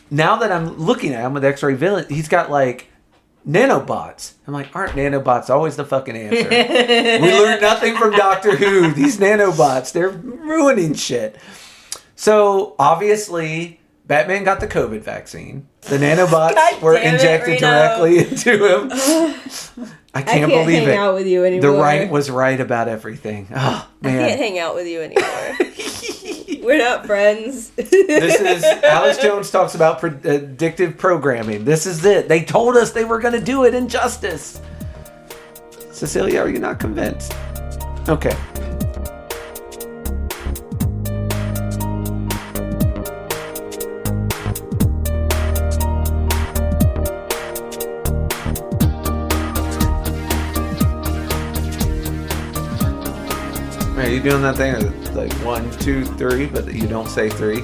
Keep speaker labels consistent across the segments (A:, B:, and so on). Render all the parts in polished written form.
A: now that I'm looking at him with X-ray villain, he's got like nanobots. I'm like, aren't nanobots always the fucking answer? We learned nothing from Doctor Who. These nanobots, they're ruining shit. So obviously, Batman got the COVID vaccine. The nanobots were injected directly into him. I can't believe
B: hang out with you anymore.
A: The right was right about everything. Oh, man.
B: I can't hang out with you anymore. We're not friends.
A: This is Alex Jones talks about predictive programming. This is it. They told us they were going to do it in Justice. Cecilia, are you not convinced? Okay. Are you doing that thing? It's like 1, 2, 3, but you don't say 3.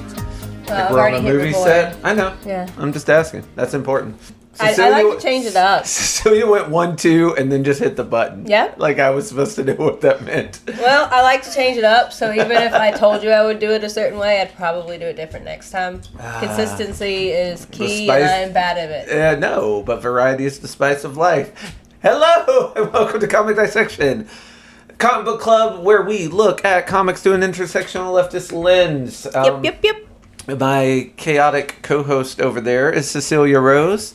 A: Like we're on a movie set. I know.
B: Yeah.
A: I'm just asking. That's important.
B: I like to change it up.
A: Cecilia went 1, 2, and then just hit the button.
B: Yeah.
A: Like I was supposed to know what that meant.
B: Well, I like to change it up, so even if I told you I would do it a certain way, I'd probably do it different next time. Consistency is key, and I'm bad at it.
A: No, but variety is the spice of life. Hello, and welcome to Comic Dissection. Comic book club where we look at comics through an intersectional leftist lens.
B: Yep.
A: My chaotic co-host over there is Cecilia Rose.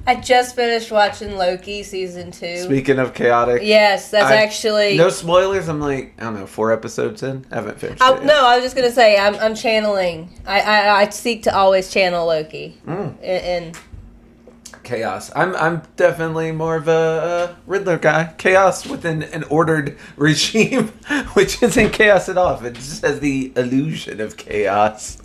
B: I just finished watching Loki season 2.
A: Speaking of chaotic.
B: Yes, that's actually...
A: No spoilers, I'm like, I don't know, 4 episodes in? I haven't finished it yet.
B: No, I was just going to say, I'm channeling. I seek to always channel Loki. In
A: chaos. I'm definitely more of a Riddler guy. Chaos within an ordered regime, which isn't chaos at all. It just has the illusion of chaos.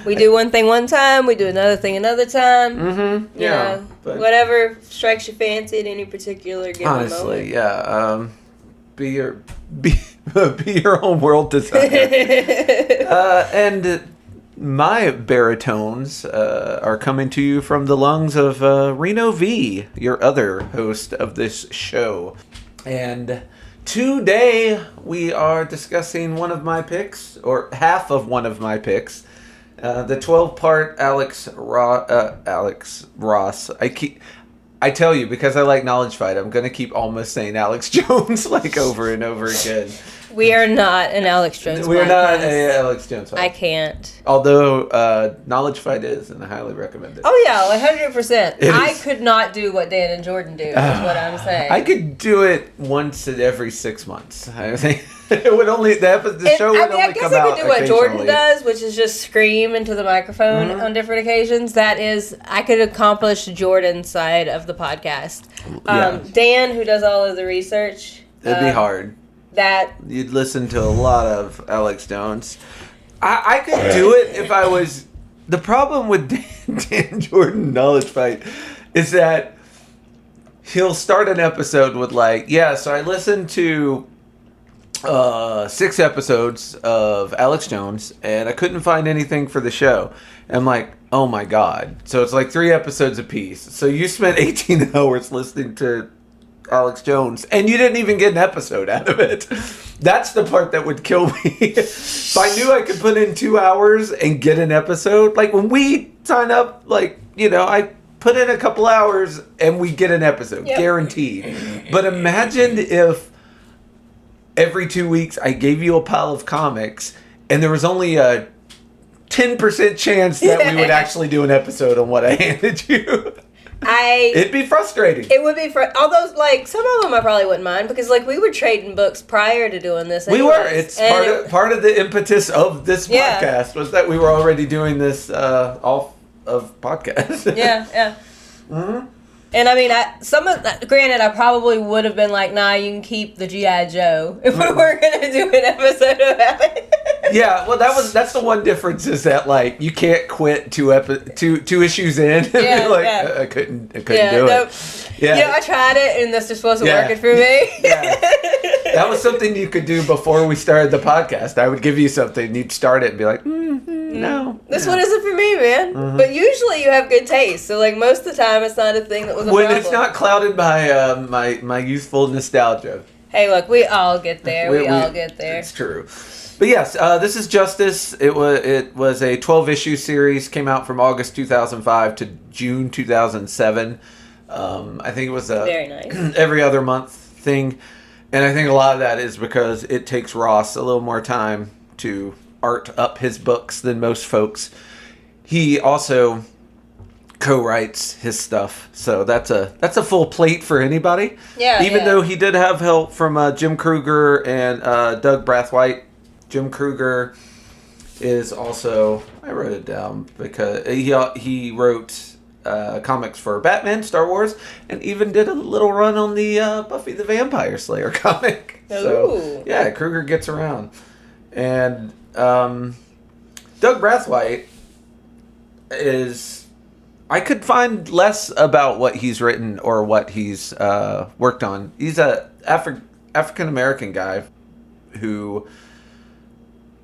B: We do one thing one time, we do another thing another time.
A: Mm-hmm.
B: Yeah. Whatever strikes your fancy at any particular given moment.
A: Honestly, yeah. Be your own world designer. And my baritones are coming to you from the lungs of Reno V, your other host of this show. And today we are discussing one of my picks, or half of one of my picks, the 12-part Alex Ross. I tell you, because I like Knowledge Fight, I'm going to keep almost saying Alex Jones like over and over again.
B: We are not an Alex Jones podcast.
A: We are not an Alex Jones podcast.
B: I can't.
A: Although Knowledge Fight is, and I highly recommend it.
B: Oh yeah, 100%. I could not do what Dan and Jordan do, is what I'm saying.
A: I could do it once every 6 months. I think it would only, the show would only come out
B: I guess I could do what Jordan does, which is just scream into the microphone on different occasions. That is, I could accomplish Jordan's side of the podcast. Dan, who does all of the research.
A: It'd be hard.
B: That
A: you'd listen to a lot of Alex Jones. I could do it if I was. The problem with Dan Jordan Knowledge Fight is that he'll start an episode with like, so I listened to 6 episodes of Alex Jones and I couldn't find anything for the show. And I'm like, oh my god! So it's like 3 episodes apiece. So you spent 18 hours listening to Alex Jones, and you didn't even get an episode out of it. That's the part that would kill me. If I knew I could put in 2 hours and get an episode, like when we sign up, like, I put in a couple hours and we get an episode, guaranteed. But imagine if every 2 weeks I gave you a pile of comics and there was only a 10% chance that we would actually do an episode on what I handed you. It'd be frustrating.
B: It would be although, like, some of them I probably wouldn't mind because, like, we were trading books prior to doing this.
A: Anyways. We were. It's part of the impetus of this podcast was that we were already doing this off of podcast.
B: Yeah.
A: Mm-hmm.
B: And I mean, granted, I probably would have been like, nah, you can keep the G.I. Joe if we were going to do an episode about it.
A: Yeah, well, that's the one difference is that, like, you can't quit two issues in. I couldn't do it. Yeah,
B: I tried it and this just wasn't working for me.
A: That was something you could do before we started the podcast. I would give you something, you'd start it and be like, no.
B: This one isn't for me, man. Mm-hmm. But usually you have good taste. So, like, most of the time it's not a thing that was a problem.
A: When it's not clouded by my youthful nostalgia.
B: Hey, look, we all get there. We all get there.
A: It's true. But yes, this is Justice. It was a 12-issue series. Came out from August 2005 to June 2007. I think it was a
B: very nice
A: every other month thing, and I think a lot of that is because it takes Ross a little more time to art up his books than most folks. He also co-writes his stuff, so that's a full plate for anybody.
B: Yeah.
A: Even though he did have help from Jim Kruger and Doug Brathwaite. Jim Kruger is also, I wrote it down because he wrote comics for Batman, Star Wars, and even did a little run on the Buffy the Vampire Slayer comic.
B: Ooh.
A: So yeah, Kruger gets around, and Doug Brathwaite is. I could find less about what he's written or what he's worked on. He's a African American guy who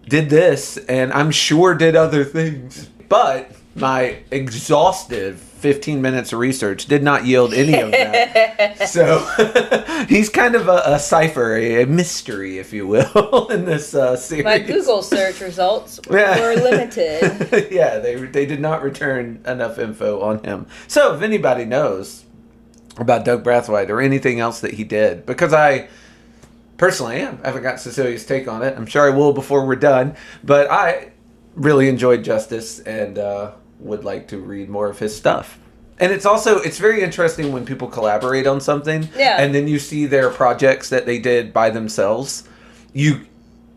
A: did this, and I'm sure did other things. But my exhaustive 15 minutes of research did not yield any of that. So he's kind of a cipher, a mystery, if you will, in this series.
B: My Google search results were limited.
A: Yeah, they did not return enough info on him. So if anybody knows about Doug Brathwaite or anything else that he did, because I personally haven't got Cecilia's take on it. I'm sure I will before we're done, but I really enjoyed Justice and would like to read more of his stuff. And it's very interesting when people collaborate on something, and then you see their projects that they did by themselves.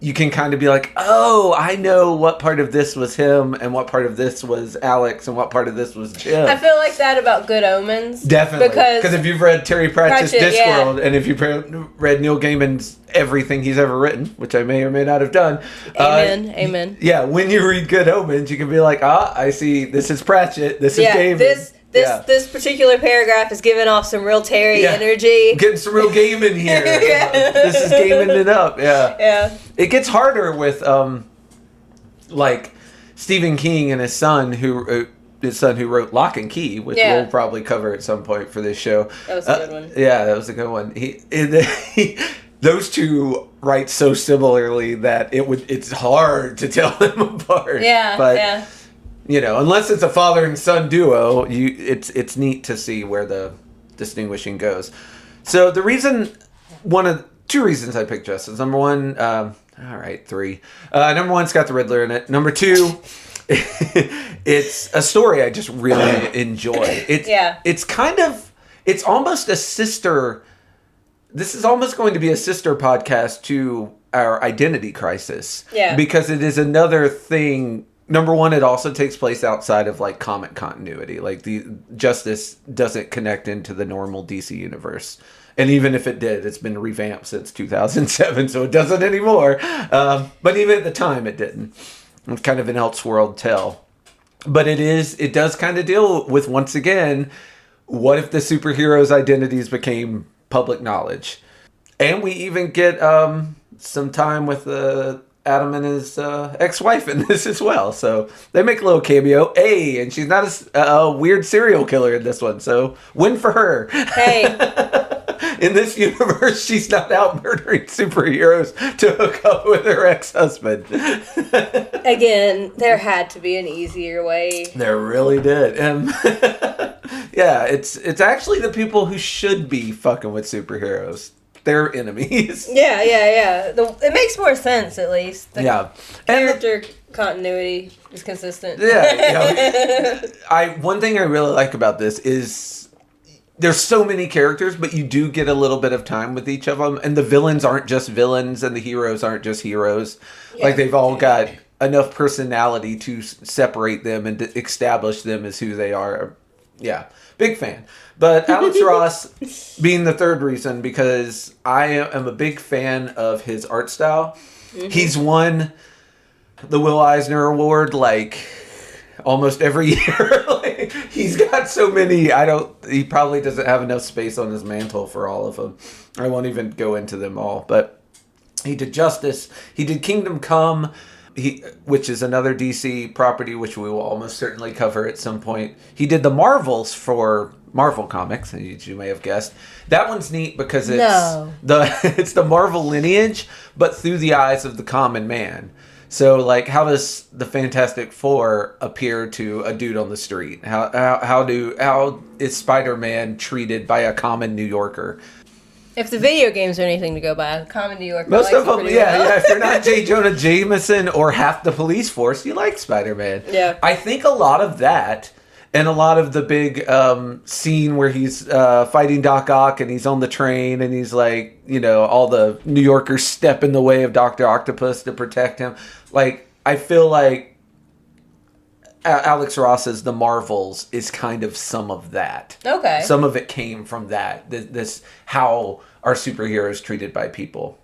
A: You can kind of be like, oh, I know what part of this was him, and what part of this was Alex, and what part of this was Jim.
B: I feel like that about Good Omens.
A: Definitely. Because if you've read Terry Pratchett's Discworld, and if you've read Neil Gaiman's everything he's ever written, which I may or may not have done.
B: Amen.
A: Yeah, when you read Good Omens, you can be like, I see, this is Pratchett, this is Gaiman.
B: This particular paragraph is giving off some real Terry energy.
A: Getting some real Gaiman here. This is Gaiman it up.
B: Yeah.
A: It gets harder with like Stephen King and his son who wrote Lock and Key, which we'll probably cover at some point for this show.
B: That was a good one.
A: Yeah, that was a good one. Those two write so similarly that it's hard to tell them apart.
B: Yeah.
A: You know, unless it's a father and son duo, it's neat to see where the distinguishing goes. So two reasons I picked Justice. Number one, three. Number one, it's got the Riddler in it. Number two, it's a story I just really enjoy. It's almost a sister. This is almost going to be a sister podcast to our Identity Crisis.
B: Yeah.
A: Because it is another thing. Number one, it also takes place outside of like comic continuity. Like the Justice doesn't connect into the normal DC universe. And even if it did, it's been revamped since 2007, so it doesn't anymore. But even at the time, it didn't. It's kind of an Elseworld tale. But it does kind of deal with, once again, what if the superheroes' identities became public knowledge? And we even get some time with Adam and his ex-wife in this as well. So they make a little cameo. Hey, and she's not a weird serial killer in this one. So win for her.
B: Hey.
A: In this universe, she's not out murdering superheroes to hook up with her ex-husband.
B: Again, there had to be an easier way.
A: There really did. Yeah, it's actually the people who should be fucking with superheroes. They're enemies.
B: Yeah. It makes more sense, at least. The character continuity is consistent.
A: Yeah. One thing I really like about this is there's so many characters, but you do get a little bit of time with each of them. And the villains aren't just villains, and the heroes aren't just heroes. Yeah. Like, they've all got enough personality to separate them and to establish them as who they are. Yeah, big fan. But Alex Ross being the third reason, because I am a big fan of his art style. Mm-hmm. He's won the Will Eisner Award, like, almost every year. Like, he's got so many. He probably doesn't have enough space on his mantle for all of them. I won't even go into them all. But he did Justice. He did Kingdom Come, which is another DC property, which we will almost certainly cover at some point. He did the Marvels for Marvel comics, as you may have guessed. That one's neat because it's it's the Marvel lineage, but through the eyes of the common man. So, like, how does the Fantastic Four appear to a dude on the street? How is Spider-Man treated by a common New Yorker?
B: If the video games are anything to go by, a common New Yorker.
A: Most of them,
B: well.
A: If you're not J. Jonah Jameson or half the police force, you like Spider-Man.
B: Yeah.
A: I think a lot of that, and a lot of the big scene where he's fighting Doc Ock and he's on the train and he's like, all the New Yorkers step in the way of Dr. Octopus to protect him. Like, I feel like Alex Ross's The Marvels is kind of some of that.
B: Okay.
A: Some of it came from that. This how are superheroes treated by people.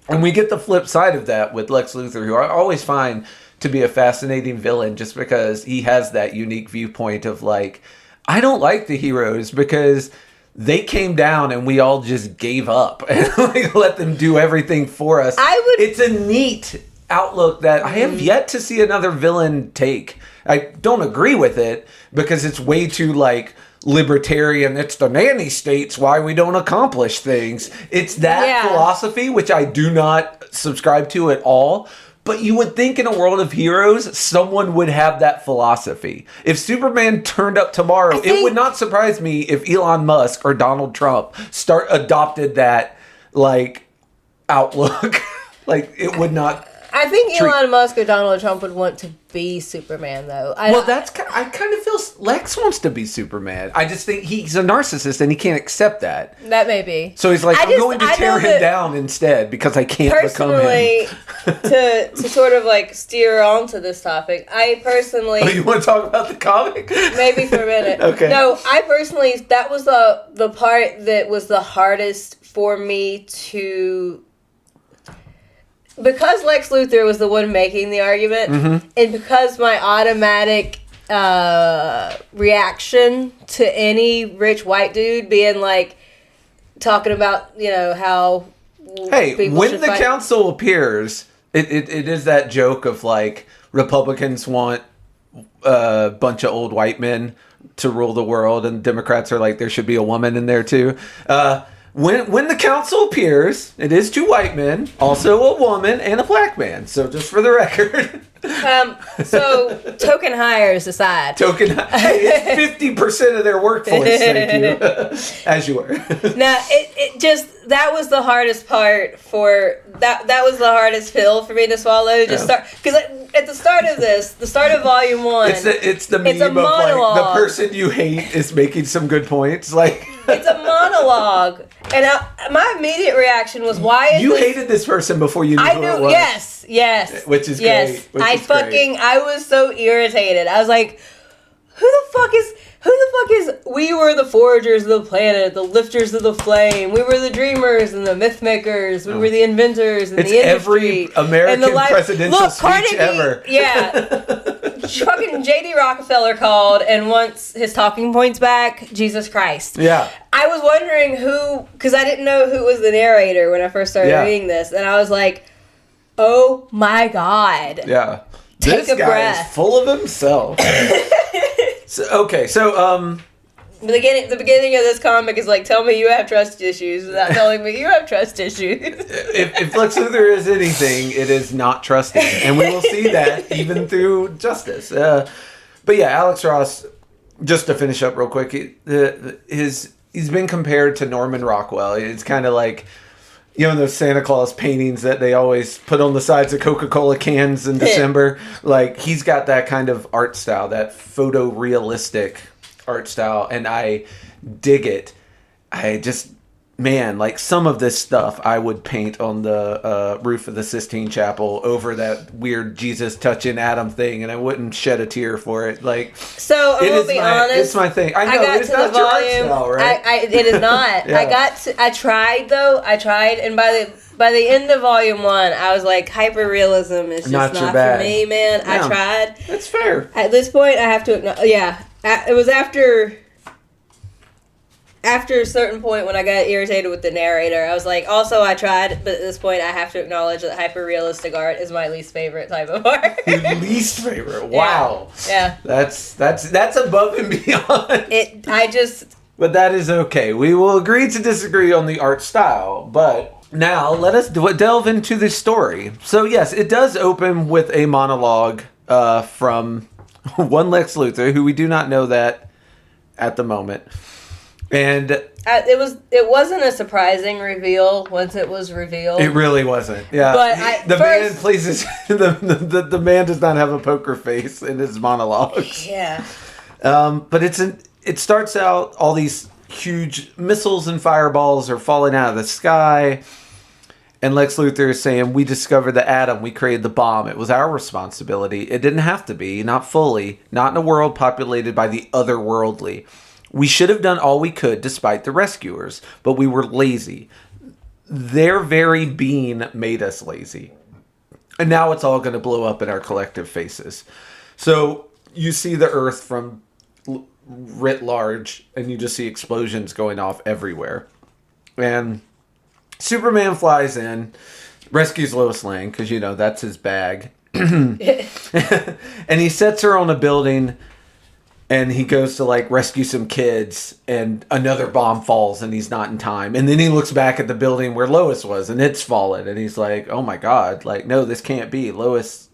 A: And we get the flip side of that with Lex Luthor, who I always find to be a fascinating villain just because he has that unique viewpoint of like, I don't like the heroes because they came down and we all just gave up and like let them do everything for us. It's a neat outlook that I have yet to see another villain take. I don't agree with it because it's way too like libertarian. It's the nanny states why we don't accomplish things. It's that philosophy which I do not subscribe to at all. But you would think in a world of heroes, someone would have that philosophy. If Superman turned up tomorrow, it would not surprise me if Elon Musk or Donald Trump adopted that like outlook. Like it would not.
B: I think Elon Musk or Donald Trump would want to be Superman, though. I
A: kind of feel Lex wants to be Superman. I just think he's a narcissist and he can't accept that.
B: That may be.
A: So he's like, I'm going to tear him down instead because I can't become him.
B: Personally, to sort of like steer on to this topic, I personally...
A: Oh, you want to talk about the comic?
B: Maybe for a minute.
A: Okay.
B: No, I personally, that was the part that was the hardest for me to... Because Lex Luthor was the one making the argument, and because my automatic reaction to any rich white dude being like, talking about, how...
A: Hey, when the council appears, it is that joke of like, Republicans want a bunch of old white men to rule the world, and Democrats are like, there should be a woman in there too. When the council appears, it is 2 white men, also a woman, and a black man. So just for the record.
B: So token hires aside.
A: Hey, it's 50% of their workforce, thank you. As you were.
B: Now, it just, that was the hardest part for, that was the hardest pill for me to swallow. Because at the start of the start of volume 1.
A: It's the meme of like, the person you hate is making some good points. Like
B: it's a monologue. And my immediate reaction was, why is
A: you hated this person before you knew who it was?
B: Yes.
A: Which is great.
B: I was so irritated. I was like, who the fuck is, we were the foragers of the planet, the lifters of the flame. We were the dreamers and the myth makers. We were the inventors and the industry.
A: It's every American presidential speech ever.
B: Yeah. Fucking J.D. Rockefeller called and wants his talking points back. Jesus Christ.
A: Yeah.
B: I was wondering who, because I didn't know who was the narrator when I first started reading this. And I was like, oh my God.
A: Yeah.
B: Take a breath.
A: Is full of himself. So
B: the beginning of this comic is like, tell me you have trust issues without telling me you have trust issues.
A: if Lex Luthor is anything, it is not trusting. And we will see that even through Justice. But yeah, Alex Ross, just to finish up real quick, he's been compared to Norman Rockwell. It's kind of like, those Santa Claus paintings that they always put on the sides of Coca-Cola cans in December. Like, he's got that kind of art style, that photorealistic art style, and I dig it. I just, like some of this stuff I would paint on the roof of the Sistine Chapel over that weird Jesus touching Adam thing, and I wouldn't shed a tear for it. Like,
B: so I'm gonna be honest,
A: it's my thing. I know it's not your art style, right?
B: It is not.
A: Yeah.
B: I tried, and by the end of volume 1, I was like, hyper-realism is just not for me, man. Yeah. I tried.
A: That's fair.
B: At this point, I have to acknowledge, it was after after a certain point when I got irritated with the narrator, I was like, also I tried, but at this point I have to acknowledge that hyper-realistic art is my least favorite type of art.
A: Your least favorite? Wow.
B: Yeah.
A: That's above and beyond. But that is okay. We will agree to disagree on the art style, but... Now, let us delve into the story. So, yes, it does open with a monologue from one Lex Luthor, who we do not know that at the moment. And
B: it wasn't a surprising reveal once it was revealed.
A: It really wasn't. Yeah,
B: but
A: man plays the man does not have a poker face in his monologues.
B: Yeah.
A: But it starts out all these huge missiles and fireballs are falling out of the sky. And Lex Luthor is saying, we discovered the atom. We created the bomb. It was our responsibility. It didn't have to be. Not fully. Not in a world populated by the otherworldly. We should have done all we could despite the rescuers. But we were lazy. Their very being made us lazy. And now it's all going to blow up in our collective faces. So you see the Earth from... writ large, and you just see explosions going off everywhere. And Superman flies in, rescues Lois Lane, because, that's his bag. And he sets her on a building, and he goes to, rescue some kids, and another bomb falls, and he's not in time. And then he looks back at the building where Lois was, and it's fallen, and he's like, oh my God, no, this can't be. Lois?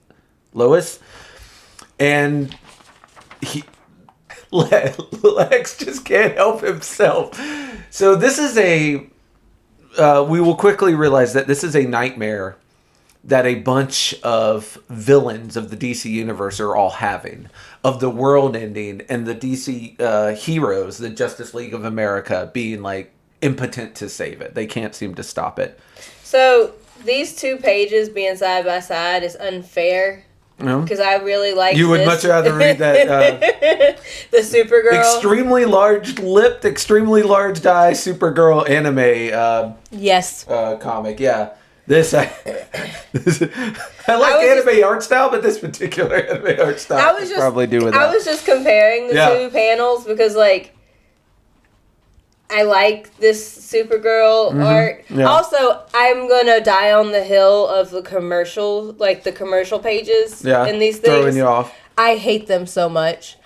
A: And Lex just can't help himself. So this is we will quickly realize that this is a nightmare that a bunch of villains of the DC universe are all having. Of the world ending and the DC heroes, the Justice League of America, being impotent to save it. They can't seem to stop it.
B: So these two pages being side by side is unfair. Because I really like
A: You would much rather read that...
B: the Supergirl.
A: Extremely large-lipped, extremely large-die Supergirl anime
B: yes.
A: Comic, yeah. I like anime art style, but this particular anime art style probably do with that.
B: I was just comparing the two panels because, I like this Supergirl art. Yeah. Also, I'm gonna die on the hill of the commercial, the commercial pages in these things.
A: Throwing you off.
B: I hate them so much.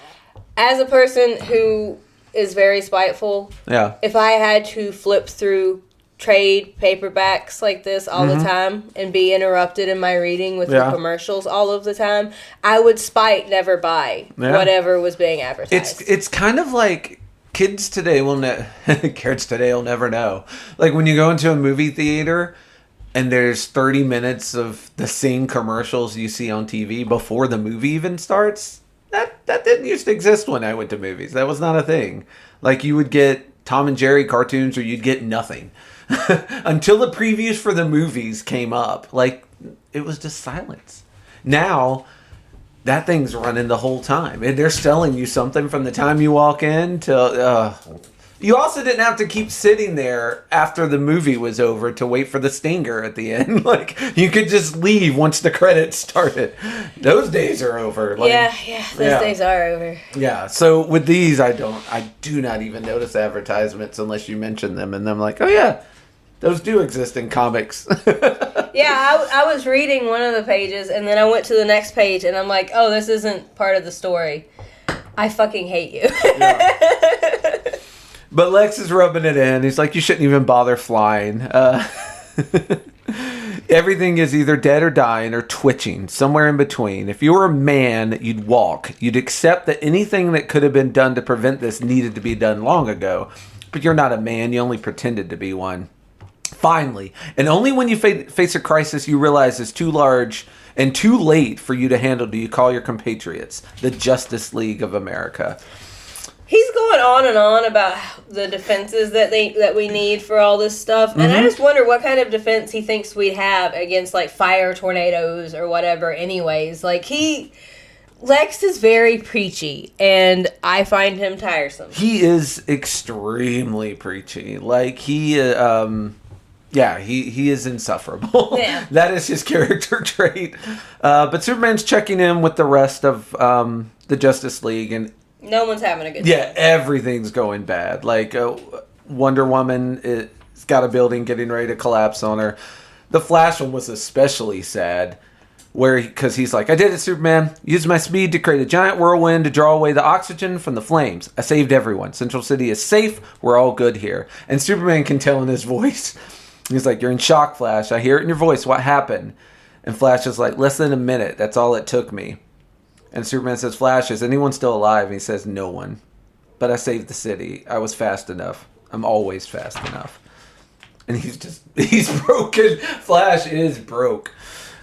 B: As a person who is very spiteful, if I had to flip through trade paperbacks like this all the time and be interrupted in my reading with the commercials all of the time, I would spite never buy whatever was being advertised.
A: It's kind of like... Kids today will never know. When you go into a movie theater and there's 30 minutes of the same commercials you see on TV before the movie even starts, that didn't used to exist when I went to movies. That was not a thing. You would get Tom and Jerry cartoons or you'd get nothing. Until the previews for the movies came up. It was just silence. Now... that thing's running the whole time. And they're selling you something from the time you walk in till... You also didn't have to keep sitting there after the movie was over to wait for the stinger at the end. You could just leave once the credits started. Those days are over.
B: Those days are over.
A: Yeah, so with these, I do not even notice advertisements unless you mention them. And I'm like, oh yeah, those do exist in comics.
B: Yeah, I was reading one of the pages, and then I went to the next page, and I'm like, oh, this isn't part of the story. I fucking hate you.
A: Yeah. But Lex is rubbing it in. He's like, you shouldn't even bother flying. Everything is either dead or dying or twitching, somewhere in between. If you were a man, you'd walk. You'd accept that anything that could have been done to prevent this needed to be done long ago. But you're not a man. You only pretended to be one. Finally, and only when you face a crisis you realize it's too large and too late for you to handle do you call your compatriots, the Justice League of America.
B: He's going on and on about the defenses that we need for all this stuff, and I just wonder what kind of defense he thinks we'd have against fire tornadoes or whatever. Anyways, Lex is very preachy, and I find him tiresome.
A: He is extremely preachy. He is insufferable. Yeah. That is his character trait. But Superman's checking in with the rest of the Justice League, and
B: no one's having a good time.
A: Yeah, everything's going bad. Wonder Woman has got a building getting ready to collapse on her. The Flash one was especially sad, because he's like, I did it, Superman. Used my speed to create a giant whirlwind to draw away the oxygen from the flames. I saved everyone. Central City is safe. We're all good here. And Superman can tell in his voice. He's like, you're in shock, Flash. I hear it in your voice. What happened? And Flash is like, less than a minute. That's all it took me. And Superman says, Flash, is anyone still alive? And he says, no one. But I saved the city. I was fast enough. I'm always fast enough. And he's broken. Flash is broke.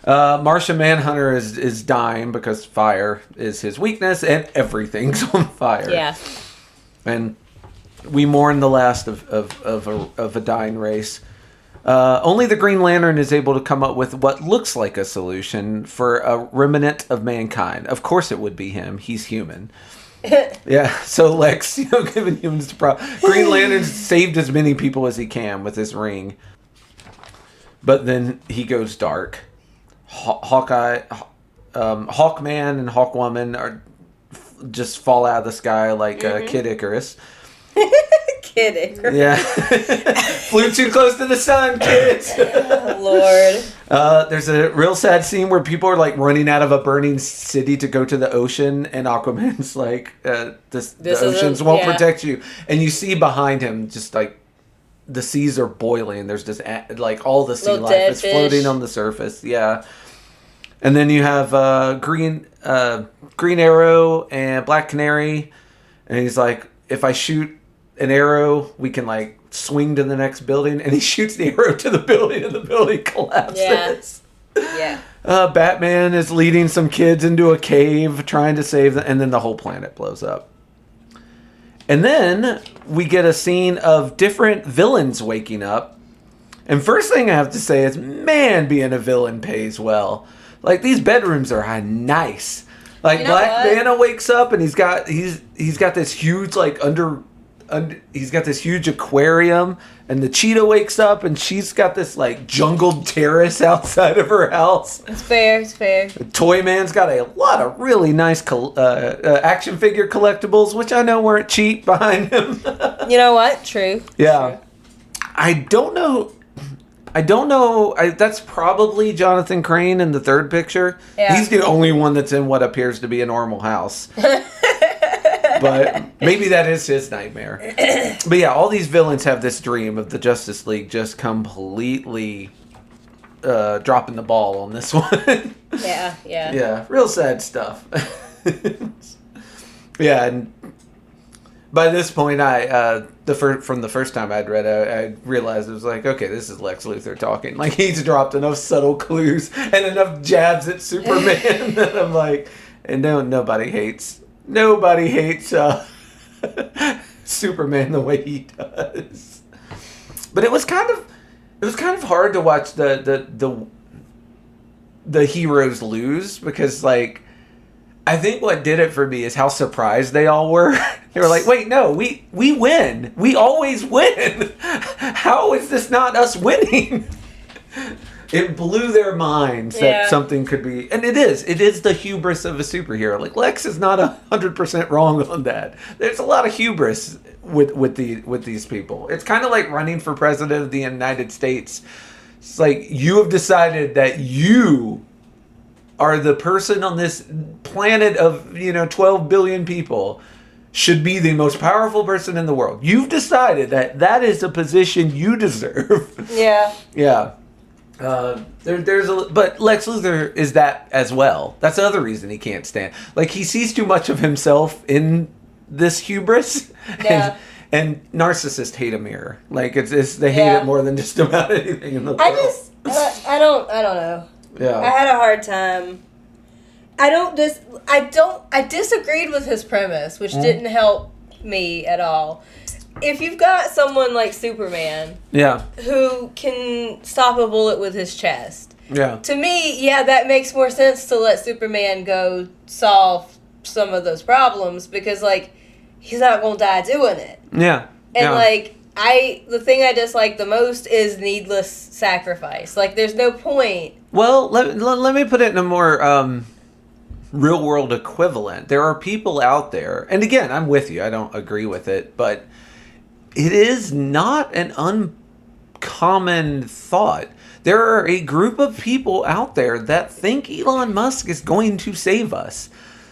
A: Martian Manhunter is dying because fire is his weakness and everything's on fire.
B: Yeah.
A: And we mourn the last of a dying race. Only the Green Lantern is able to come up with what looks like a solution for a remnant of mankind. Of course it would be him. He's human. Yeah, so Lex, giving humans the problem. Green Lantern saved as many people as he can with his ring. But then he goes dark. Hawkman and Hawkwoman just fall out of the sky like Kid Icarus.
B: Kid Icarus.
A: Yeah. Flew too close to the sun, kids.
B: Oh, Lord.
A: There's a real sad scene where people are like running out of a burning city to go to the ocean, and Aquaman's like, the oceans won't protect you. And you see behind him just like the seas are boiling. There's just like all the sea
B: little
A: life is
B: fish
A: floating on the surface. Yeah. And then you have Green Arrow and Black Canary, and he's like, if I shoot an arrow, we can like swing to the next building, and he shoots the arrow to the building, and the building collapses.
B: Yeah.
A: Batman is leading some kids into a cave trying to save them, and then the whole planet blows up. And then we get a scene of different villains waking up. And first thing I have to say is, man, being a villain pays well. Like, these bedrooms are nice. Like, Black Manta wakes up and he's got this huge like he's got this huge aquarium, and the cheetah wakes up and she's got this like jungled terrace outside of her house.
B: It's fair.
A: The Toy Man's got a lot of really nice action figure collectibles, which I know weren't cheap behind him.
B: You know what? True.
A: Yeah.
B: True.
A: I don't know. That's probably Jonathan Crane in the third picture.
B: Yeah.
A: He's the only one that's in what appears to be a normal house. But maybe that is his nightmare. But yeah, all these villains have this dream of the Justice League just completely dropping the ball on this one.
B: Yeah.
A: Yeah, real sad stuff. Yeah, and by this point, from the first time I'd read it, I realized it was like, okay, this is Lex Luthor talking. Like, he's dropped enough subtle clues and enough jabs at Superman that I'm like, and nobody hates Superman the way he does. But it was kind of hard to watch the heroes lose, because like, I think what did it for me is how surprised they all were. They were like, wait, no, we win. We always win. How is this not us winning? It blew their minds that something could be, and it is the hubris of a superhero. Like, Lex is not 100% wrong on that. There's a lot of hubris with these people. It's kind of like running for president of the United States. It's like, you have decided that you are the person on this planet of 12 billion people, should be the most powerful person in the world. You've decided that is a position you deserve.
B: Yeah.
A: Yeah. But Lex Luthor is that as well. That's the other reason he can't stand. Like, he sees too much of himself in this hubris.
B: Yeah.
A: And narcissists hate a mirror. Like, it's they hate it more than just about anything in the world.
B: I don't know.
A: Yeah.
B: I had a hard time. I disagreed with his premise, which didn't help me at all. If you've got someone like Superman, who can stop a bullet with his chest, to me, that makes more sense to let Superman go solve some of those problems, because like, he's not gonna die doing it.
A: Yeah.
B: And like, the thing I dislike the most is needless sacrifice. Like, there's no point.
A: Well, let me put it in a more real world equivalent. There are people out there, and again, I'm with you. I don't agree with it, but it is not an uncommon thought. There are a group of people out there that think Elon Musk is going to save us.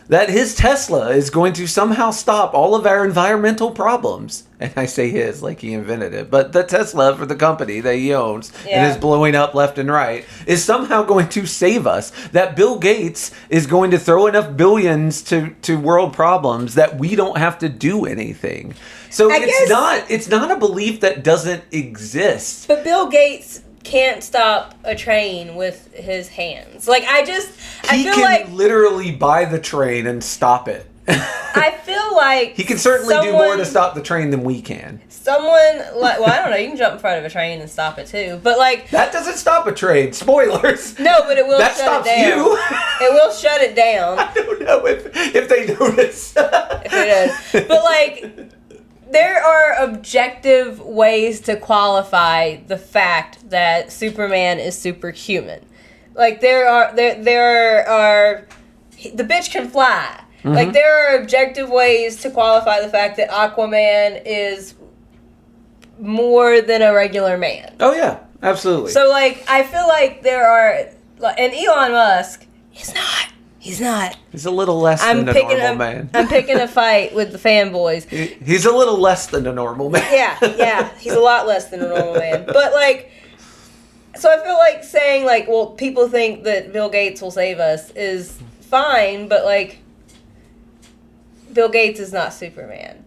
A: That his Tesla is going to somehow stop all of our environmental problems. And I say his, like he invented it. But the Tesla for the company that he owns and is blowing up left and right is somehow going to save us. That Bill Gates is going to throw enough billions to world problems that we don't have to do anything. So it's not a belief that doesn't exist.
B: But Bill Gates can't stop a train with his hands. Like, I feel like
A: literally buy the train and stop it.
B: I feel like
A: he can certainly do more to stop the train than we can.
B: Well, I don't know, you can jump in front of a train and stop it too, but like
A: that doesn't stop a train. Spoilers.
B: No, but it will
A: that
B: shut
A: stops
B: it down.
A: You.
B: It will shut it down.
A: I don't know if they notice.
B: If it does, but like, there are objective ways to qualify the fact that Superman is superhuman. Like, there are the bitch can fly. Mm-hmm. Like, there are objective ways to qualify the fact that Aquaman is more than a regular man.
A: Oh yeah, absolutely.
B: So like, I feel like there are, and Elon Musk, He's not.
A: He's a little less than a normal man.
B: I'm picking a fight with the fanboys.
A: He's a little less than a normal man.
B: Yeah. He's a lot less than a normal man. But, like, so I feel like saying, like, well, people think that Bill Gates will save us is fine, but, like, Bill Gates is not Superman.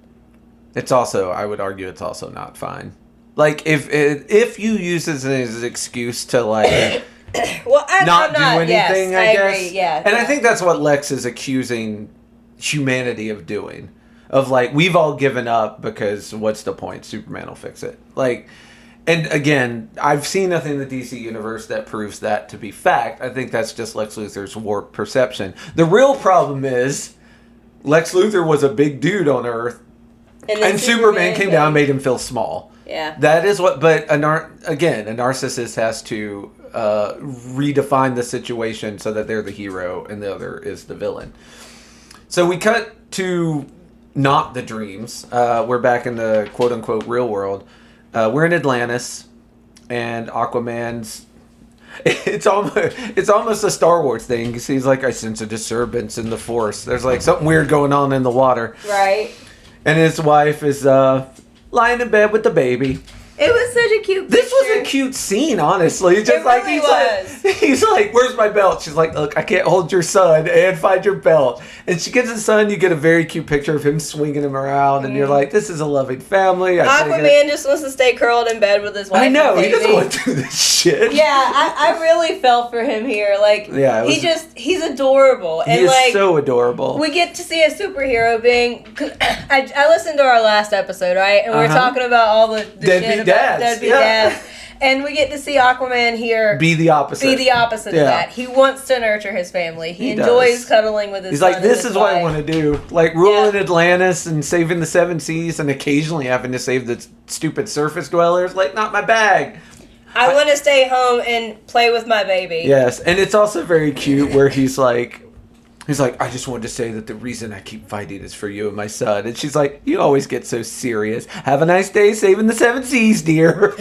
A: It's also, I would argue, it's also not fine. Like, if you use this as an excuse to, like...
B: Well, I'm not
A: do anything,
B: yes,
A: I guess.
B: Agree, yeah.
A: And I think that's what Lex is accusing humanity of doing. Of like, we've all given up because what's the point? Superman will fix it. Like, and again, I've seen nothing in the DC universe that proves that to be fact. I think that's just Lex Luthor's warped perception. The real problem is Lex Luthor was a big dude on Earth, and Superman came down and made him feel small.
B: Yeah.
A: That is what, but a narcissist has to redefine the situation so that they're the hero and the other is the villain. So we cut to not the dreams. We're back in the quote-unquote real world. We're in Atlantis, and Aquaman's... It's almost a Star Wars thing. He's like, I sense a disturbance in the Force. There's like something weird going on in the water.
B: Right.
A: And his wife is lying in bed with the baby.
B: It was such a cute picture.
A: This was a cute scene, honestly. Just
B: it
A: like
B: really was.
A: He's like, where's my belt? She's like, look, I can't hold your son and find your belt. And she gets his son. You get a very cute picture of him swinging him around. And you're like, this is a loving family.
B: Aquaman just wants to stay curled in bed with his wife.
A: I know.
B: And
A: he doesn't want to do this shit.
B: Yeah, I really felt for him here. Like, he's adorable. And
A: he is so adorable.
B: We get to see a superhero being... I listened to our last episode, right? And we were talking about all the shit about deadbeat dads. And we get to see Aquaman here
A: be the opposite of
B: that. He wants to nurture his family. He enjoys cuddling with his son.
A: He's like, this is what I want to do. Like, ruling Atlantis and saving the seven seas and occasionally having to save the stupid surface dwellers. Like, not my bag.
B: I want to stay home and play with my baby.
A: Yes, and it's also very cute where he's like, I just wanted to say that the reason I keep fighting is for you and my son. And she's like, you always get so serious. Have a nice day saving the seven seas, dear.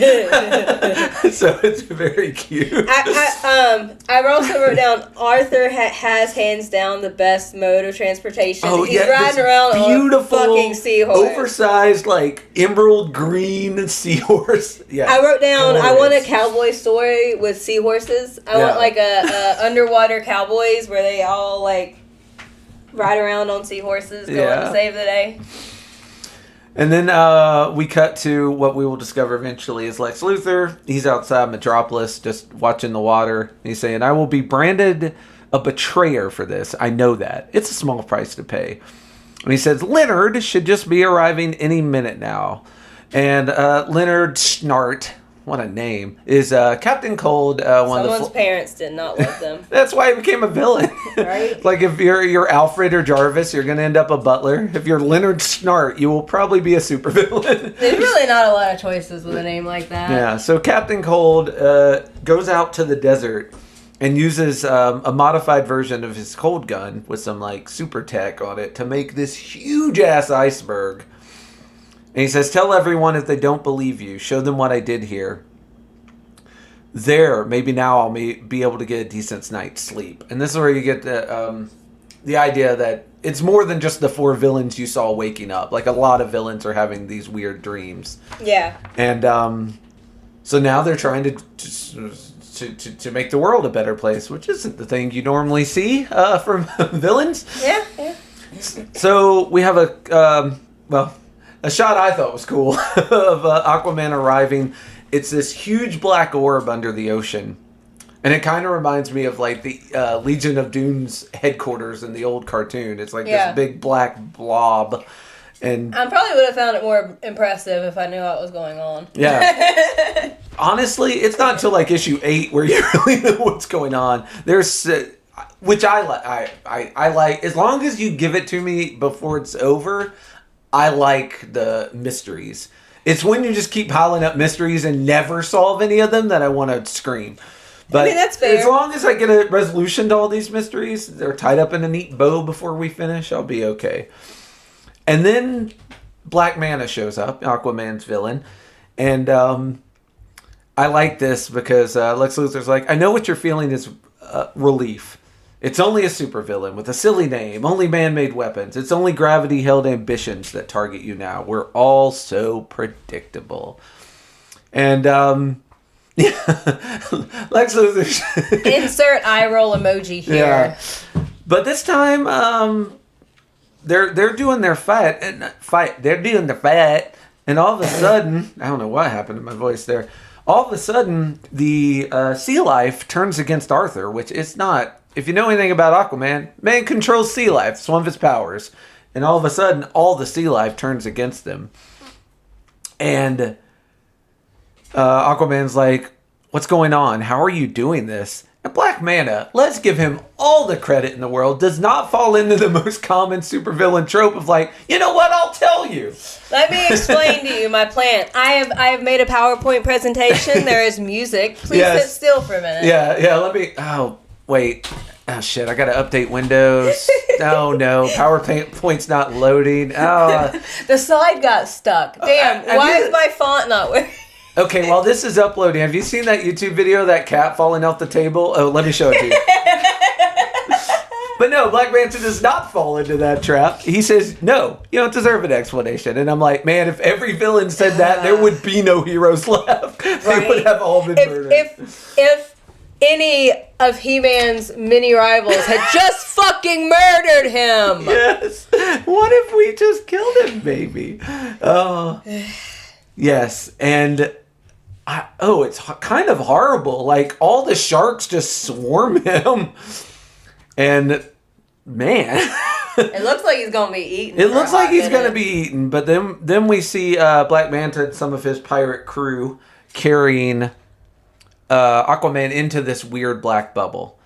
A: So it's very cute.
B: I also wrote down Arthur has hands down the best mode of transportation.
A: Oh,
B: He's riding around on a fucking seahorse.
A: Oversized, like, emerald green seahorse. Yeah.
B: I wrote down, I want a cowboy story with seahorses. I want like a underwater cowboys where they all like ride around on seahorses going to save the day.
A: And then we cut to what we will discover eventually is Lex Luthor. He's outside Metropolis just watching the water. He's saying, I will be branded a betrayer for this. I know that. It's a small price to pay. And he says, Leonard should just be arriving any minute now. And Leonard Snart, what a name, is Captain Cold.
B: Someone's parents did not love them.
A: That's why he became a villain.
B: Right?
A: Like, if you're Alfred or Jarvis, you're going to end up a butler. If you're Leonard Snart, you will probably be a supervillain.
B: There's really not a lot of choices with a name like that.
A: Yeah, so Captain Cold goes out to the desert and uses a modified version of his cold gun with some, like, super tech on it to make this huge-ass iceberg. And he says, tell everyone if they don't believe you. Show them what I did here. There, maybe now I'll be able to get a decent night's sleep. And this is where you get the idea that it's more than just the 4 villains you saw waking up. Like, a lot of villains are having these weird dreams.
B: Yeah.
A: And so now they're trying to make the world a better place, which isn't the thing you normally see from villains.
B: Yeah.
A: So we have a shot I thought was cool of Aquaman arriving. It's this huge black orb under the ocean. And it kind of reminds me of like the Legion of Doom's headquarters in the old cartoon. It's like this big black blob. And
B: I probably would have found it more impressive if I knew what was going on.
A: Yeah. Honestly, it's not until like issue 8 where you really know what's going on. There's, which I like. As long as you give it to me before it's over, I like the mysteries. It's when you just keep piling up mysteries and never solve any of them that I want to scream. But
B: I mean, that's fair.
A: As long as I get a resolution to all these mysteries, they're tied up in a neat bow before we finish, I'll be okay. And then Black Manta shows up, Aquaman's villain. And I like this because Lex Luthor's like, I know what you're feeling is relief. It's only a supervillain with a silly name, only man-made weapons. It's only gravity-held ambitions that target you now. We're all so predictable. And, Lex Luthor...
B: Insert eye roll emoji here.
A: Yeah. But this time, they're doing their fight. They're doing the fight. And all of a sudden, I don't know what happened to my voice there. All of a sudden, the sea life turns against Arthur, which is not... If you know anything about Aquaman, man controls sea life. It's one of his powers. And all of a sudden, all the sea life turns against him. And Aquaman's like, what's going on? How are you doing this? And Black Manta, let's give him all the credit in the world, does not fall into the most common supervillain trope of like, you know what, I'll tell you.
B: Let me explain to you my plan. I have made a PowerPoint presentation. There is music. Please sit still for a minute.
A: Yeah, let me... Oh, wait. Oh, shit, I gotta update Windows. Oh, no. PowerPoint's not loading. Oh.
B: The slide got stuck. Damn, why is my font not working?
A: Okay, while this is uploading, have you seen that YouTube video of that cat falling off the table? Oh, let me show it to you. But no, Black Manta does not fall into that trap. He says, no, you don't deserve an explanation. And I'm like, man, if every villain said that, there would be no heroes left. Right? They would have all been murdered.
B: If any of He-Man's mini rivals had just fucking murdered him.
A: Yes. What if we just killed him, baby? Oh. Yes, and... it's kind of horrible. Like, all the sharks just swarm him. And, man.
B: It looks like he's going to be eaten.
A: It looks like he's going to be eaten. But then we see Black Manta and some of his pirate crew carrying Aquaman into this weird black bubble.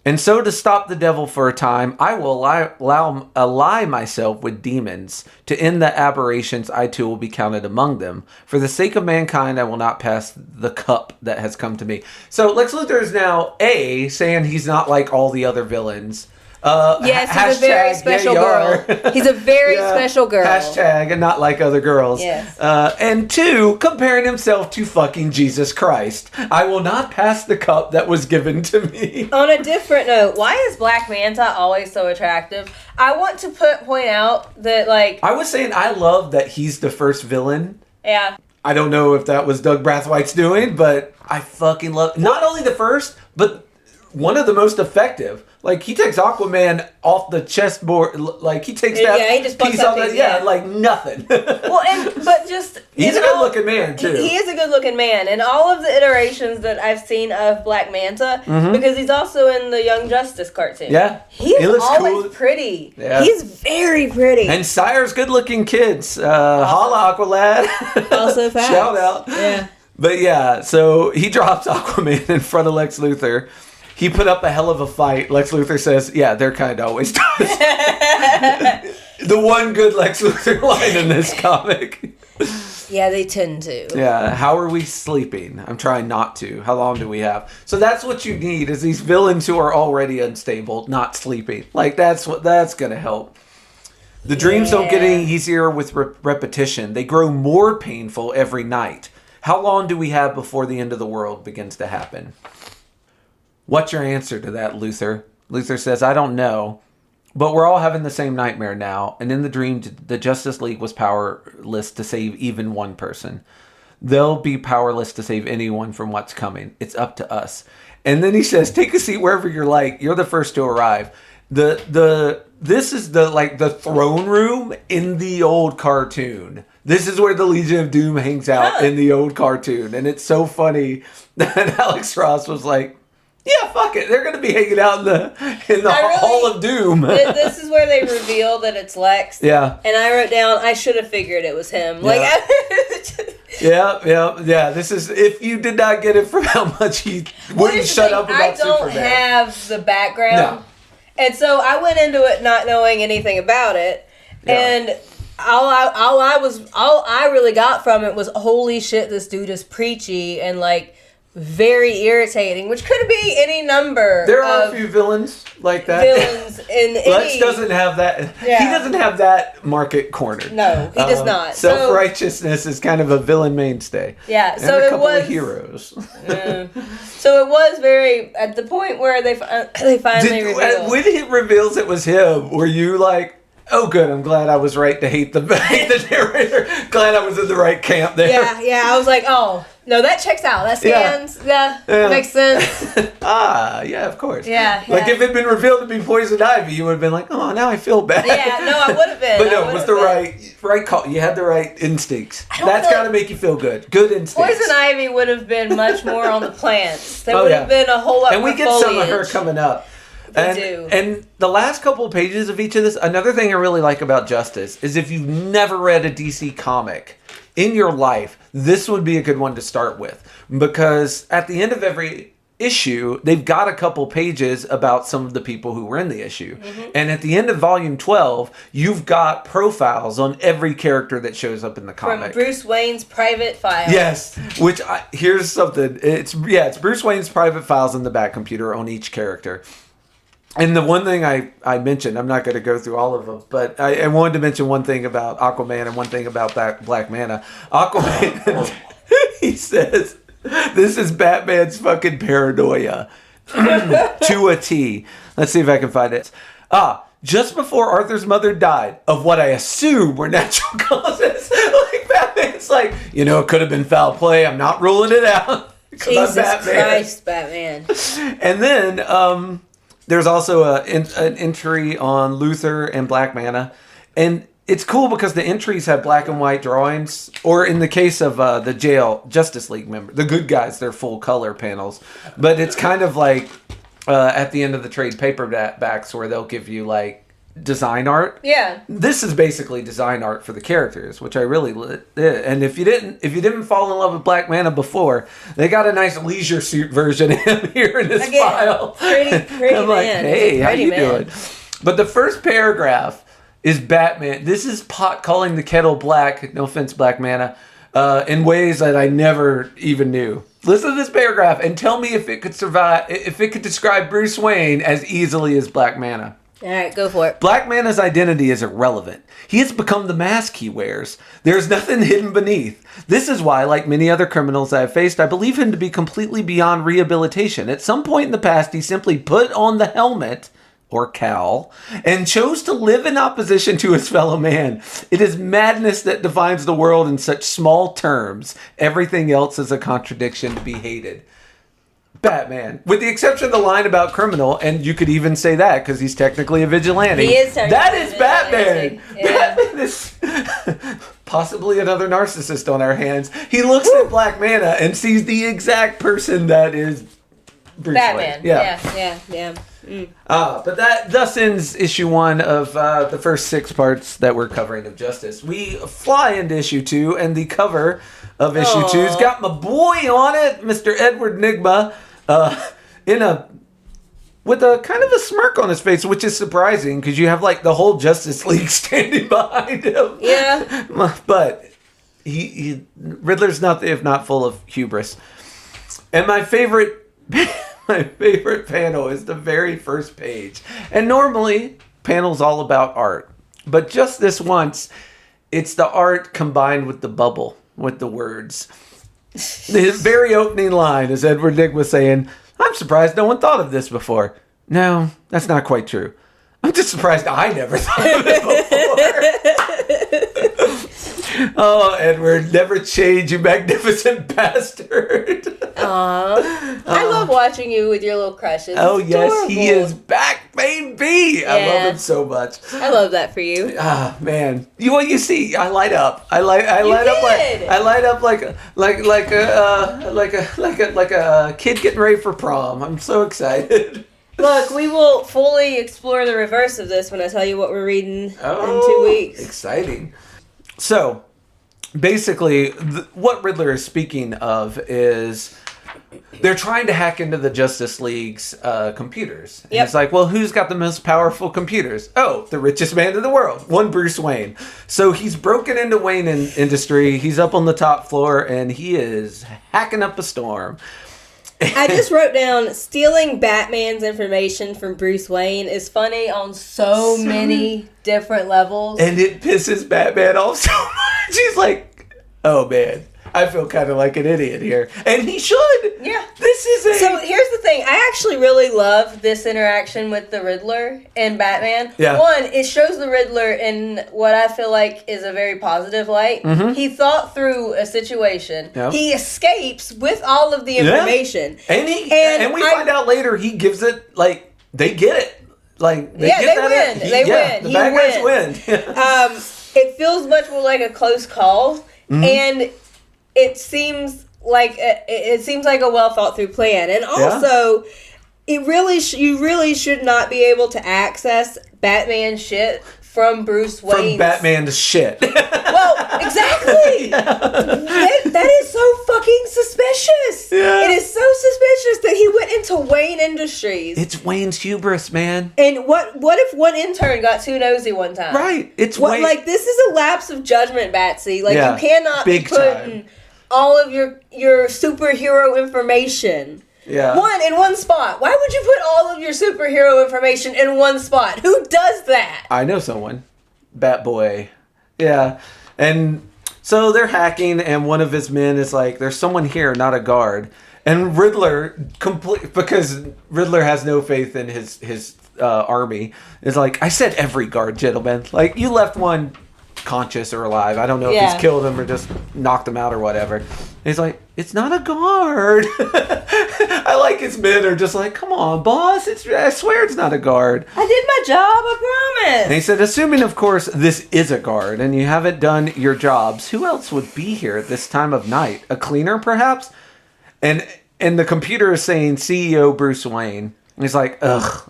A: And so to stop the devil for a time, I will ally myself with demons. To end the aberrations, I too will be counted among them. For the sake of mankind, I will not pass the cup that has come to me. So Lex Luthor is now, saying he's not like all the other villains.
B: Yes, he's a very special girl. He's a very special girl.
A: Hashtag, and not like other girls.
B: Yes.
A: And 2, comparing himself to fucking Jesus Christ. I will not pass the cup that was given to me.
B: On a different note, why is Black Manta always so attractive? I want to point out that, like...
A: I was saying I love that he's the first villain.
B: Yeah.
A: I don't know if that was Doug Brathwaite's doing, but I fucking love... Not only the first, but one of the most effective. Like, he takes Aquaman off the chessboard. Like, he takes that
B: he just
A: piece off that. Yeah, like nothing.
B: Well, but just...
A: He's a good-looking man, too.
B: He is a good-looking man. And all of the iterations that I've seen of Black Manta, because he's also in the Young Justice cartoon.
A: Yeah.
B: He looks always
A: cool.
B: Pretty.
A: Yeah.
B: He's very pretty.
A: And Sire's good-looking kids. Holla, Aqualad.
B: Also facts.
A: Shout out.
B: Yeah.
A: But yeah, so he drops Aquaman in front of Lex Luthor. He put up a hell of a fight. Lex Luthor says, yeah, they're kind of always does. The one good Lex Luthor line in this comic.
B: Yeah, they tend to.
A: Yeah, how are we sleeping? I'm trying not to. How long do we have? So that's what you need, is these villains who are already unstable, not sleeping. Like, that's going to help. The dreams don't get any easier with repetition. They grow more painful every night. How long do we have before the end of the world begins to happen? What's your answer to that, Luthor? Luthor says, I don't know. But we're all having the same nightmare now. And in the dream, the Justice League was powerless to save even one person. They'll be powerless to save anyone from what's coming. It's up to us. And then he says, take a seat wherever you're like. You're the first to arrive. This is the throne room in the old cartoon. This is where the Legion of Doom hangs out in the old cartoon. And it's so funny that Alex Ross was like, yeah, fuck it. They're going to be hanging out in the Hall of Doom.
B: This is where they reveal that it's Lex.
A: Yeah.
B: And I wrote down, I should have figured it was him.
A: Yeah. Yeah. This is, if you did not get it from how much he wouldn't shut up about Superman.
B: I don't have the background.
A: No.
B: And so I went into it not knowing anything about it.
A: Yeah.
B: And all I really got from it was, holy shit, this dude is preachy and like very irritating, which could be any number.
A: There are a few villains like that.
B: Villains in
A: Lex doesn't have that. Yeah. He doesn't have that market cornered.
B: No, he does not.
A: Self-righteousness is kind of a villain mainstay.
B: Yeah,
A: and
B: so
A: a couple of heroes.
B: So it was very at the point where they finally revealed.
A: When it reveals it was him, were you like, oh, good. I'm glad I was right to hate the narrator. Glad I was in the right camp there.
B: Yeah. I was like, oh, no, that checks out. That stands. Yeah. Makes sense.
A: Yeah, of course.
B: Yeah.
A: Like if it had been revealed to be Poison Ivy, you would have been like, oh, now I feel bad.
B: Yeah, no, I would have been.
A: But no, it was the right call. You had the right instincts. That's got to make you feel good. Good instincts.
B: Poison Ivy would have been much more on the plants. There would have been a whole lot more foliage.
A: And we get some of her coming up. And the last couple of pages of each of this, another thing I really like about Justice is if you've never read a DC comic in your life, this would be a good one to start with. Because at the end of every issue, they've got a couple pages about some of the people who were in the issue. Mm-hmm. And at the end of volume 12, you've got profiles on every character that shows up in the comic.
B: From Bruce Wayne's private files.
A: Yes, here's something. It's Bruce Wayne's private files in the back computer on each character. And the one thing I mentioned, I'm not going to go through all of them, but I wanted to mention one thing about Aquaman and one thing about Black Manta. Aquaman, he says, this is Batman's fucking paranoia to a T. Let's see if I can find it. Just before Arthur's mother died, of what I assume were natural causes. Like Batman's like, it could have been foul play. I'm not ruling it out.
B: Jesus Christ, Batman.
A: And then, there's also an entry on Luthor and Black Manta. And it's cool because the entries have black and white drawings. Or in the case of the jail Justice League member, the good guys, they're full color panels. But it's kind of like at the end of the trade paperbacks where they'll give you like design art.
B: Yeah.
A: This is basically design art for the characters, which I really did. And if you didn't fall in love with Black Manta before, they got a nice leisure suit version of him here in this file.
B: Pretty
A: I'm like, hey, how you doing? But the first paragraph is Batman. This is pot calling the kettle black. No offense, Black Manta, in ways that I never even knew. Listen to this paragraph and tell me if it could survive. If it could describe Bruce Wayne as easily as Black Manta.
B: All right, go for it.
A: Black Manta's identity is irrelevant. He has become the mask he wears. There's nothing hidden beneath. This is why, like many other criminals I have faced, I believe him to be completely beyond rehabilitation. At some point in the past, he simply put on the helmet, or cowl, and chose to live in opposition to his fellow man. It is madness that defines the world in such small terms. Everything else is a contradiction to be hated. Batman, with the exception of the line about criminal, and you could even say that because he's technically a vigilante.
B: He is technically
A: that is Batman.
B: Yeah.
A: Batman is possibly another narcissist on our hands. He looks at Black Manta and sees the exact person that is Bruce
B: Batman.
A: Wayne.
B: Yeah.
A: But that thus ends issue 1 of the first 6 parts that we're covering of Justice. We fly into issue 2, and the cover of issue 2's got my boy on it, Mr. Edward Nygma. With a kind of a smirk on his face, which is surprising because you have like the whole Justice League standing behind him.
B: Yeah.
A: But Riddler's not full of hubris. And my favorite panel is the very first page. And normally, panel's all about art. but just this once, it's the art combined with the bubble, with the words. The very opening line is Edward Nygma saying, "I'm surprised no one thought of this before." No, that's not quite true. I'm just surprised I never thought of it before. Oh, Edward, never change, you magnificent bastard.
B: Aww. I love watching you with your little crushes.
A: Oh,
B: it's
A: yes,
B: adorable.
A: he is back, baby. I love him so much.
B: I love that for you.
A: Ah, man. You see, I light up. I light up like a kid getting ready for prom. I'm so excited.
B: Look, we will fully explore the reverse of this when I tell you what we're reading in 2 weeks.
A: Exciting. So, basically, what Riddler is speaking of is they're trying to hack into the Justice League's computers. And it's like, well, who's got the most powerful computers? Oh, the richest man in the world, one Bruce Wayne. So he's broken into Wayne Industry. He's up on the top floor, and he is hacking up a storm.
B: I just wrote down, stealing Batman's information from Bruce Wayne is funny on so many different levels.
A: And it pisses Batman off so much. He's like, oh man, I feel kind of like an idiot here. And he should.
B: Yeah.
A: So
B: here's the thing. I actually really love this interaction with the Riddler and Batman.
A: Yeah.
B: One, it shows the Riddler in what I feel like is a very positive light. Mm-hmm. He thought through a situation. Yep. He escapes with all of the information.
A: Yeah. And we find out later he gives it, like, they get it. Like, they win.
B: They win.
A: The bad guys win.
B: It feels much more like a close call. Mm-hmm. And it seems like a well thought through plan, and also you really should not be able to access Batman shit from Bruce Wayne.
A: From Batman to shit.
B: Well, exactly. That is so fucking suspicious. Yeah. It is so suspicious that he went into Wayne Industries.
A: It's Wayne's hubris, man.
B: And what if one intern got too nosy one time?
A: Right. It's Wayne.
B: Like, this is a lapse of judgment, Batsy. Like, you cannot be putting all of your superhero information in one spot. Why would you put all of your superhero information in one spot? Who does that?
A: I know someone. Batboy. Yeah. And so they're hacking, and one of his men is like, there's someone here, not a guard. And Riddler, because Riddler has no faith in his army, is like, I said every guard, gentlemen. Like, you left one conscious or alive. I don't know if he's killed him or just knocked him out or whatever. And he's like, it's not a guard. I like his men are just like, come on, boss. I swear it's not a guard.
B: I did my job, I promise.
A: And he said, assuming, of course, this is a guard and you haven't done your jobs, who else would be here at this time of night? A cleaner, perhaps? And the computer is saying CEO Bruce Wayne. And he's like, ugh.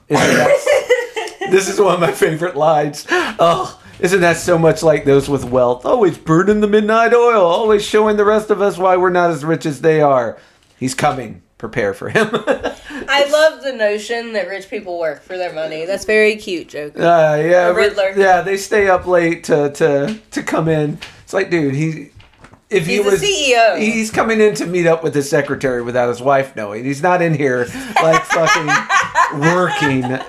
A: This is one of my favorite lines. Ugh. Isn't that so much like those with wealth? Always burning the midnight oil. Always showing the rest of us why we're not as rich as they are. He's coming. Prepare for him.
B: I love the notion that rich people work for their money. That's very cute, Joker.
A: Yeah,
B: Riddler.
A: Yeah, they stay up late to come in. It's like, dude, he's the CEO. He's coming in to meet up with his secretary without his wife knowing. He's not in here like fucking working.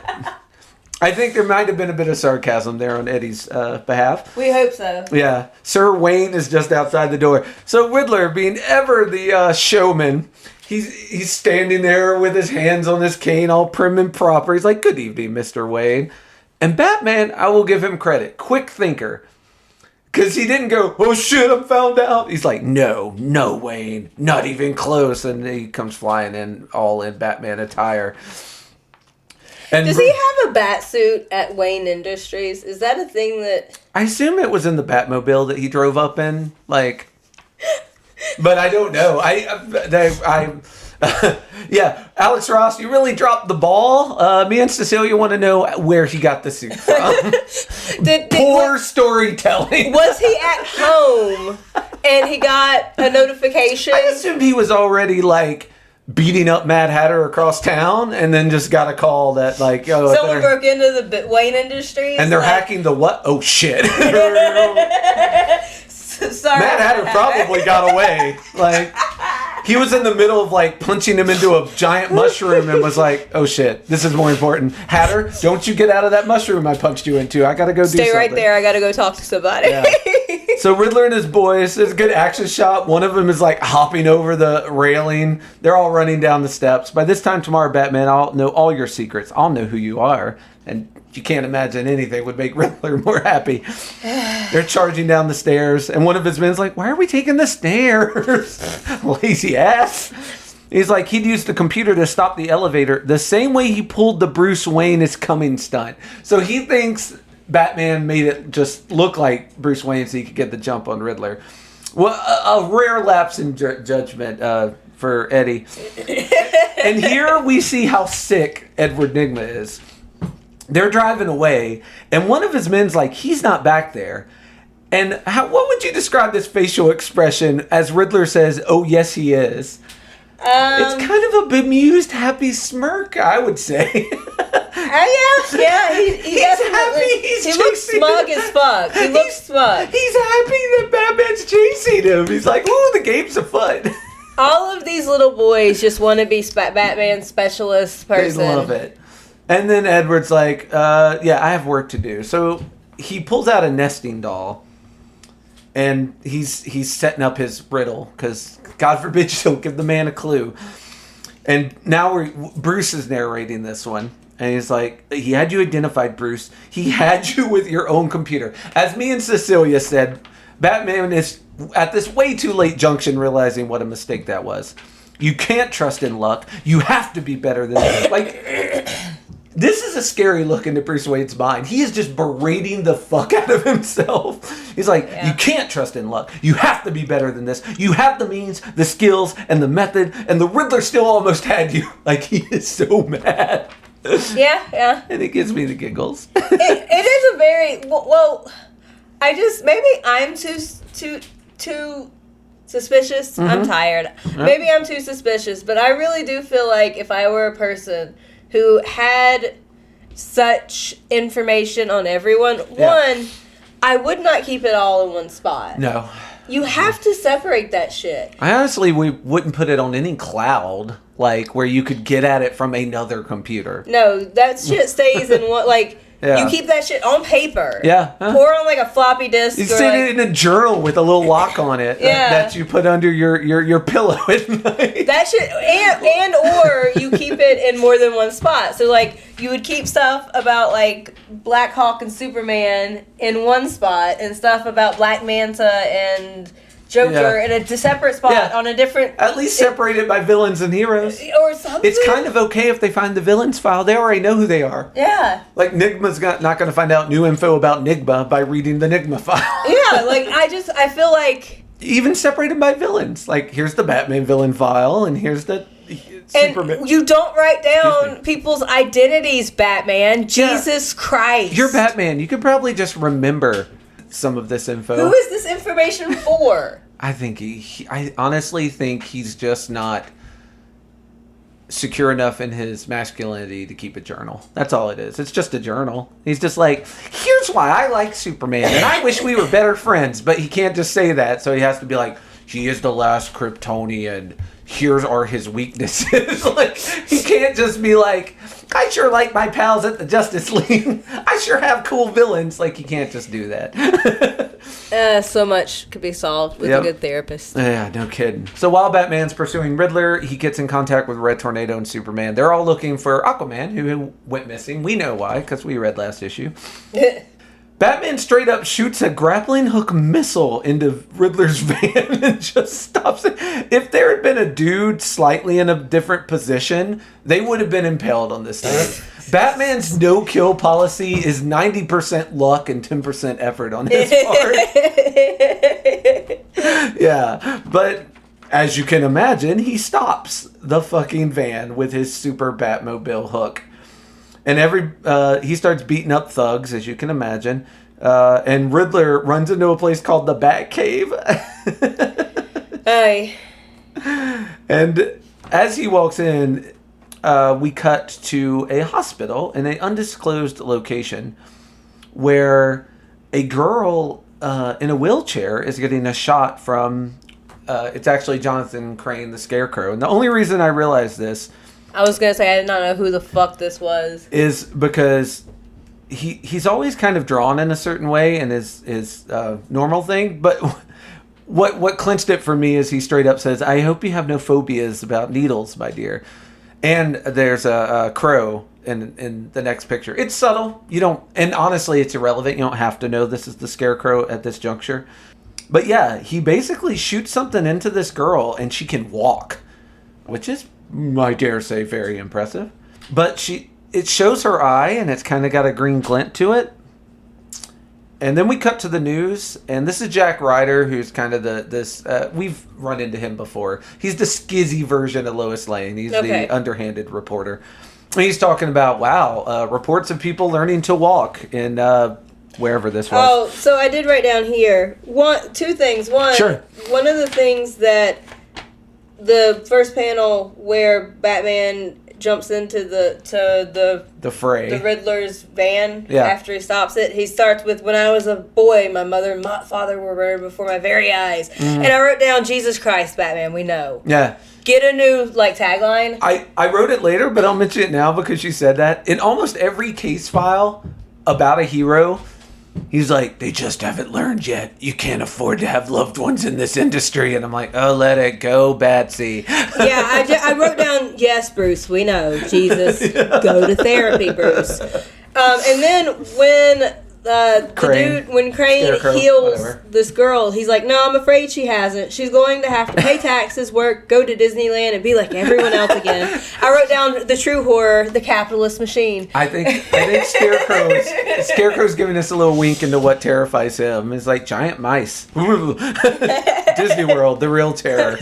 A: I think there might have been a bit of sarcasm there on Eddie's behalf.
B: We hope so.
A: Yeah. Sir Wayne is just outside the door. So Riddler, being ever the showman, he's standing there with his hands on his cane, all prim and proper. He's like, good evening, Mr. Wayne. And Batman, I will give him credit. Quick thinker. Because he didn't go, oh shit, I'm found out. He's like, no, Wayne. Not even close. And he comes flying in, all in Batman attire. And
B: does he have a bat suit at Wayne Industries? Is that a thing that...
A: I assume it was in the Batmobile that he drove up in, like... But I don't know. Yeah, Alex Ross, you really dropped the ball. Me and Cecilia want to know where he got the suit from. Poor storytelling.
B: Was he at home and he got a notification?
A: I assumed he was already, like... beating up Mad Hatter across town, and then just got a call that, like, oh,
B: someone broke into the Wayne Industries,
A: and they're hacking the what? Oh shit!
B: Sorry,
A: Mad Hatter probably got away. Like, He was in the middle of like punching him into a giant mushroom and was like, "Oh shit, this is more important." Hatter, don't you get out of that mushroom I punched you into. I gotta go do something.
B: Stay right there. I gotta go talk to somebody.
A: Yeah. So Riddler and his boys, it's a good action shot. One of them is like hopping over the railing. They're all running down the steps. By this time tomorrow, Batman, I'll know all your secrets. I'll know who you are. And you can't imagine anything would make Riddler more happy. They're charging down the stairs. And one of his men's like, "Why are we taking the stairs? Lazy ass." He's like, he'd used the computer to stop the elevator the same way he pulled the Bruce Wayne is coming stunt. So he thinks Batman made it just look like Bruce Wayne so he could get the jump on Riddler. Well, a rare lapse in judgment for Eddie. And here we see how sick Edward Nygma is. They're driving away, and one of his men's like, he's not back there. And what would you describe this facial expression as Riddler says, "Oh, yes, he is"? It's kind of a bemused, happy smirk, I would say.
B: Yeah, he's
A: happy.
B: He looks smug as fuck. He looks smug.
A: He's happy that Batman's chasing him. He's like, "Ooh, the game's afoot."
B: All of these little boys just want to be Batman's specialist person.
A: They love it. And then Edward's like, "Yeah, I have work to do." So he pulls out a nesting doll, and he's setting up his riddle because God forbid you don't give the man a clue. And now Bruce is narrating this one. And he's like, he had you identified, Bruce. He had you with your own computer. As me and Cecilia said, Batman is at this way too late junction realizing what a mistake that was. You can't trust in luck. You have to be better than that. Like, this is a scary look into Bruce Wayne's mind. He is just berating the fuck out of himself. He's like, You can't trust in luck. You have to be better than this. You have the means, the skills, and the method, and the Riddler still almost had you. Like, he is so mad.
B: Yeah.
A: And it gives me the giggles.
B: It is a very well. Maybe I'm too suspicious. Mm-hmm. I'm tired. Yep. Maybe I'm too suspicious, but I really do feel like if I were a person who had such information on everyone, one, I would not keep it all in one spot.
A: No.
B: You have to separate that shit.
A: I honestly wouldn't put it on any cloud, like, where you could get at it from another computer.
B: No, that shit stays in one, like, you keep that shit on paper.
A: Yeah.
B: Or on, like, a floppy disk.
A: You sit it in a journal with a little lock on it that you put under your pillow at night.
B: That shit, or you keep it in more than one spot. So, like, you would keep stuff about, like, Black Hawk and Superman in one spot, and stuff about Black Manta and Joker in a separate spot on a different...
A: At least separated by villains and heroes.
B: Or something.
A: It's kind of okay if they find the villains file. They already know who they are.
B: Yeah.
A: Like, Nygma's not going to find out new info about Nygma by reading the Nygma file.
B: Yeah, like, I feel like...
A: Even separated by villains. Like, here's the Batman villain file, and here's the... Superman.
B: And you don't write down people's identities, Batman. Jesus Christ.
A: You're Batman. You could probably just remember some of this info.
B: Who is this information for?
A: I think I honestly think he's just not secure enough in his masculinity to keep a journal. That's all it is. It's just a journal. He's just like, here's why I like Superman, and I wish we were better friends. But he can't just say that, so he has to be like, he is the last Kryptonian. Here are his weaknesses. Like, he can't just be like, I sure like my pals at the Justice League. I sure have cool villains. Like, you can't just do that.
B: So much could be solved with a good therapist.
A: Yeah, no kidding. So while Batman's pursuing Riddler, he gets in contact with Red Tornado and Superman. They're all looking for Aquaman, who went missing. We know why, because we read last issue. Batman straight up shoots a grappling hook missile into Riddler's van and just stops it. If there had been a dude slightly in a different position, they would have been impaled on this thing. Batman's no-kill policy is 90% luck and 10% effort on his part. Yeah, but as you can imagine, he stops the fucking van with his super Batmobile hook. And he starts beating up thugs, as you can imagine. And Riddler runs into a place called the Batcave.
B: Aye.
A: And as he walks in, we cut to a hospital in an undisclosed location where a girl in a wheelchair is getting a shot from it's actually Jonathan Crane, the Scarecrow. And the only reason I realized this...
B: I was going to say I did not know who the fuck this was.
A: Is because he's always kind of drawn in a certain way in his normal thing. But what clinched it for me is he straight up says, "I hope you have no phobias about needles, my dear." And there's a crow in the next picture. It's subtle. You don't... And honestly, it's irrelevant. You don't have to know this is the Scarecrow at this juncture. But yeah, he basically shoots something into this girl and she can walk. Which is... I dare say very impressive. But it shows her eye and it's kind of got a green glint to it. And then we cut to the news, and this is Jack Ryder, who's kind of we've run into him before. He's the skizzy version of Lois Lane. He's the underhanded reporter. And he's talking about, reports of people learning to walk in wherever this was.
B: Oh, so I did write down here two things. One,
A: sure.
B: One of the things that the first panel where Batman jumps into the fray, the Riddler's van after he stops it. He starts with, "When I was a boy, my mother and my father were murdered before my very eyes." And I wrote down, "Jesus Christ, Batman, we know." Yeah. Get a new tagline.
A: I wrote it later, but I'll mention it now because you said that. In almost every case file about a hero, he's like, "They just haven't learned yet. You can't afford to have loved ones in this industry." And I'm like, "Oh, let it go, Batsy."
B: Yeah, I wrote down, "Yes, Bruce, we know. Jesus, go to therapy, Bruce." And then when when Crane Scarecrow, heals this girl, he's like, "No, I'm afraid she hasn't. She's going to have to pay taxes, work, go to Disneyland, and be like everyone else again." I wrote down the true horror, the capitalist machine.
A: I think Scarecrow's giving us a little wink into what terrifies him. It's like giant mice. Disney World, the real terror.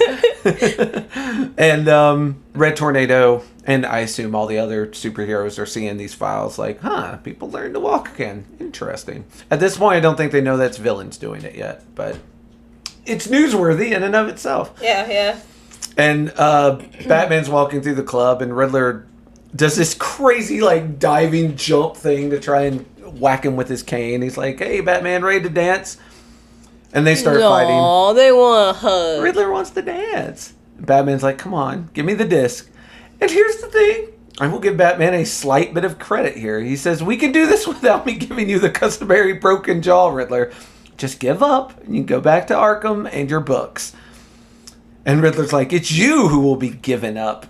A: And Red Tornado, and I assume all the other superheroes are seeing these files like, people learn to walk again. Interesting. At this point, I don't think they know that's villains doing it yet, but it's newsworthy in and of itself.
B: Yeah.
A: And Batman's walking through the club, and Riddler does this crazy, diving jump thing to try and whack him with his cane. He's like, "Hey, Batman, ready to dance?" And they start fighting.
B: Oh, they want a hug.
A: Riddler wants to dance. Batman's like, "Come on, give me the disc." And here's the thing. I will give Batman a slight bit of credit here. He says, "We can do this without me giving you the customary broken jaw, Riddler. Just give up, and you can go back to Arkham and your books." And Riddler's like, "It's you who will be given up."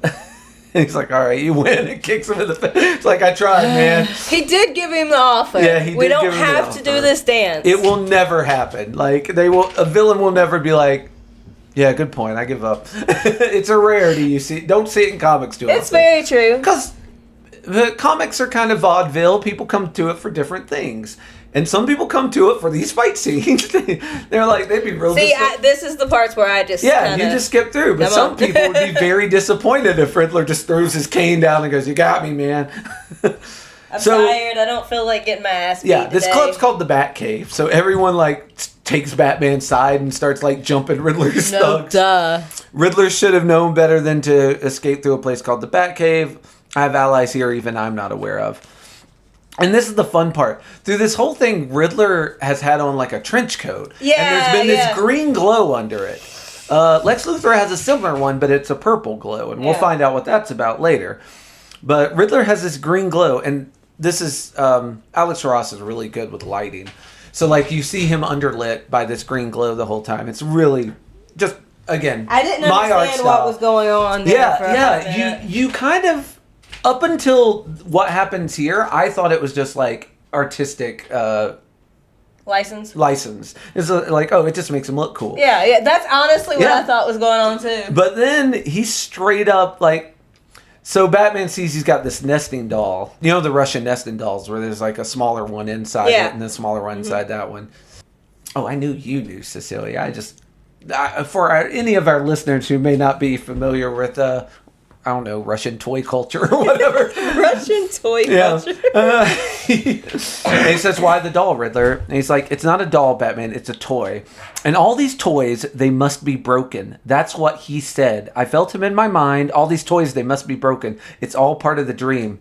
A: And he's like, "All right, you win." And kicks him in the face. It's like, "I tried, man."
B: He did give him the offer.
A: Yeah, he did.
B: We don't have to do this dance.
A: It will never happen. A villain will never be like, "Yeah, good point. I give up." It's a rarity, you see. Don't see it in comics too often.
B: It's very true.
A: Because the comics are kind of vaudeville. People come to it for different things. And some people come to it for these fight scenes. They're like, they'd be real...
B: See, this is the parts where I just
A: you just skip through. But some people would be very disappointed if Riddler just throws his cane down and goes, "You got me, man."
B: I'm tired. I don't feel like getting my ass beat
A: this
B: today.
A: club's called the Bat Cave. So everyone, takes Batman's side and starts, jumping Riddler's thugs.
B: Duh.
A: Riddler should have known better than to escape through a place called the Bat Cave. I have allies here even I'm not aware of. And this is the fun part. Through this whole thing, Riddler has had on a trench coat.
B: Yeah,
A: and there's been this green glow under it. Lex Luthor has a similar one, but it's a purple glow. And we'll find out what that's about later. But Riddler has this green glow. And this is... Alex Ross is really good with lighting. So, you see him underlit by this green glow the whole time. It's really just, again,
B: I didn't
A: my
B: understand what was going on there.
A: You kind of... Up until what happens here, I thought it was just artistic
B: license.
A: It's it just makes him look cool.
B: Yeah, that's honestly what I thought was going on too.
A: But then he's straight up so Batman sees he's got this nesting doll. You know the Russian nesting dolls where there's a smaller one inside it and a smaller one inside that one. Oh, I knew you knew, Cecilia. For any of our listeners who may not be familiar with I don't know, Russian toy culture or whatever.
B: Russian toy culture.
A: And he says, "Why the doll, Riddler?" And he's like, "It's not a doll, Batman. It's a toy. And all these toys, they must be broken. That's what he said. I felt him in my mind. All these toys, they must be broken. It's all part of the dream."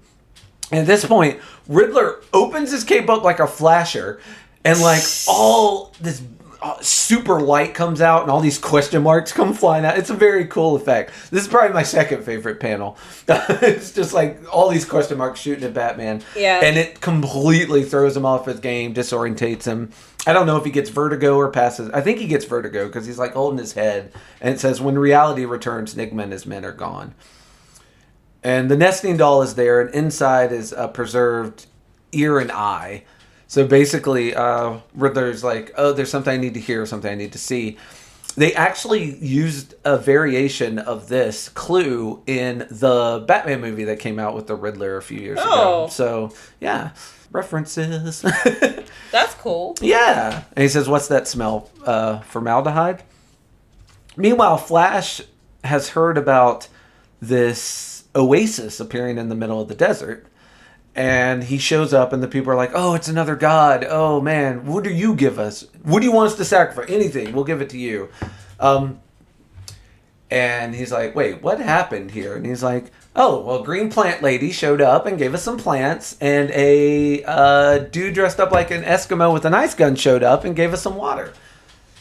A: And at this point, Riddler opens his cape up like a flasher. And all this super light comes out and all these question marks come flying out. It's a very cool effect. This is probably my second favorite panel. It's just like all these question marks shooting at Batman.
B: Yeah.
A: And it completely throws him off his game, disorientates him. I don't know if he gets vertigo or passes. I think he gets vertigo because he's like holding his head. And it says, when reality returns, Nigma and his men are gone. And the nesting doll is there, and inside is a preserved ear and eye. So basically, Riddler's like, oh, there's something I need to hear, something I need to see. They actually used a variation of this clue in the Batman movie that came out with the Riddler a few years ago. So, yeah, references.
B: That's cool.
A: Yeah. And he says, what's that smell? Formaldehyde? Meanwhile, Flash has heard about this oasis appearing in the middle of the desert. And he shows up, and the people are like, oh, it's another god. Oh, man, what do you give us? What do you want us to sacrifice? Anything. We'll give it to you. And he's like, wait, what happened here? And he's like, oh, well, Green Plant Lady showed up and gave us some plants. And a dude dressed up like an Eskimo with an ice gun showed up and gave us some water.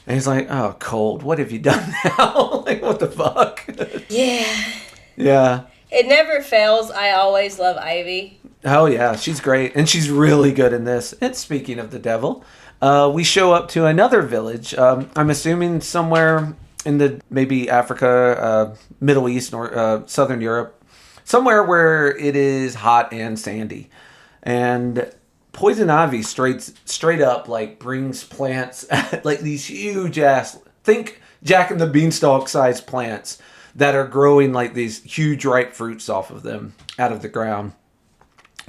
A: And he's like, oh, cold. What have you done now? Like, what the fuck?
B: Yeah.
A: Yeah.
B: It never fails. I always love Ivy.
A: Oh, yeah, she's great. And she's really good in this. And speaking of the devil, we show up to another village. I'm assuming somewhere in the maybe Africa, Middle East, or Southern Europe. Somewhere where it is hot and sandy. And Poison Ivy straight up like brings plants, like these huge ass, think Jack and the Beanstalk sized plants that are growing like these huge ripe fruits off of them out of the ground.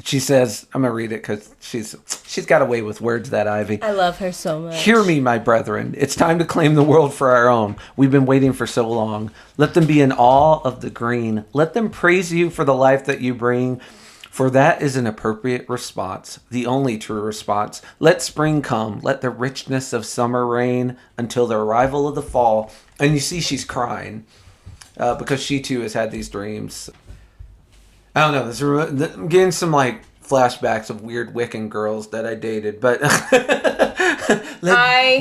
A: She says, I'm going to read it because she's got a way with words, that Ivy.
B: I love her so much.
A: Hear me, my brethren. It's time to claim the world for our own. We've been waiting for so long. Let them be in awe of the green. Let them praise you for the life that you bring. For that is an appropriate response, the only true response. Let spring come. Let the richness of summer reign until the arrival of the fall. And you see she's crying because she too has had these dreams. I don't know. I'm getting some like flashbacks of weird Wiccan girls that I dated, but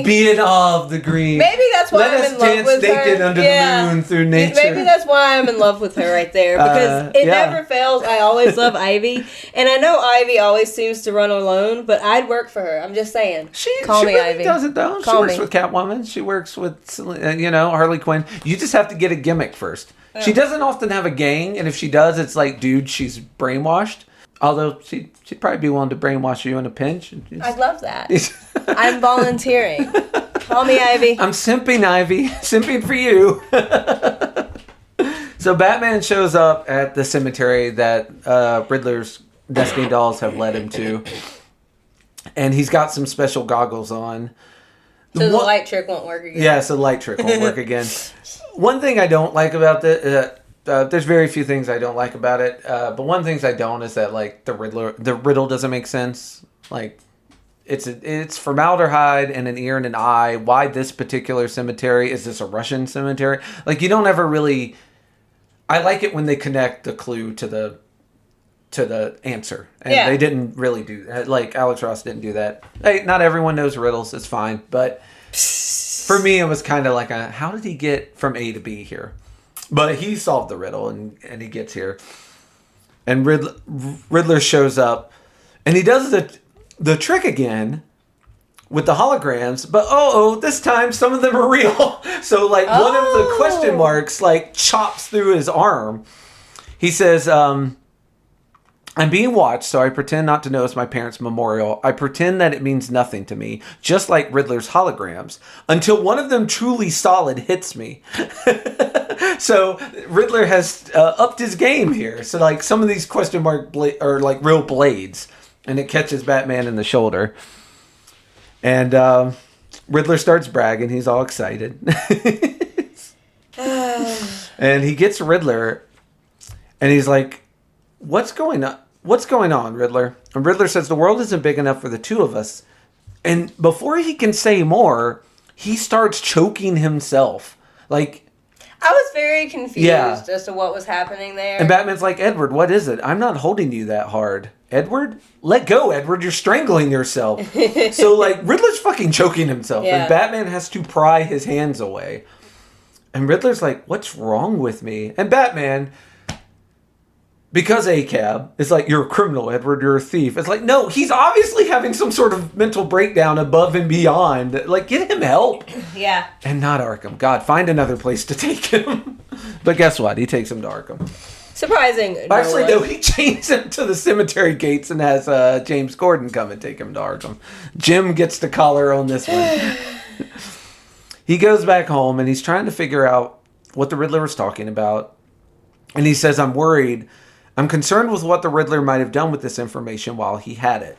A: be in awe of the green.
B: Maybe that's why I'm in love with her. Let us dance naked
A: under the moon through nature.
B: Maybe that's why I'm in love with her right there, because it never fails. I always love Ivy, and I know Ivy always seems to run alone, but I'd work for her. I'm just saying. Call me
A: really
B: Ivy.
A: Doesn't though. She works with Catwoman. She works with Harley Quinn. You just have to get a gimmick first. She doesn't often have a gang, and if she does, it's like, dude, she's brainwashed. Although she'd probably be willing to brainwash you in a pinch.
B: I'd love that. I'm volunteering. Call me Ivy.
A: I'm simping, Ivy. Simping for you. So Batman shows up at the cemetery that Riddler's Destiny dolls have led him to. And he's got some special goggles on.
B: So the light trick won't work again.
A: Yeah, so the light trick won't work again. One thing I don't like about this, there's very few things I don't like about it, but one thing I don't is that like the riddle doesn't make sense. Like it's formaldehyde and an ear and an eye. Why this particular cemetery? Is this a Russian cemetery? Like you don't ever really. I like it when they connect the clue to the answer, and they didn't really do that. Like Alex Ross didn't do that. Hey, not everyone knows riddles. It's fine, but. For me, it was kind of like how did he get from A to B here? But he solved the riddle, and he gets here. And Riddler shows up, and he does the trick again with the holograms. But this time some of them are real. So like one of the question marks like chops through his arm. He says, I'm being watched, so I pretend not to notice my parents' memorial. I pretend that it means nothing to me, just like Riddler's holograms, until one of them truly solid hits me. So Riddler has upped his game here. So like some of these question mark are like real blades, and it catches Batman in the shoulder. And Riddler starts bragging. He's all excited. And he gets Riddler, and he's like, What's going on, Riddler? And Riddler says, the world isn't big enough for the two of us. And before he can say more, he starts choking himself. Like,
B: I was very confused as to what was happening there.
A: And Batman's like, Edward, what is it? I'm not holding you that hard. Edward? Let go, Edward. You're strangling yourself. So, like, Riddler's fucking choking himself.
B: Yeah.
A: And Batman has to pry his hands away. And Riddler's like, what's wrong with me? And Batman, because ACAB is like, you're a criminal, Edward. You're a thief. It's like, no, he's obviously having some sort of mental breakdown above and beyond. Like, get him help.
B: Yeah.
A: And not Arkham. God, find another place to take him. But guess what? He takes him to Arkham.
B: Surprising.
A: Actually, no, he chains him to the cemetery gates and has James Gordon come and take him to Arkham. Jim gets the collar on this one. He goes back home and he's trying to figure out what the Riddler was talking about. And he says, I'm worried. I'm concerned with what the Riddler might have done with this information while he had it.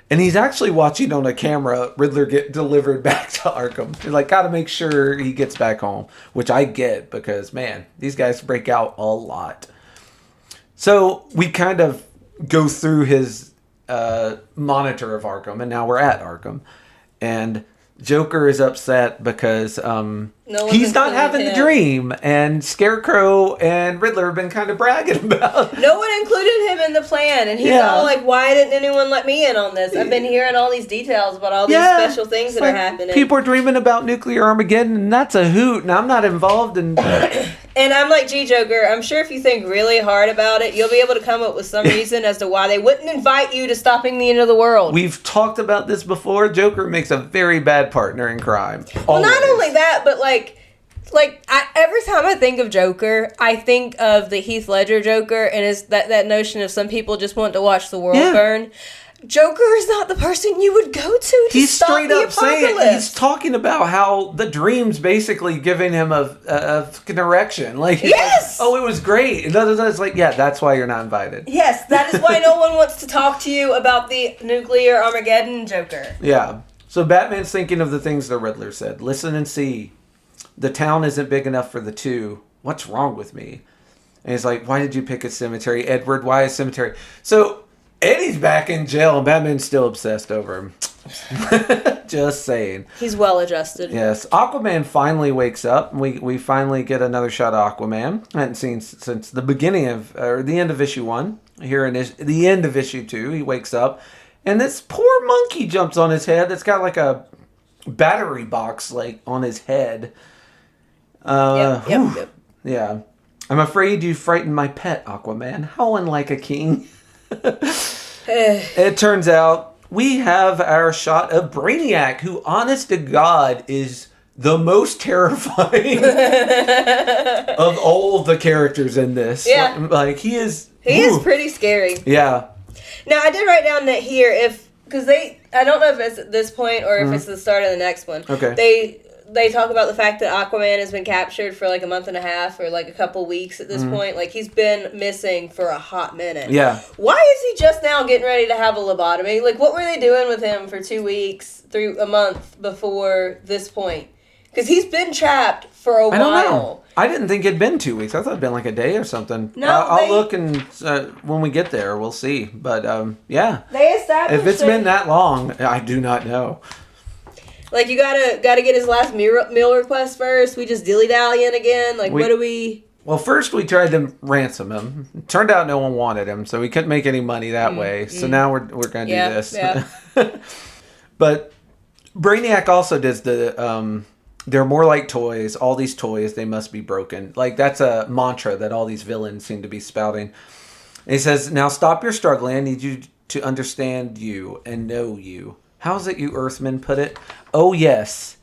A: And he's actually watching on a camera Riddler get delivered back to Arkham. He's like, gotta make sure he gets back home. Which I get because, man, these guys break out a lot. So we kind of go through his monitor of Arkham, and now we're at Arkham. And Joker is upset because he's not having the dream, and Scarecrow and Riddler have been kind of bragging about.
B: No one included him in the plan, and he's all like, why didn't anyone let me in on this? I've been hearing all these details about all these special things that are happening.
A: People are dreaming about nuclear Armageddon, and that's a hoot, and I'm not involved in...
B: And I'm like, gee, Joker, I'm sure if you think really hard about it, you'll be able to come up with some reason as to why they wouldn't invite you to stopping the end of the world.
A: We've talked about this before. Joker makes a very bad partner in crime.
B: Well, not only that, but every time I think of Joker, I think of the Heath Ledger Joker, and it's that notion of some people just want to watch the world burn. Joker is not the person you would go to
A: he's
B: stop
A: straight
B: the
A: up
B: apocalypse.
A: saying, he's talking about how the dream's basically giving him a erection. Like,
B: yes!
A: Like, oh, it was great. And it's like, yeah, that's why you're not invited.
B: Yes, that is why no one wants to talk to you about the nuclear Armageddon Joker.
A: Yeah. So Batman's thinking of the things the Riddler said. Listen and see. The town isn't big enough for the two. What's wrong with me? And he's like, why did you pick a cemetery? Edward, why a cemetery? So Eddie's back in jail and Batman's still obsessed over him. Just saying.
B: He's well adjusted.
A: Yes. Aquaman finally wakes up. We finally get another shot of Aquaman. I hadn't seen since the beginning of, or the end of issue 1. Here in the end of issue 2, he wakes up. And this poor monkey jumps on his head. That's got like a battery box like on his head.
B: Yep.
A: Yeah. I'm afraid you frightened my pet, Aquaman. Howling like a king. It turns out we have our shot of Brainiac, who, honest to God, is the most terrifying of all the characters in this.
B: Yeah.
A: Like he is
B: pretty scary.
A: Yeah.
B: Now, I did write down that here, because I don't know if it's at this point or if it's the start of the next one.
A: Okay.
B: They talk about the fact that Aquaman has been captured for like a month and a half or like a couple weeks at this point. Like, he's been missing for a hot minute.
A: Yeah.
B: Why is he just now getting ready to have a lobotomy? Like, what were they doing with him for 2 weeks, through a month before this point? Because he's been trapped for a while.
A: I don't know. I didn't think it'd been 2 weeks. I thought it'd been like a day or something.
B: No,
A: I'll look and when we get there, we'll see. But yeah.
B: They established
A: if it's been that long, I do not know.
B: Like, you gotta get his last meal request first. We just dilly-dallying again. Like, what do we...
A: Well, first we tried to ransom him. It turned out no one wanted him, so we couldn't make any money that way. So now we're going to do this.
B: Yeah.
A: But Brainiac also does the... they're more like toys. All these toys, they must be broken. Like, that's a mantra that all these villains seem to be spouting. And he says, now stop your struggling. I need you to understand you and know you. How's it you Earthmen put it? Oh, yes.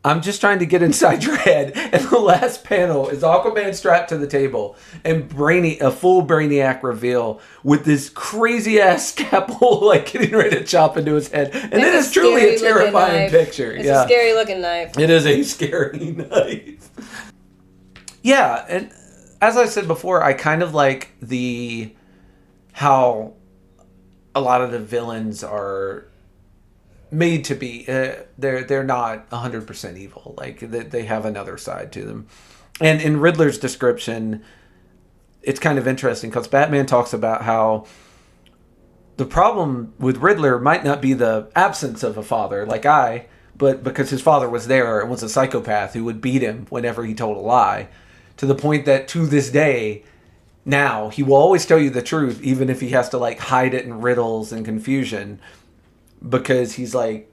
A: I'm just trying to get inside your head. And the last panel is Aquaman strapped to the table and a full Brainiac reveal with this crazy-ass scalpel, like, getting ready to chop into his head. And it is truly a terrifying picture.
B: It's a scary-looking knife.
A: It is a scary knife. Yeah, and as I said before, I kind of like how a lot of the villains are made to be. They're not 100% evil. Like, they have another side to them. And in Riddler's description, it's kind of interesting because Batman talks about how the problem with Riddler might not be the absence of a father but because his father was there and was a psychopath who would beat him whenever he told a lie, to the point that to this day now. He will always tell you the truth, even if he has to like hide it in riddles and confusion, because he's like,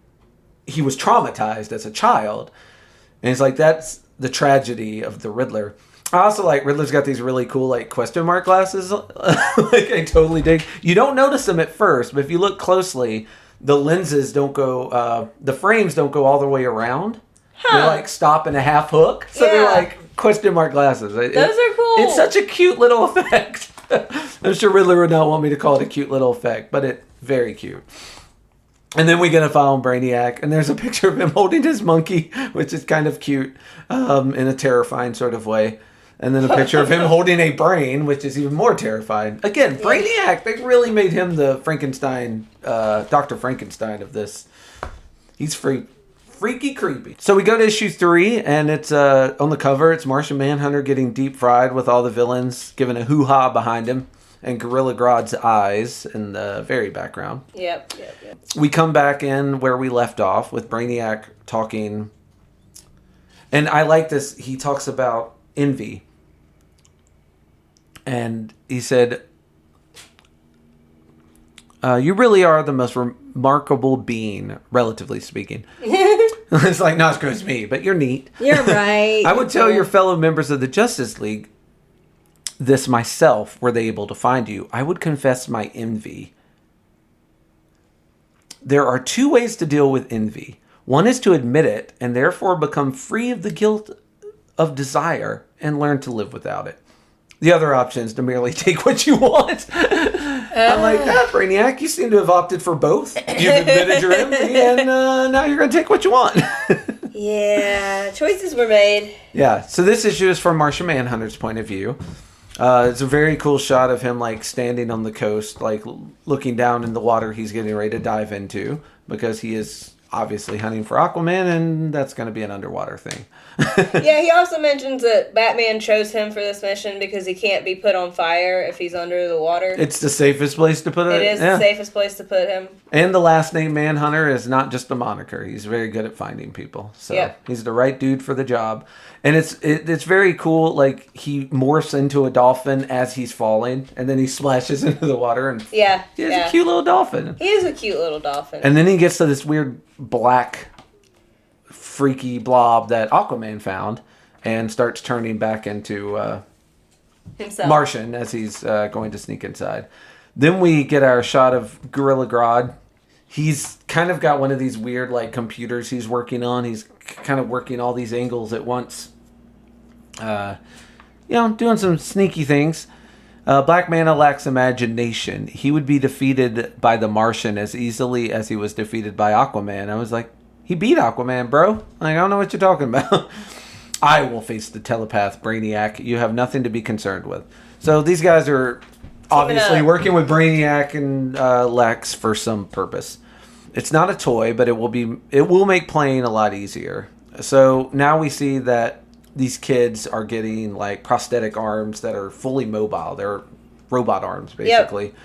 A: he was traumatized as a child. And he's like, that's the tragedy of the Riddler. I also like Riddler's got these really cool like question mark glasses. Like I totally dig. You don't notice them at first, but if you look closely, the lenses don't go, the frames don't go all the way around. Huh. They like stop in a half hook. So they're like question mark glasses.
B: Those are cool.
A: It's such a cute little effect. I'm sure Riddler would not want me to call it a cute little effect, but it's very cute. And then we get a follow Brainiac, and there's a picture of him holding his monkey, which is kind of cute in a terrifying sort of way. And then a picture of him holding a brain, which is even more terrifying. Again, Brainiac, they really made him the Frankenstein, Dr. Frankenstein of this. He's freaky creepy. So we go to issue 3, and it's on the cover, it's Martian Manhunter getting deep fried with all the villains, giving a hoo-ha behind him, and Gorilla Grodd's eyes in the very background.
B: Yep.
A: We come back in where we left off with Brainiac talking. And I like this. He talks about envy. And he said, you really are the most remarkable being, relatively speaking. It's like, not as good as me, but you're neat.
B: You're right.
A: I would tell your fellow members of the Justice League this myself, were they able to find you. I would confess my envy. There are 2 ways to deal with envy. One is to admit it and therefore become free of the guilt of desire and learn to live without it. The other option is to merely take what you want. I'm like, Brainiac, you seem to have opted for both. You've admitted your envy, and now you're going to take what you want.
B: Yeah, choices were made.
A: Yeah, so this issue is from Martian Manhunter's point of view. It's a very cool shot of him like standing on the coast, like looking down in the water he's getting ready to dive into, because he is obviously hunting for Aquaman, and that's going to be an underwater thing.
B: Yeah, he also mentions that Batman chose him for this mission because he can't be put on fire if he's under the water.
A: It's the safest place to put it.
B: It is the safest place to put him.
A: And the last name Manhunter is not just a moniker. He's very good at finding people. So he's the right dude for the job. And it's very cool. Like, he morphs into a dolphin as he's falling, and then he splashes into the water. And he's a cute little dolphin.
B: He is a cute little dolphin.
A: And then he gets to this weird black freaky blob that Aquaman found and starts turning back into
B: himself,
A: Martian, as he's going to sneak inside. Then we get our shot of Gorilla Grodd. He's kind of got one of these weird like computers he's working on. He's kind of working all these angles at once. Doing some sneaky things. Black Manta lacks imagination. He would be defeated by the Martian as easily as he was defeated by Aquaman. I was like, he beat Aquaman, bro. Like, I don't know what you're talking about. I will face the telepath Brainiac. You have nothing to be concerned with. So these guys are obviously working with Brainiac and Lex for some purpose. It's not a toy, but it will make playing a lot easier. So now we see that these kids are getting like prosthetic arms that are fully mobile. They're robot arms, basically. Yep.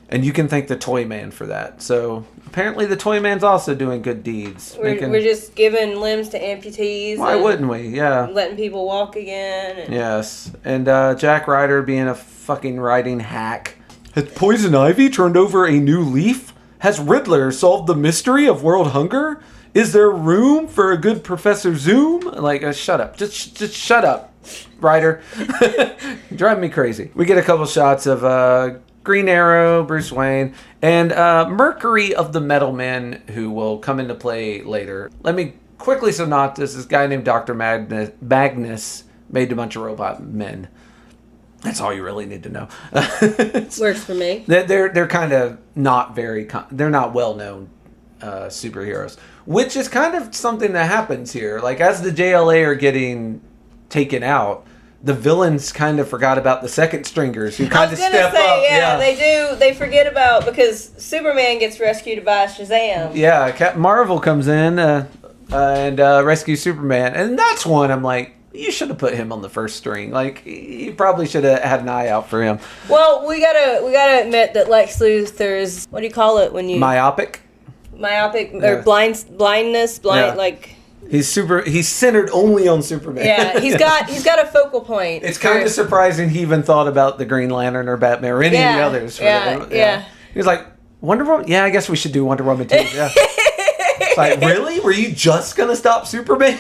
A: And you can thank the Toy Man for that. So apparently the Toy Man's also doing good deeds.
B: We're just giving limbs to amputees.
A: Why wouldn't we? Yeah.
B: Letting people walk again.
A: Yes. And Jack Ryder being a fucking writing hack. Has Poison Ivy turned over a new leaf? Has Riddler solved the mystery of world hunger? Is there room for a good Professor Zoom? Like, shut up. Just shut up, Ryder. Drive me crazy. We get a couple shots of Green Arrow, Bruce Wayne, and Mercury of the Metal Men, who will come into play later. Let me quickly synopsis. This guy named Dr. Magnus made a bunch of robot men. That's all you really need to know.
B: Works for me.
A: They're kind of not they're not well-known superheroes, which is kind of something that happens here. Like, as the JLA are getting taken out, the villains kind of forgot about the second stringers who kind of step up.
B: Yeah, they do. They forget about, because Superman gets rescued by Shazam.
A: Yeah, Captain Marvel comes in and rescues Superman, and that's one I'm like, you should have put him on the first string. Like, you probably should have had an eye out for him.
B: Well, we gotta admit that Lex Luthor is, what do you call it when you
A: myopic
B: or blindness, like.
A: He's centered only on Superman.
B: Yeah, he's got a focal point.
A: It's kind of surprising he even thought about the Green Lantern or Batman or any of the others.
B: Yeah.
A: He was like, Wonder Woman? Yeah, I guess we should do Wonder Woman too. Yeah. It's like, really? Were you just going to stop Superman?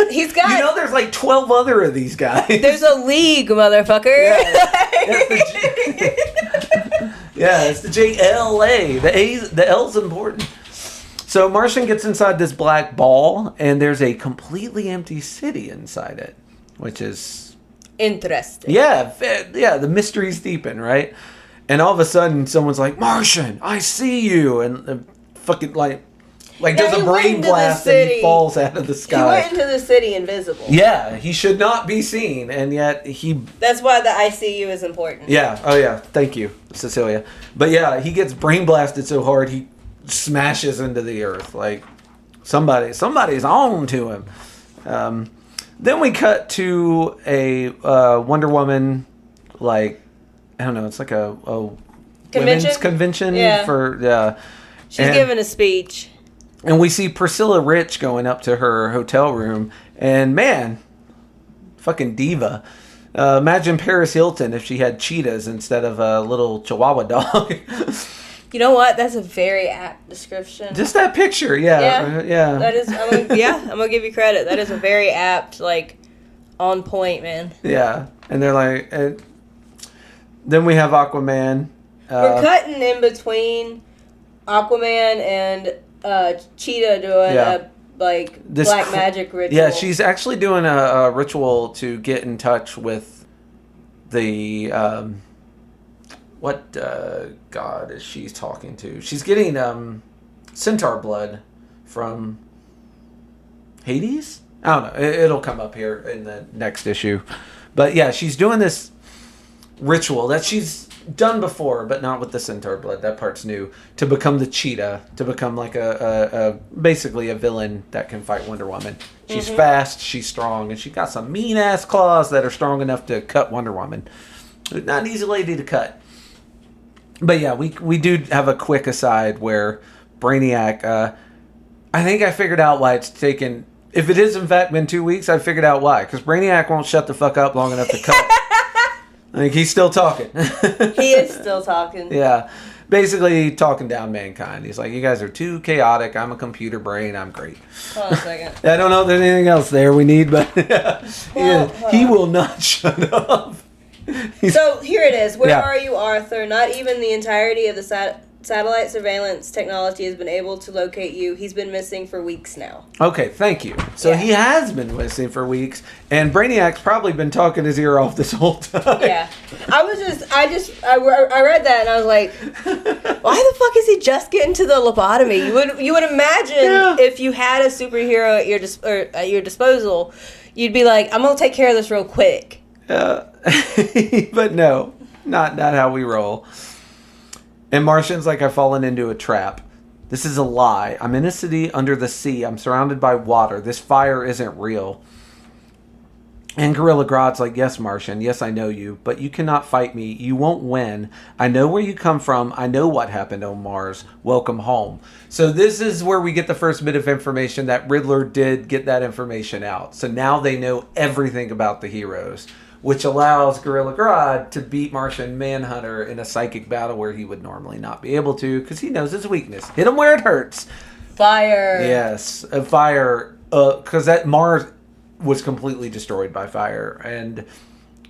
B: He's got...
A: You know, there's like 12 other of these guys.
B: There's a league, motherfucker.
A: Yeah, it's the JLA. The L's important. So Martian gets inside this black ball, and there's a completely empty city inside it, which is...
B: interesting.
A: Yeah, the mystery's deepen, right? And all of a sudden, someone's like, Martian, I see you! And fucking, like does a brain blast and he falls out of the sky.
B: He went into the city invisible.
A: Yeah, he should not be seen, and yet he...
B: That's why the I see you is important.
A: Yeah, oh yeah, thank you, Cecilia. But yeah, he gets brain blasted so hard, he smashes into the earth. Like, somebody's on to him. Then we cut to a Wonder Woman, like, I don't know, it's like a women's convention for... Yeah.
B: She's giving a speech.
A: And we see Priscilla Rich going up to her hotel room, and man, fucking diva. Imagine Paris Hilton if she had cheetahs instead of a little Chihuahua dog.
B: You know what? That's a very apt description.
A: Just that picture, yeah.
B: That is, I'm gonna give you credit. That is a very apt, like, on point, man.
A: Yeah, and they're like, then we have Aquaman.
B: We're cutting in between Aquaman and Cheetah doing a this black magic ritual.
A: Yeah, she's actually doing a ritual to get in touch with the what god is she talking to? She's getting centaur blood from Hades? I don't know. It'll come up here in the next issue. But yeah, she's doing this ritual that she's done before, but not with the centaur blood. That part's new. To become the cheetah, to become like a basically a villain that can fight Wonder Woman. She's fast, she's strong, and she's got some mean ass claws that are strong enough to cut Wonder Woman. Not an easy lady to cut. But yeah, we do have a quick aside where Brainiac. I think I figured out why it's taken. If it is in fact been 2 weeks, I figured out why. Because Brainiac won't shut the fuck up long enough to cut. I think he's still talking.
B: He is still talking.
A: Yeah. Basically talking down mankind. He's like, you guys are too chaotic. I'm a computer brain. I'm great.
B: Hold on a second.
A: I don't know if there's anything else there we need, but he will not shut up.
B: So here it is. Where are you, Arthur? Not even the entirety of the satellite surveillance technology has been able to locate you. He's been missing for weeks now.
A: Okay, thank you. So he has been missing for weeks, and Brainiac's probably been talking his ear off this whole time.
B: Yeah. I read that and I was like, why the fuck is he just getting to the lobotomy? You would imagine if you had a superhero at your disposal, you'd be like, I'm gonna take care of this real quick.
A: But no, not how we roll. And Martian's like, I've fallen into a trap. This is a lie. I'm in a city under the sea. I'm surrounded by water. This fire isn't real. And Gorilla Grodd's like, yes, Martian. Yes, I know you. But you cannot fight me. You won't win. I know where you come from. I know what happened on Mars. Welcome home. So this is where we get the first bit of information that Riddler did get that information out. So now they know everything about the heroes, which allows Gorilla Grodd to beat Martian Manhunter in a psychic battle where he would normally not be able to, because he knows his weakness. Hit him where it hurts.
B: Fire.
A: Yes, fire. Because that Mars was completely destroyed by fire, and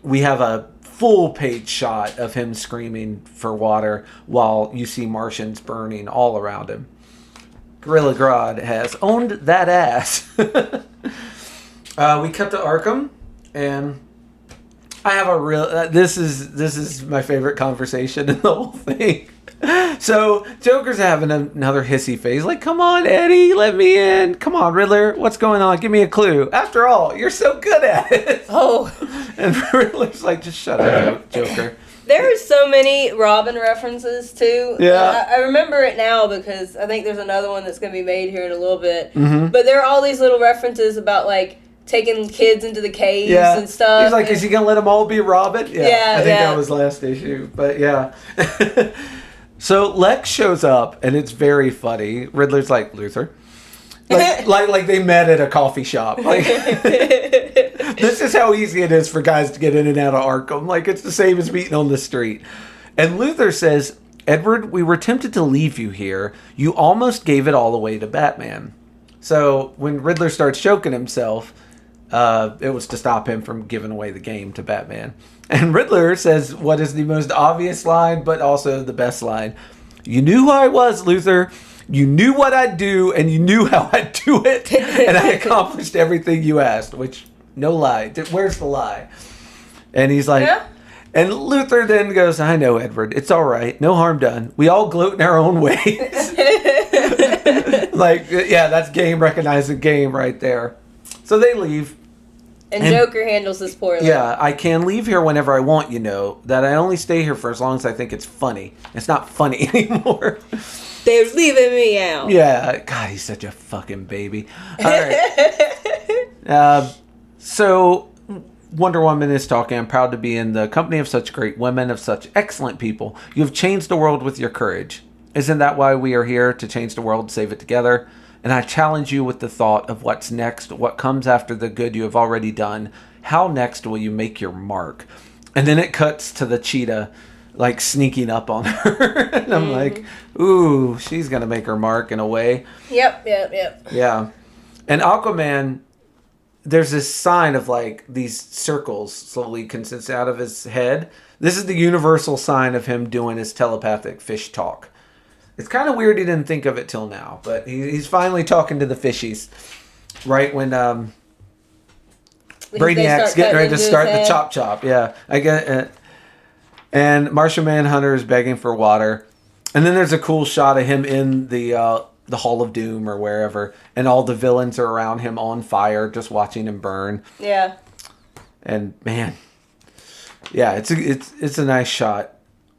A: we have a full page shot of him screaming for water while you see Martians burning all around him. Gorilla Grodd has owned that ass. We cut to Arkham, and I have a real... this is my favorite conversation in the whole thing. So, Joker's having another hissy phase. Like, come on, Eddie, let me in. Come on, Riddler, what's going on? Give me a clue. After all, you're so good at it.
B: Oh.
A: And Riddler's like, just shut up, Joker.
B: There are so many Robin references, too.
A: Yeah.
B: I remember it now because I think there's another one that's going to be made here in a little bit.
A: Mm-hmm.
B: But there are all these little references about, like, taking kids into the caves and stuff.
A: He's like, is he going to let them all be Robin?
B: Yeah,
A: I think that was last issue. But yeah. So Lex shows up, and it's very funny. Riddler's like, Luthor. Like they met at a coffee shop. Like, this is how easy it is for guys to get in and out of Arkham. Like, it's the same as meeting on the street. And Luthor says, Edward, we were tempted to leave you here. You almost gave it all away to Batman. So when Riddler starts choking himself, it was to stop him from giving away the game to Batman. And Riddler says what is the most obvious line, but also the best line. You knew who I was, Luthor. You knew what I'd do, and you knew how I'd do it. And I accomplished everything you asked, which, no lie. Where's the lie? And he's like... Yeah. And Luthor then goes, I know, Edward. It's all right. No harm done. We all gloat in our own ways. Like, yeah, that's game recognizing game right there. So they leave.
B: And Joker handles this poorly.
A: Yeah, I can leave here whenever I want, you know. That I only stay here for as long as I think it's funny. It's not funny anymore.
B: They're leaving me out.
A: Yeah. God, he's such a fucking baby. All right. So Wonder Woman is talking. I'm proud to be in the company of such great women, of such excellent people. You have changed the world with your courage. Isn't that why we are here? To change the world, save it together? And I challenge you with the thought of what's next, what comes after the good you have already done. How next will you make your mark? And then it cuts to the cheetah, like, sneaking up on her. And I'm like, ooh, she's going to make her mark in a way.
B: Yep.
A: Yeah. And Aquaman, there's this sign of, like, these circles slowly consist out of his head. This is the universal sign of him doing his telepathic fish talk. It's kind of weird he didn't think of it till now, but he's finally talking to the fishies right when Brainiac's getting ready to start the chop. Yeah, I get. And Martian Manhunter is begging for water, and then there's a cool shot of him in the Hall of Doom or wherever, and all the villains are around him on fire, just watching him burn.
B: Yeah.
A: And man, yeah, it's a nice shot.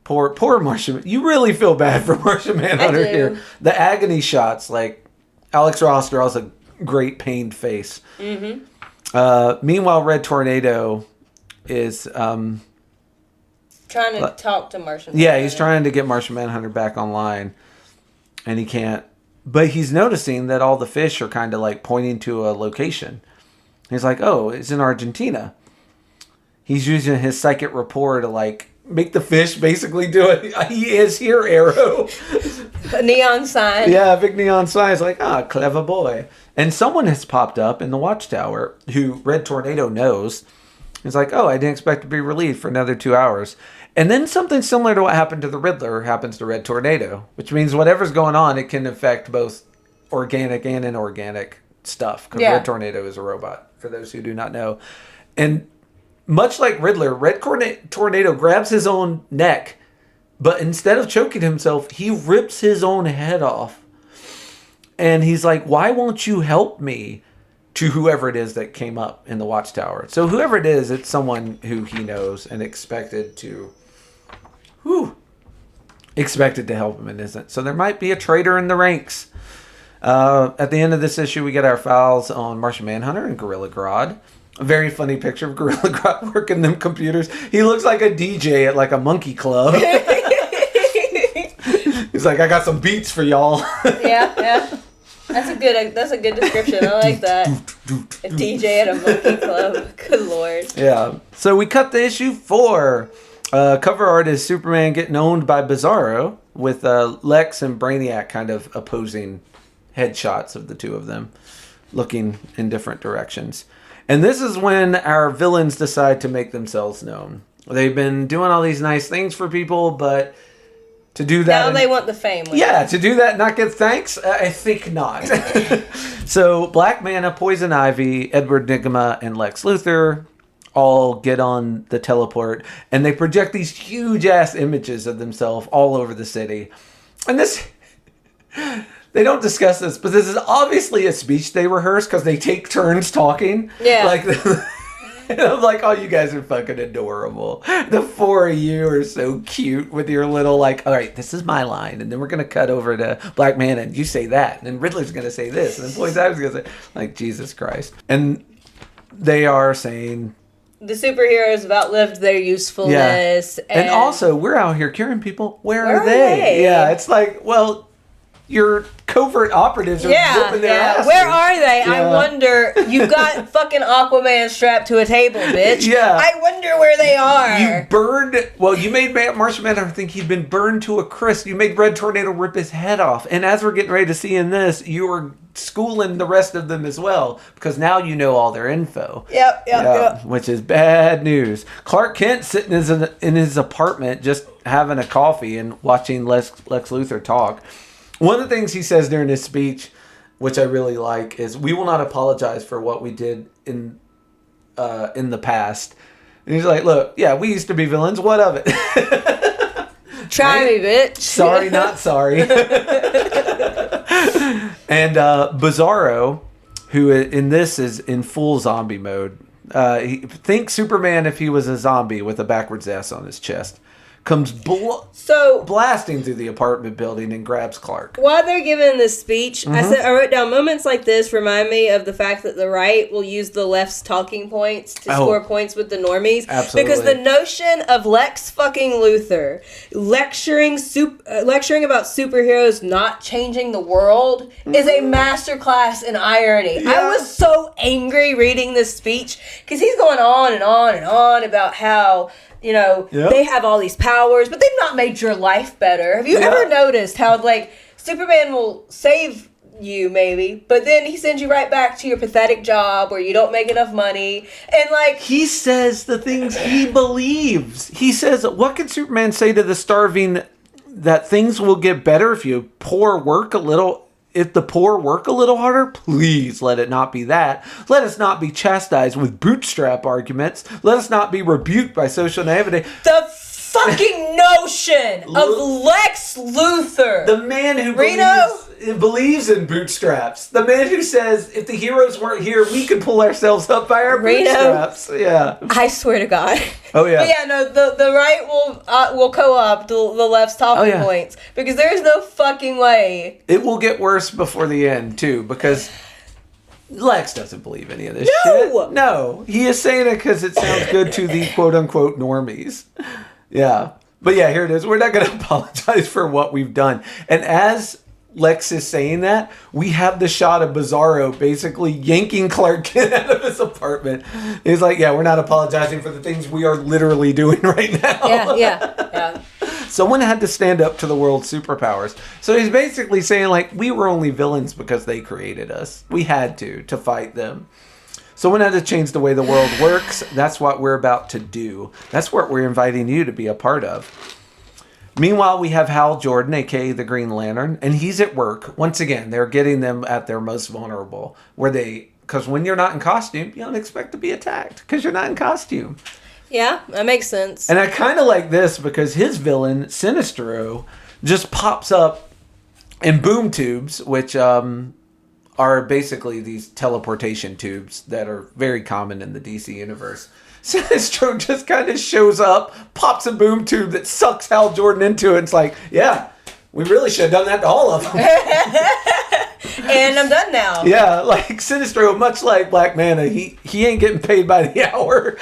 A: Poor Martian. You really feel bad for Martian Manhunter here. The agony shots, like Alex Ross draws a great pained face. Mm-hmm. Meanwhile, Red Tornado is trying
B: to talk to Martian Manhunter.
A: Yeah, he's trying to get Martian Manhunter back online, and he can't. But he's noticing that all the fish are kind of like pointing to a location. He's like, oh, it's in Argentina. He's using his psychic rapport to, like, make the fish basically do it. He is here, Arrow.
B: A neon sign.
A: Yeah, a big neon sign. It's like, clever boy. And someone has popped up in the Watchtower who Red Tornado knows. He's like, I didn't expect to be relieved for another 2 hours. And then something similar to what happened to the Riddler happens to Red Tornado, which means whatever's going on, it can affect both organic and inorganic stuff. Because Red Tornado is a robot, for those who do not know. And much like Riddler, Red Tornado grabs his own neck, but instead of choking himself, he rips his own head off. And he's like, why won't you help me? To whoever it is that came up in the Watchtower. So whoever it is, it's someone who he knows and expected to help him and isn't. So there might be a traitor in the ranks. At the end of this issue, we get our files on Martian Manhunter and Gorilla Grodd. A very funny picture of Gorilla Grodd working them computers. He looks like a DJ at like a monkey club. He's like, I got some beats for y'all.
B: Yeah. That's a good description. I like that. A DJ at a monkey club. Good lord.
A: Yeah. So we cut to issue 4. Cover art is Superman getting owned by Bizarro with Lex and Brainiac kind of opposing headshots of the two of them looking in different directions. And this is when our villains decide to make themselves known. They've been doing all these nice things for people, but to do that...
B: Now they want the fame.
A: To do that and not get thanks? I think not. So Black Manta, Poison Ivy, Edward Nygma, and Lex Luthor all get on the teleport, and they project these huge-ass images of themselves all over the city. And this... They don't discuss this, but this is obviously a speech they rehearse because they take turns talking.
B: Yeah.
A: Like, and I'm like, you guys are fucking adorable. The 4 of you are so cute with your little, like, all right, this is my line. And then we're going to cut over to Black Manta and you say that. And then Riddler's going to say this. And then Poison Ivy's going to say, like, Jesus Christ. And they are saying...
B: The superheroes have outlived their usefulness.
A: Yeah. And also, we're out here curing people. Where are they? Yeah, it's like, well... your covert operatives are whooping their asses.
B: Where are they? Yeah. I wonder. You got fucking Aquaman strapped to a table, bitch.
A: Yeah.
B: I wonder where they are.
A: You made Martian Manhunter think he'd been burned to a crisp. You made Red Tornado rip his head off. And as we're getting ready to see in this, you were schooling the rest of them as well, because now you know all their info.
B: Yep.
A: Which is bad news. Clark Kent sitting in his apartment just having a coffee and watching Lex Luthor talk. One of the things he says during his speech, which I really like, is, "We will not apologize for what we did in the past." And he's like, "Look, yeah, we used to be villains. What of it?"
B: Try me, bitch.
A: Sorry, not sorry. And Bizarro, who in this is in full zombie mode. Think Superman if he was a zombie with a backwards S on his chest. Comes blasting through the apartment building and grabs Clark.
B: While they're giving this speech, I wrote down, moments like this remind me of the fact that the right will use the left's talking points to score points with the normies.
A: Absolutely.
B: Because the notion of Lex fucking Luthor lecturing about superheroes not changing the world is a masterclass in irony. Yeah. I was so angry reading this speech because he's going on and on and on about how, you know, they have all these powers, but they've not made your life better. Have you ever noticed how, like, Superman will save you, maybe, but then he sends you right back to your pathetic job where you don't make enough money, and, like... He
A: says the things he believes. He says, what can Superman say to the starving, that things will get better if you work a little... If the poor work a little harder, please let it not be that. Let us not be chastised with bootstrap arguments. Let us not be rebuked by social naivety.
B: The fucking notion of Lex Luthor.
A: The man who believes in bootstraps. The man who says, if the heroes weren't here, we could pull ourselves up by our bootstraps. Yeah.
B: I swear to God.
A: Oh, yeah.
B: But yeah, no, the right will co-opt the left's talking points. Because there is no fucking way.
A: It will get worse before the end, too, because... Lex doesn't believe any of this shit. No. He is saying it because it sounds good to the quote-unquote normies. Yeah. But yeah, here it is. We're not going to apologize for what we've done. And as Lex is saying that, we have the shot of Bizarro basically yanking Clark Kent out of his apartment. He's like, yeah, we're not apologizing for the things we are literally doing right now.
B: Yeah.
A: Someone had to stand up to the world's superpowers. So he's basically saying, like, we were only villains because they created us. We had to fight them. Someone had to change the way the world works. That's what we're about to do. That's what we're inviting you to be a part of. Meanwhile, we have Hal Jordan, a.k.a. the Green Lantern, and he's at work. Once again, they're getting them at their most vulnerable. Because when you're not in costume, you don't expect to be attacked because you're not in costume.
B: Yeah, that makes sense.
A: And I kind of like this because his villain, Sinestro, just pops up in boom tubes, which are basically these teleportation tubes that are very common in the DC universe. Sinestro just kind of shows up, pops a boom tube that sucks Hal Jordan into it. It's like, yeah, we really should have done that to all of them.
B: And I'm done now.
A: Yeah, like Sinestro, much like Black Manta, he ain't getting paid by the hour.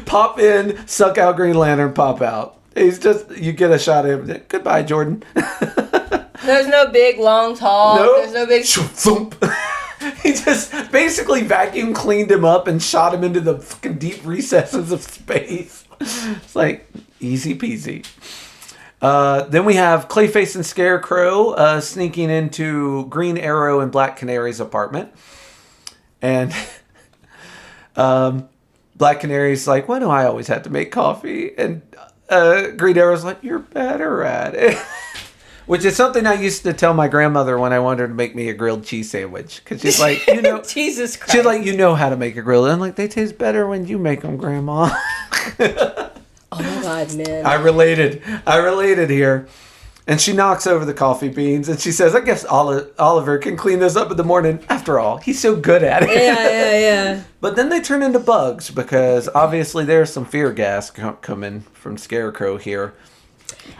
A: Pop in, suck out Green Lantern, pop out. He's just, you get a shot of him. Goodbye, Jordan.
B: There's no big, long talk. Nope. There's no big...
A: He just basically vacuum cleaned him up and shot him into the fucking deep recesses of space. It's like, easy peasy. Then we have Clayface and Scarecrow sneaking into Green Arrow and Black Canary's apartment. And Black Canary's like, why do I always have to make coffee? And Green Arrow's like, you're better at it. Which is something I used to tell my grandmother when I wanted her to make me a grilled cheese sandwich. Because she's like, you know...
B: Jesus Christ.
A: She's like, you know how to make a grilled. And I'm like, they taste better when you make them, Grandma.
B: Oh my God, man.
A: I related here. And she knocks over the coffee beans. And she says, I guess Oliver can clean this up in the morning. After all, he's so good at it.
B: Yeah.
A: But then they turn into bugs. Because obviously there's some fear gas coming from Scarecrow here.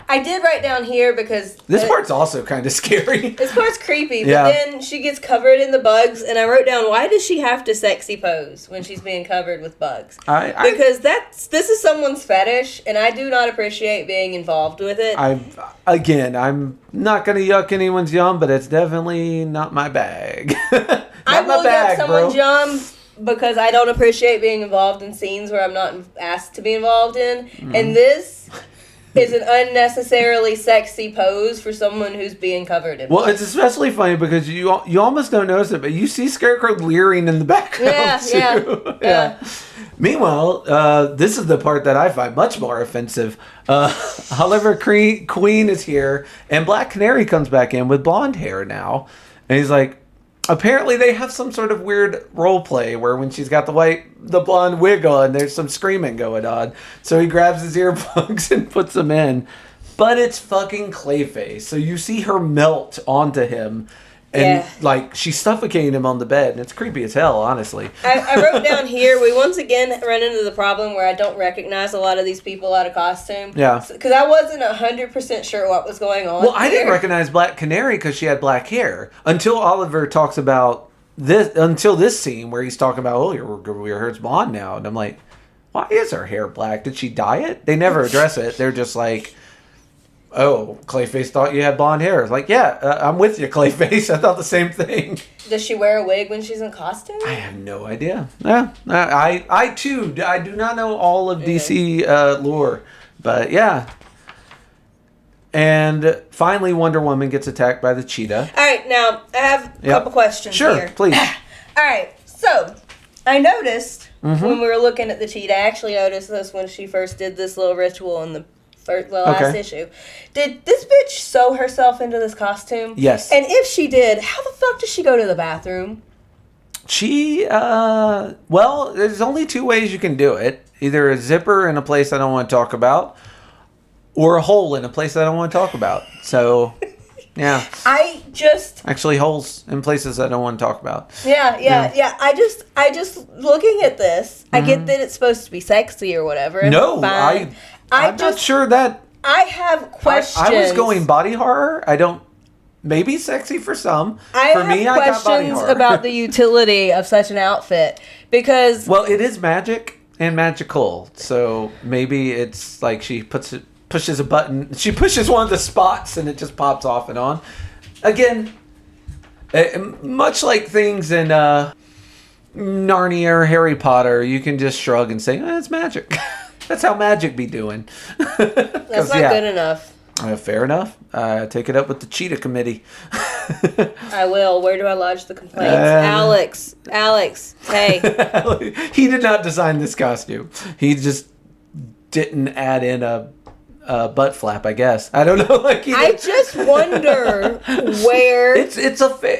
B: I did write down here because...
A: This part's also kind of scary.
B: This part's creepy, but
A: Yeah.
B: then she gets covered in the bugs, and I wrote down, why does she have to sexy pose when she's being covered with bugs? Because this is someone's fetish, and I do not appreciate being involved with it.
A: I'm not going to yuck anyone's yum, but it's definitely not my bag.
B: I will yuck someone's yum because I don't appreciate being involved in scenes where I'm not asked to be involved in, and this... is an unnecessarily sexy pose for someone who's being covered in blood.
A: Well, it's especially funny because you almost don't notice it, but you see Scarecrow leering in the background too. Yeah. Meanwhile, this is the part that I find much more offensive. Oliver Queen is here, and Black Canary comes back in with blonde hair now, and he's like, apparently they have some sort of weird role play where when she's got the blonde wig on, there's some screaming going on. So he grabs his earplugs and puts them in. But it's fucking Clayface. So you see her melt onto him. And, like, she's suffocating him on the bed. And it's creepy as hell, honestly.
B: I wrote down here, we once again run into the problem where I don't recognize a lot of these people out of costume. Yeah. Because I wasn't 100% sure what was going on.
A: Well, I didn't recognize Black Canary because she had black hair. Until Oliver talks about this, until this scene where he's talking about, oh, your hair's blonde now. And I'm like, why is her hair black? Did she dye it? They never address it. They're just like... oh, Clayface thought you had blonde hair. It's like, yeah, I'm with you, Clayface. I thought the same thing.
B: Does she wear a wig when she's in costume?
A: I have no idea. Yeah, I too, I do not know all of DC lore. But yeah. And finally, Wonder Woman gets attacked by the cheetah.
B: All right, now, I have a couple questions here.
A: Sure, please.
B: All right, so I noticed when we were looking at the cheetah, I actually noticed this when she first did this little ritual in the last issue. Did this bitch sew herself into this costume?
A: Yes.
B: And if she did, how the fuck does she go to the bathroom?
A: She, well, there's only two ways you can do it. Either a zipper in a place I don't want to talk about, or a hole in a place I don't want to talk about. So, yeah.
B: Actually,
A: holes in places I don't want to talk about.
B: Yeah. I just looking at this, I get that it's supposed to be sexy or whatever.
A: No, I'm not sure that...
B: I have questions.
A: I was going body horror. Maybe sexy for some.
B: I have questions about the utility of such an outfit. Because...
A: well, it is magic and magical. So maybe it's like she pushes a button. She pushes one of the spots and it just pops off and on. Again, much like things in Narnia or Harry Potter, you can just shrug and say, it's magic. That's how magic be doing.
B: That's not good enough.
A: Fair enough. Take it up with the Cheetah Committee.
B: I will. Where do I lodge the complaints? Alex, hey.
A: He did not design this costume. He just didn't add in a butt flap, I guess. I don't know.
B: I just wonder where...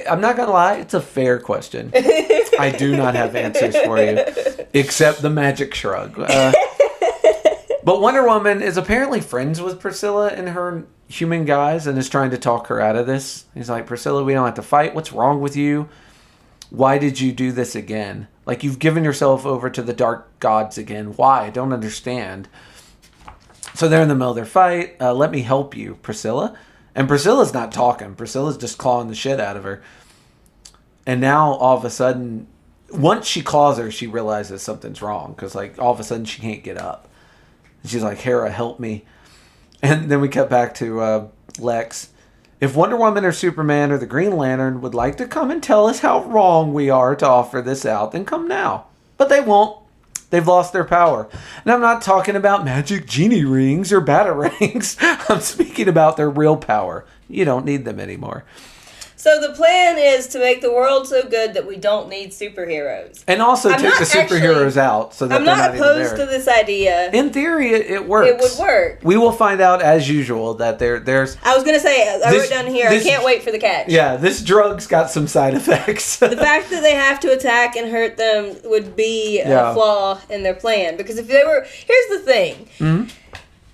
A: I'm not going to lie. It's a fair question. I do not have answers for you. Except the magic shrug. But Wonder Woman is apparently friends with Priscilla and her human guys and is trying to talk her out of this. He's like, Priscilla, we don't have to fight. What's wrong with you? Why did you do this again? Like, you've given yourself over to the dark gods again. Why? I don't understand. So they're in the middle of their fight. Let me help you, Priscilla. And Priscilla's not talking. Priscilla's just clawing the shit out of her. And now, all of a sudden, once she claws her, she realizes something's wrong. Because, like, all of a sudden, she can't get up. She's like, Hera, help me. And then we cut back to Lex. If Wonder Woman or Superman or the Green Lantern would like to come and tell us how wrong we are to offer this out, then come now. But they won't. They've lost their power. And I'm not talking about magic genie rings or batarangs. I'm speaking about their real power. You don't need them anymore.
B: So the plan is to make the world so good that we don't need superheroes.
A: And also take the superheroes out so that
B: I'm not opposed to this idea.
A: In theory, it works.
B: It would work.
A: We will find out, as usual, that there's...
B: I was going to say, I wrote down here, I can't wait for the catch.
A: Yeah, this drug's got some side effects.
B: The fact that they have to attack and hurt them would be a flaw in their plan. Because if they were... Here's the thing. Mm-hmm.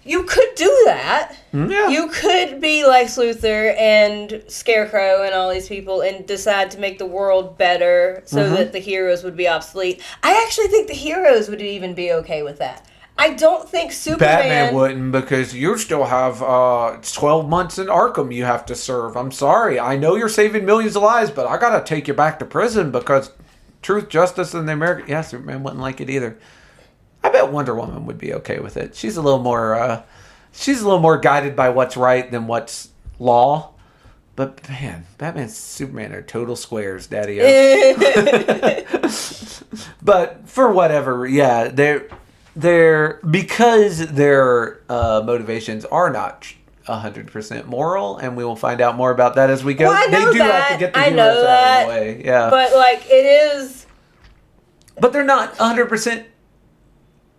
B: You could do that. Yeah. You could be Lex Luthor and Scarecrow and all these people and decide to make the world better so that the heroes would be obsolete. I actually think the heroes would even be okay with that. I don't think Superman...
A: Batman wouldn't, because you still have 12 months in Arkham you have to serve. I'm sorry. I know you're saving millions of lives, but I gotta take you back to prison because truth, justice, and the American... Yeah, Superman wouldn't like it either. I bet Wonder Woman would be okay with it. She's a little more guided by what's right than what's law. But man, Batman and Superman are total squares, Daddy. But for whatever, yeah, they're because their motivations are not 100% moral, and we will find out more about that as we go.
B: Well, I know
A: they do have to get the heroes out of the way. Yeah,
B: but like it is.
A: But they're not 100%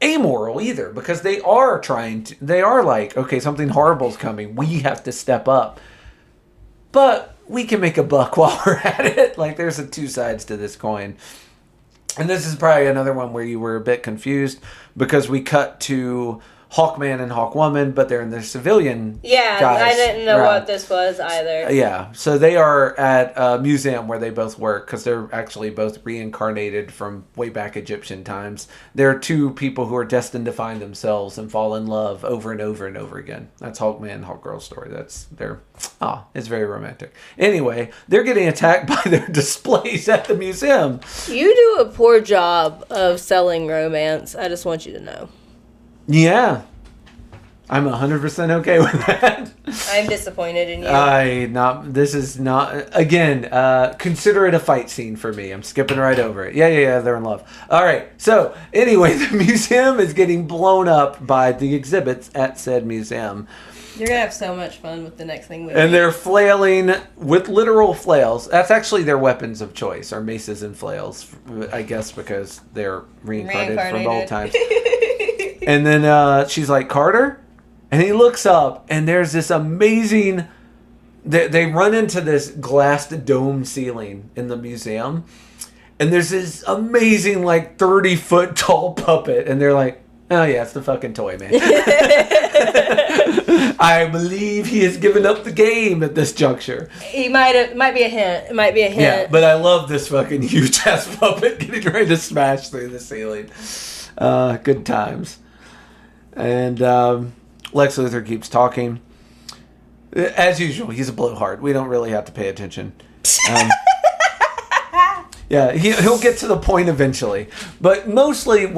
A: amoral either, because they are like, okay, something horrible is coming. We have to step up. But we can make a buck while we're at it. Like, there's two sides to this coin. And this is probably another one where you were a bit confused, because we cut to Hawkman and Hawkwoman, but they're in their civilian guise.
B: I didn't know what this was either.
A: Yeah, so they are at a museum where they both work, because they're actually both reincarnated from way back Egyptian times. They're two people who are destined to find themselves and fall in love over and over and over again. That's Hawkman and Hawkgirl's story. It's very romantic. Anyway, they're getting attacked by their displays at the museum.
B: You do a poor job of selling romance. I just want you to know.
A: Yeah, I'm 100% okay with that.
B: I'm disappointed in you.
A: This is not, again, consider it a fight scene for me. I'm skipping right over it. Yeah, they're in love. All right, so anyway, the museum is getting blown up by the exhibits at said museum.
B: You're going to have so much fun with the next thing we
A: And they're flailing with literal flails. That's actually their weapons of choice, are maces and flails, I guess, because they're reincarnated from old times. And then she's like, Carter? And he looks up, and there's this amazing... They run into this glassed dome ceiling in the museum. And there's this amazing, 30-foot tall puppet. And they're like, oh, yeah, it's the fucking toy, man. I believe he has given up the game at this juncture.
B: He might be a hint. It might be a hint.
A: Yeah, but I love this fucking huge-ass puppet getting ready to smash through the ceiling. Good times. And Lex Luthor keeps talking. As usual, he's a blowhard. We don't really have to pay attention. Yeah, he'll get to the point eventually. But mostly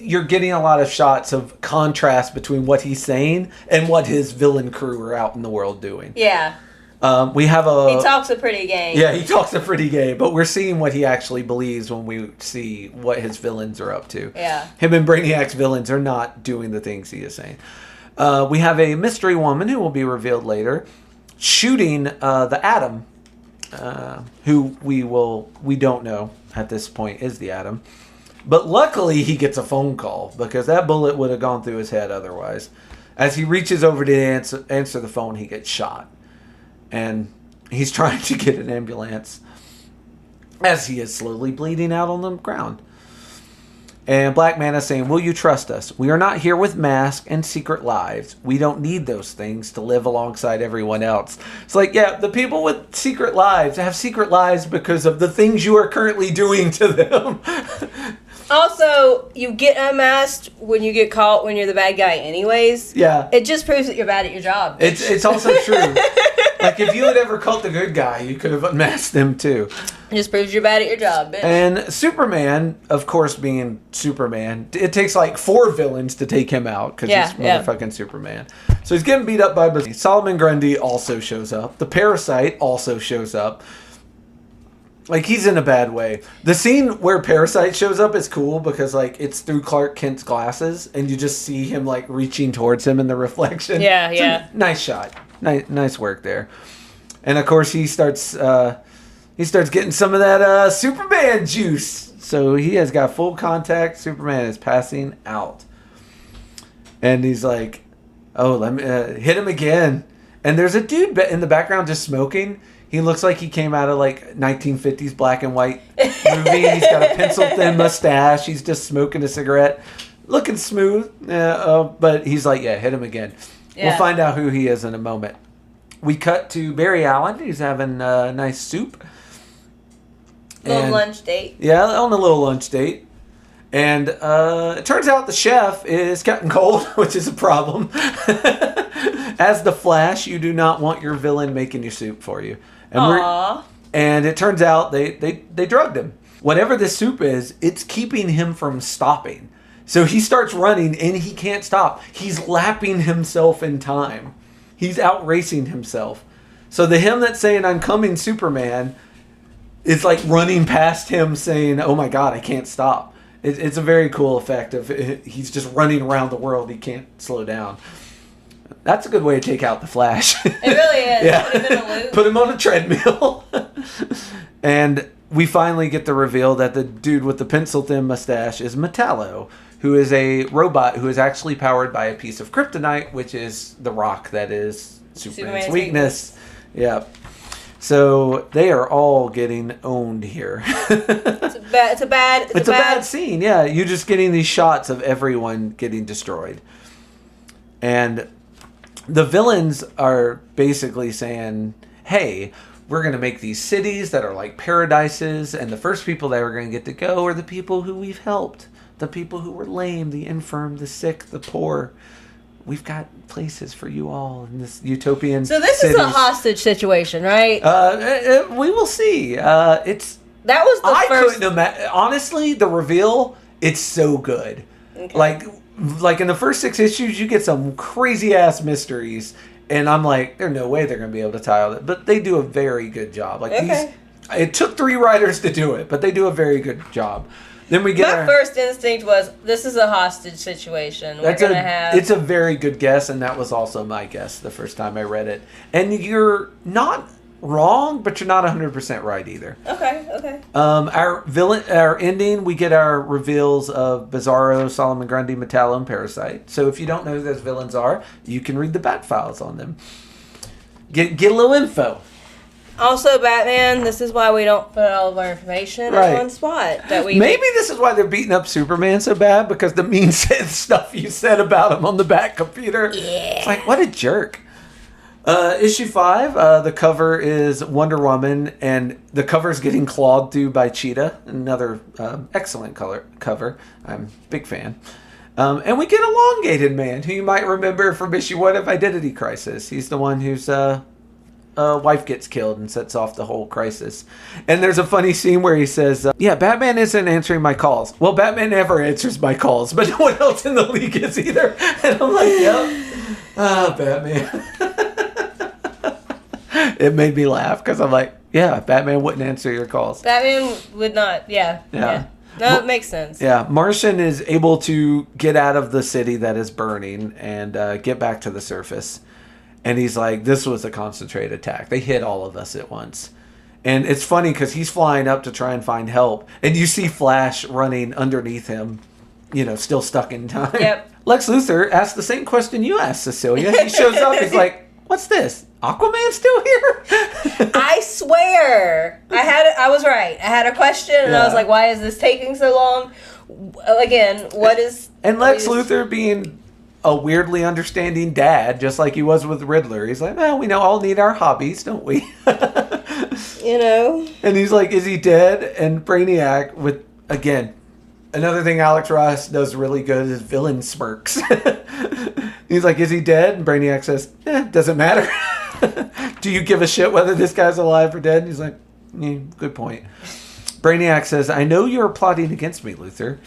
A: you're getting a lot of shots of contrast between what he's saying and what his villain crew are out in the world doing.
B: Yeah.
A: He
B: talks a pretty game.
A: Yeah, he talks a pretty game, but we're seeing what he actually believes when we see what his villains are up to.
B: Yeah.
A: Him and Brainiac's villains are not doing the things he is saying. We have a mystery woman who will be revealed later shooting the Atom, who we don't know at this point is the Atom. But luckily he gets a phone call, because that bullet would have gone through his head otherwise. As he reaches over to answer the phone, he gets shot. And he's trying to get an ambulance as he is slowly bleeding out on the ground. And Black Manta saying, will you trust us? We are not here with masks and secret lives. We don't need those things to live alongside everyone else. It's like, yeah, the people with secret lives have secret lives because of the things you are currently doing to them.
B: Also, you get unmasked when you get caught when you're the bad guy anyways.
A: Yeah.
B: It just proves that you're bad at your job.
A: It's also true. Like, if you had ever caught the good guy, you could have unmasked them too.
B: It just proves you're bad at your job, bitch.
A: And Superman, of course, being Superman, it takes 4 villains to take him out, because he's motherfucking Superman. So he's getting beat up by Solomon Grundy also shows up. The Parasite also shows up. He's in a bad way. The scene where Parasite shows up is cool because, it's through Clark Kent's glasses, and you just see him, reaching towards him in the reflection.
B: Yeah.
A: Nice shot. Nice work there. And, of course, he starts getting some of that Superman juice. So he has got full contact. Superman is passing out. And he's like, oh, let me hit him again. And there's a dude in the background just smoking. He looks like he came out of 1950s black and white movie. He's got a pencil-thin mustache. He's just smoking a cigarette. Looking smooth. But he's like, yeah, hit him again. Yeah. We'll find out who he is in a moment. We cut to Barry Allen. He's having a nice soup.
B: Little lunch date.
A: Yeah, on a little lunch date. And it turns out the chef is Captain Cold, which is a problem. As the Flash, you do not want your villain making your soup for you. And it turns out they drugged him. Whatever this soup is, it's keeping him from stopping. So he starts running and he can't stop. He's lapping himself in time. He's outracing himself. So the him that's saying, "I'm coming, Superman," is like running past him saying, "Oh my God, I can't stop." It's a very cool effect of he's just running around the world. He can't slow down. That's a good way to take out the Flash.
B: It really is.
A: Yeah.
B: Put him in a loop.
A: Put him on a treadmill. And we finally get the reveal that the dude with the pencil-thin mustache is Metallo, who is a robot who is actually powered by a piece of kryptonite, which is the rock that is Superman's weakness. Yeah. So they are all getting owned here.
B: It's a bad
A: scene. Yeah, you're just getting these shots of everyone getting destroyed. And the villains are basically saying, "Hey, we're going to make these cities that are like paradises, and the first people that are going to get to go are the people who we've helped. The people who were lame, the infirm, the sick, the poor. We've got places for you all in this utopian
B: So this
A: cities."
B: is a hostage situation, right?
A: We will see.
B: That was the first...
A: couldn't imagine. Honestly, the reveal, it's so good. Okay. Like in the first 6 issues, you get some crazy-ass mysteries, and I'm like, there's no way they're going to be able to tie all that. But they do a very good job. It took 3 writers to do it, but they do a very good job. Then we get
B: My first instinct was, this is a hostage situation. It's
A: a very good guess, and that was also my guess the first time I read it. And you're not wrong, but you're not 100% right either.
B: Okay.
A: Our ending, we get our reveals of Bizarro, Solomon Grundy, Metallo, and Parasite. So if you don't know who those villains are, you can read the Bat Files on them. Get a little info.
B: Also, Batman, this is why we don't put all of our information in one spot.
A: Maybe this is why they're beating up Superman so bad, because the mean stuff you said about him on the Bat computer.
B: Yeah.
A: It's like, what a jerk. Issue 5, the cover is Wonder Woman, and the cover is getting clawed through by Cheetah. Another excellent cover. I'm a big fan. And we get Elongated Man, who you might remember from issue 1 of Identity Crisis. He's the one whose wife gets killed and sets off the whole crisis. And there's a funny scene where he says, Batman isn't answering my calls. Well, Batman never answers my calls, but no one else in the league is either. And I'm like, yep. Batman. It made me laugh because I'm like, Batman wouldn't answer your calls.
B: Batman would not, yeah. No, it makes sense.
A: Yeah, Martian is able to get out of the city that is burning and get back to the surface. And he's like, this was a concentrated attack. They hit all of us at once. And it's funny because he's flying up to try and find help. And you see Flash running underneath him, still stuck in time.
B: Yep.
A: Lex Luthor asked the same question you asked, Cecilia. He shows up, he's like, what's this? Aquaman still here?
B: I swear. I was right. I had a question, and I was like, why is this taking so long? Again, what is...
A: And Lex Luthor being a weirdly understanding dad, just like he was with Riddler. He's like, we all need our hobbies, don't we? And he's like, is he dead? And Brainiac with, again, another thing Alex Ross does really good is villain smirks. He's like, is he dead? And Brainiac says, doesn't matter. Do you give a shit whether this guy's alive or dead? And he's like, good point. Brainiac says, I know you're plotting against me, Luthor.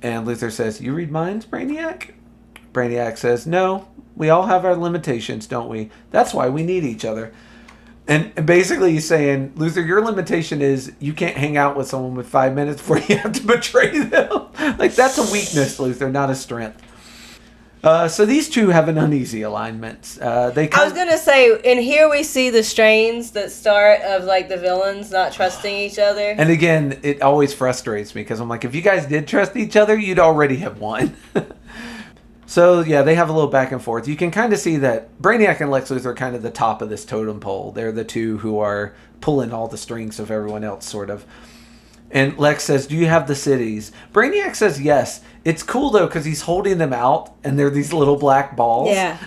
A: And Luthor says, you read minds, Brainiac? Brainiac says, no, we all have our limitations, don't we? That's why we need each other. And basically he's saying, Luthor, your limitation is you can't hang out with someone with 5 minutes before you have to betray them. Like, that's a weakness, Luthor, not a strength. So these two have an uneasy alignment. I was
B: going to say, and here we see the strains that start of, like, the villains not trusting each other.
A: And again, it always frustrates me because I'm like, if you guys did trust each other, you'd already have won. So, they have a little back and forth. You can kind of see that Brainiac and Lex Luthor are kind of the top of this totem pole. They're the two who are pulling all the strings of everyone else, sort of. And Lex says, do you have the cities? Brainiac says yes. It's cool, though, because he's holding them out, and they're these little black balls.
B: Yeah.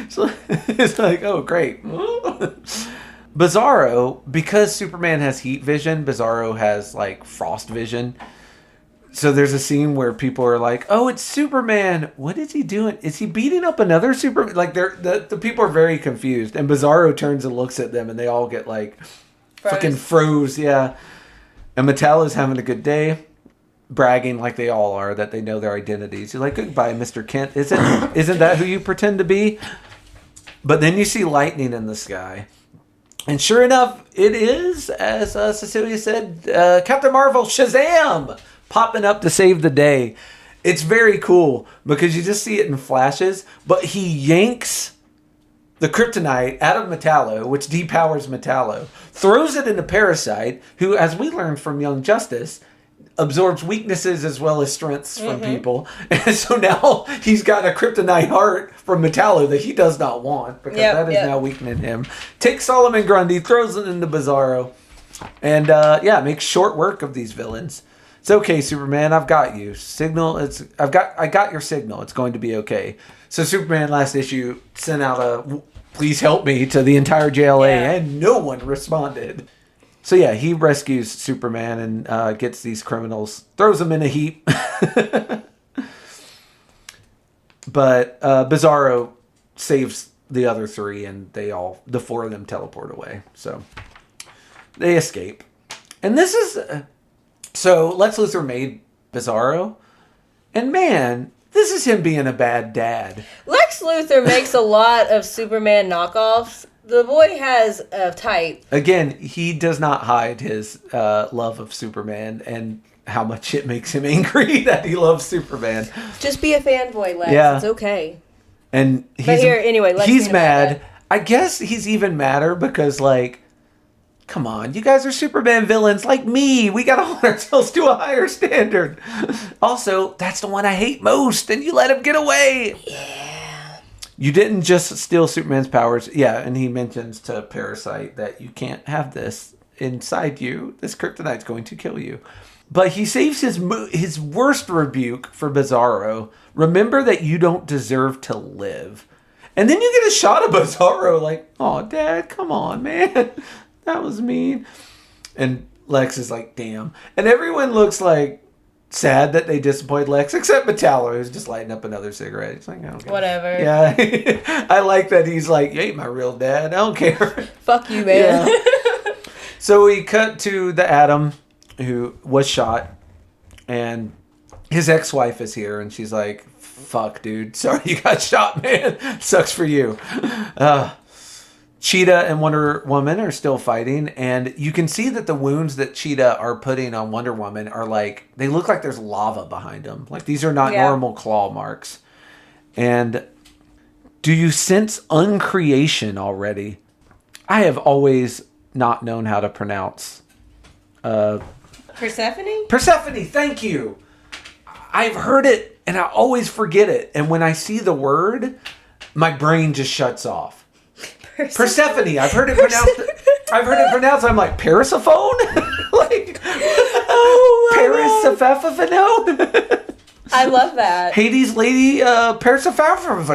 A: So it's like, oh, great. Bizarro, because Superman has heat vision, Bizarro has, like, frost vision. So there's a scene where people are like, "Oh, it's Superman. What is he doing? Is he beating up another Superman?" Like the people are very confused, and Bizarro turns and looks at them, and they all get like fucking froze. Yeah, and Metallo's having a good day, bragging like they all are that they know their identities. He's like, "Goodbye, Mr. Kent. Isn't that who you pretend to be?" But then you see lightning in the sky. And sure enough, it is, as Cecilia said, Captain Marvel, Shazam! Popping up to save the day. It's very cool because you just see it in flashes, but he yanks the kryptonite out of Metallo, which depowers Metallo, throws it into Parasite, who, as we learned from Young Justice, absorbs weaknesses as well as strengths from people. And so now he's got a kryptonite heart from Metallo that he does not want because that is now weakening him. Takes Solomon Grundy, throws it into Bizarro, and makes short work of these villains. It's okay, Superman. I've got you. I got your signal. It's going to be okay. So Superman last issue sent out a please help me to the entire JLA, and no one responded. So yeah, he rescues Superman and gets these criminals, throws them in a heap. But Bizarro saves the other three, and the four of them teleport away. So they escape. And this is... So Lex Luthor made Bizarro, and man, this is him being a bad dad.
B: Lex Luthor makes a lot of Superman knockoffs. The boy has a type.
A: Again, he does not hide his love of Superman and how much it makes him angry that he loves Superman.
B: Just be a fanboy, Lex. Yeah. It's okay.
A: And he's mad. I guess he's even madder because, like, come on, you guys are Superman villains like me. We gotta hold ourselves to a higher standard. Also, that's the one I hate most, and you let him get away.
B: Yeah.
A: You didn't just steal Superman's powers. Yeah, and he mentions to Parasite that you can't have this inside you. This kryptonite's going to kill you. But he saves his worst rebuke for Bizarro. Remember that you don't deserve to live. And then you get a shot of Bizarro like, oh, Dad, come on, man. That was mean. And Lex is like, damn. And everyone looks like sad that they disappointed Lex, except Metallo, who's just lighting up another cigarette. He's like, I don't care.
B: Whatever.
A: Yeah. I like that he's like, you ain't my real dad. I don't care.
B: Fuck you, man.
A: Yeah. So we cut to the Atom, who was shot, and his ex-wife is here, and she's like, fuck, dude. Sorry you got shot, man. Sucks for you. Cheetah and Wonder Woman are still fighting, and you can see that the wounds that Cheetah are putting on Wonder Woman are like, they look like there's lava behind them. Like, these are not normal claw marks. And do you sense uncreation already? I have always not known how to pronounce
B: Persephone?
A: Persephone, thank you. I've heard it, and I always forget it. And when I see the word, my brain just shuts off. Persephone. I've heard it pronounced. I'm like, Persephone? Like, Persephone?
B: I love that.
A: Hades lady, Persephone.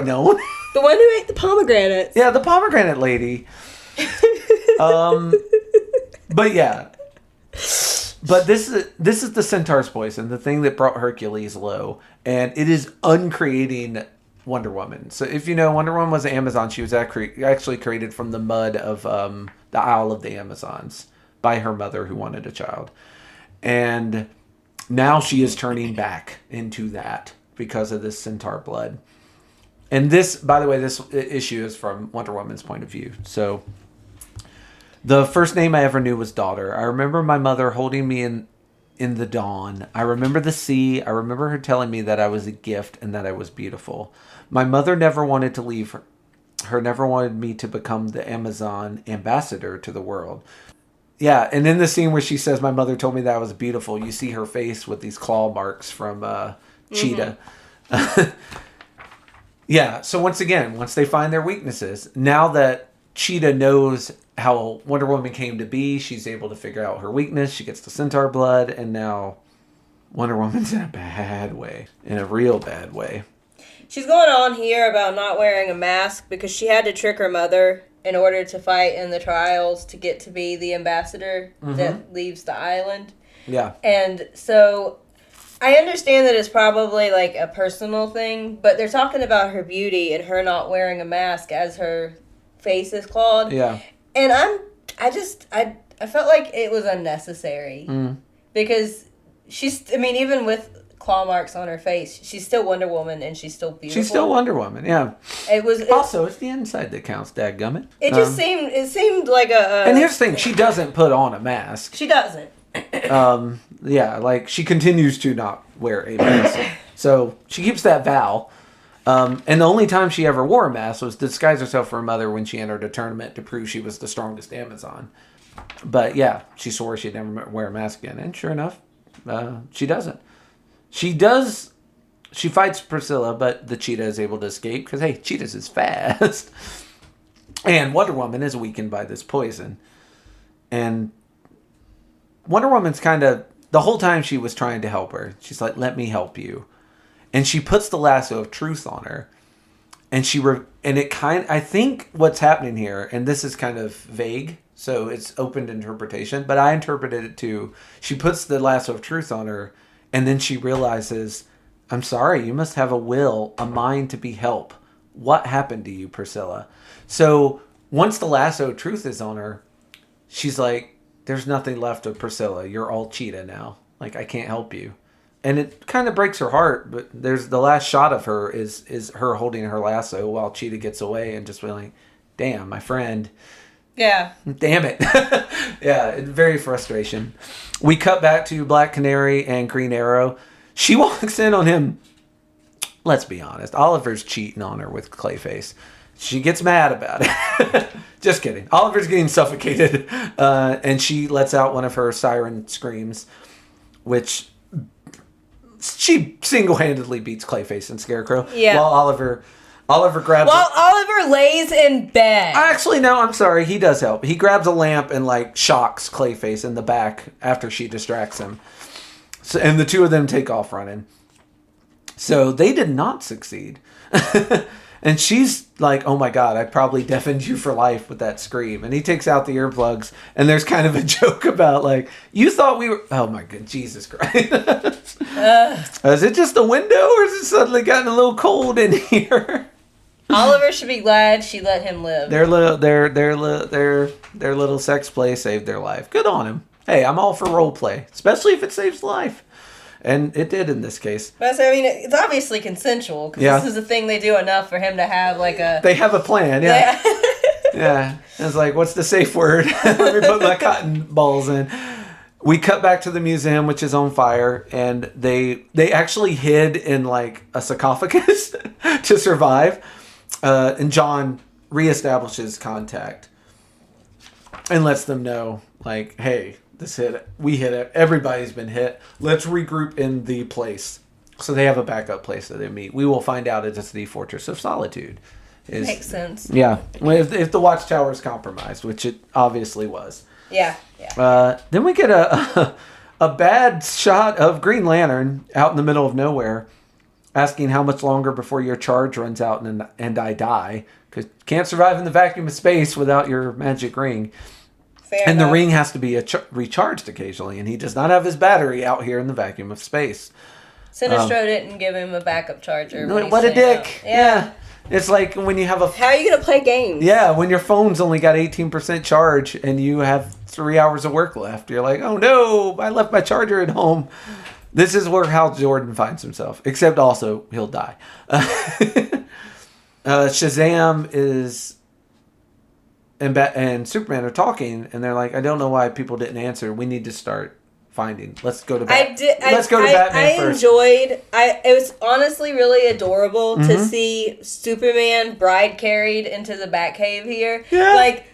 B: The one who ate the pomegranates.
A: Yeah, the pomegranate lady. But yeah. But this is the Centaur's poison, the thing that brought Hercules low, and it is uncreating Wonder Woman. So if you know, Wonder Woman was an Amazon. She was actually created from the mud of the Isle of the Amazons by her mother who wanted a child. And now she is turning back into that because of this centaur blood. And this, by the way, this issue is from Wonder Woman's point of view. So the first name I ever knew was Daughter. I remember my mother holding me in the dawn. I remember the sea. I remember her telling me that I was a gift and that I was beautiful. My mother never wanted to leave her never wanted me to become the Amazon ambassador to the world. Yeah, and in the scene where she says, my mother told me that I was beautiful, you see her face with these claw marks from Cheetah. Yeah, so once they find their weaknesses, now that Cheetah knows how Wonder Woman came to be, she's able to figure out her weakness, she gets the centaur blood, and now Wonder Woman's in a bad way. In a real bad way.
B: She's going on here about not wearing a mask because she had to trick her mother in order to fight in the trials to get to be the ambassador that leaves the island.
A: Yeah.
B: And so I understand that it's probably like a personal thing, but they're talking about her beauty and her not wearing a mask as her face is clawed.
A: Yeah.
B: And I felt like it was unnecessary because even with claw marks on her face, she's still Wonder Woman and she's still beautiful.
A: She's still Wonder Woman, yeah. Also, it's the inside that counts, dadgummit.
B: It seemed like a...
A: And here's the thing, she doesn't put on a mask.
B: She doesn't.
A: Yeah, like, she continues to not wear a mask. So, she keeps that vow. And the only time she ever wore a mask was to disguise herself for her mother when she entered a tournament to prove she was the strongest Amazon. But, yeah, she swore she'd never wear a mask again. And sure enough, she doesn't. She fights Priscilla, but the cheetah is able to escape because, hey, cheetahs is fast. And Wonder Woman is weakened by this poison. And Wonder Woman's kind of, the whole time she was trying to help her, she's like, let me help you. And she puts the lasso of truth on her. And I think what's happening here, and this is kind of vague, so it's open to interpretation, but I interpreted it too. She puts the lasso of truth on her, and then she realizes, I'm sorry, you must have a will, a mind to be help. What happened to you, Priscilla? So once the lasso of truth is on her, she's like, there's nothing left of Priscilla. You're all cheetah now. Like, I can't help you. And it kind of breaks her heart, but there's the last shot of her is her holding her lasso while Cheetah gets away and just feeling, damn, my friend.
B: Yeah.
A: Damn it. Yeah, very frustration. We cut back to Black Canary and Green Arrow. She walks in on him. Let's be honest. Oliver's cheating on her with Clayface. She gets mad about it. Just kidding. Oliver's getting suffocated. And she lets out one of her siren screams, which she single-handedly beats Clayface and Scarecrow.
B: Yeah.
A: While Oliver grabs...
B: While Oliver lays in bed.
A: Actually, no, I'm sorry. He does help. He grabs a lamp and, like, shocks Clayface in the back after she distracts him. So, and the two of them take off running. So they did not succeed. And she's like, oh my God, I probably deafened you for life with that scream. And he takes out the earplugs. And there's kind of a joke about, like, you thought we were... Oh my God, Jesus Christ. Is it just the window or is it suddenly gotten a little cold in here?
B: Oliver should be glad she let him live.
A: Their little sex play saved their life. Good on him. Hey, I'm all for role play, especially if it saves life. And it did in this case.
B: But I mean, it's obviously consensual because this is a thing they do enough for him to have like a...
A: They have a plan, yeah. Yeah. It's like, what's the safe word? Let me put my cotton balls in. We cut back to the museum, which is on fire, and they actually hid in like a sarcophagus to survive. And John reestablishes contact and lets them know, like, hey, we hit it. Everybody's been hit. Let's regroup in the place. So they have a backup place that they meet. We will find out it's the Fortress of Solitude.
B: Makes sense.
A: Yeah. If the Watchtower is compromised, which it obviously was.
B: Yeah.
A: Then we get a bad shot of Green Lantern out in the middle of nowhere asking how much longer before your charge runs out and I die. Because you can't survive in the vacuum of space without your magic ring.
B: Fair
A: and
B: enough.
A: The ring has to be recharged occasionally, and he does not have his battery out here in the vacuum of space.
B: Sinestro didn't give him a backup charger.
A: What a dick. Yeah. It's like when you have
B: How are you going to play games?
A: Yeah, when your phone's only got 18% charge and you have 3 hours of work left. You're like, oh no, I left my charger at home. This is where Hal Jordan finds himself. Except also, he'll die. Shazam is... And Superman are talking, and they're like, I don't know why people didn't answer. We need to start finding. Let's go to Batman. Batman first.
B: It was honestly really adorable to see Superman bride carried into the Batcave here.
A: Yeah.
B: Like,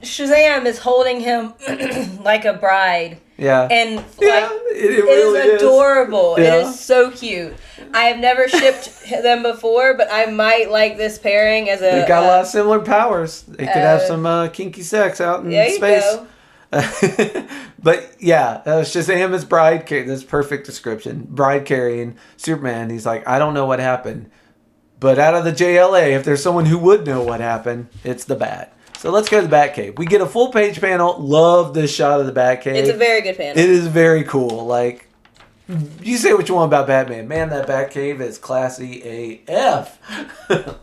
B: Shazam is holding him like a bride.
A: Yeah.
B: And like,
A: it really
B: is adorable.
A: Yeah.
B: It is so cute. I have never shipped them before, but I might like this pairing as a...
A: They got a lot of similar powers. They could have some kinky sex out in space.
B: Go.
A: But yeah, Shazam is bride carrying. That's perfect description. Bride carrying Superman. He's like, I don't know what happened. But out of the JLA, if there's someone who would know what happened, it's the Bat. So let's go to the Batcave. We get a full page panel. Love this shot of the Batcave.
B: It's a very good panel.
A: It is very cool. Like, You say what you want about Batman. Man, that Batcave is classy AF.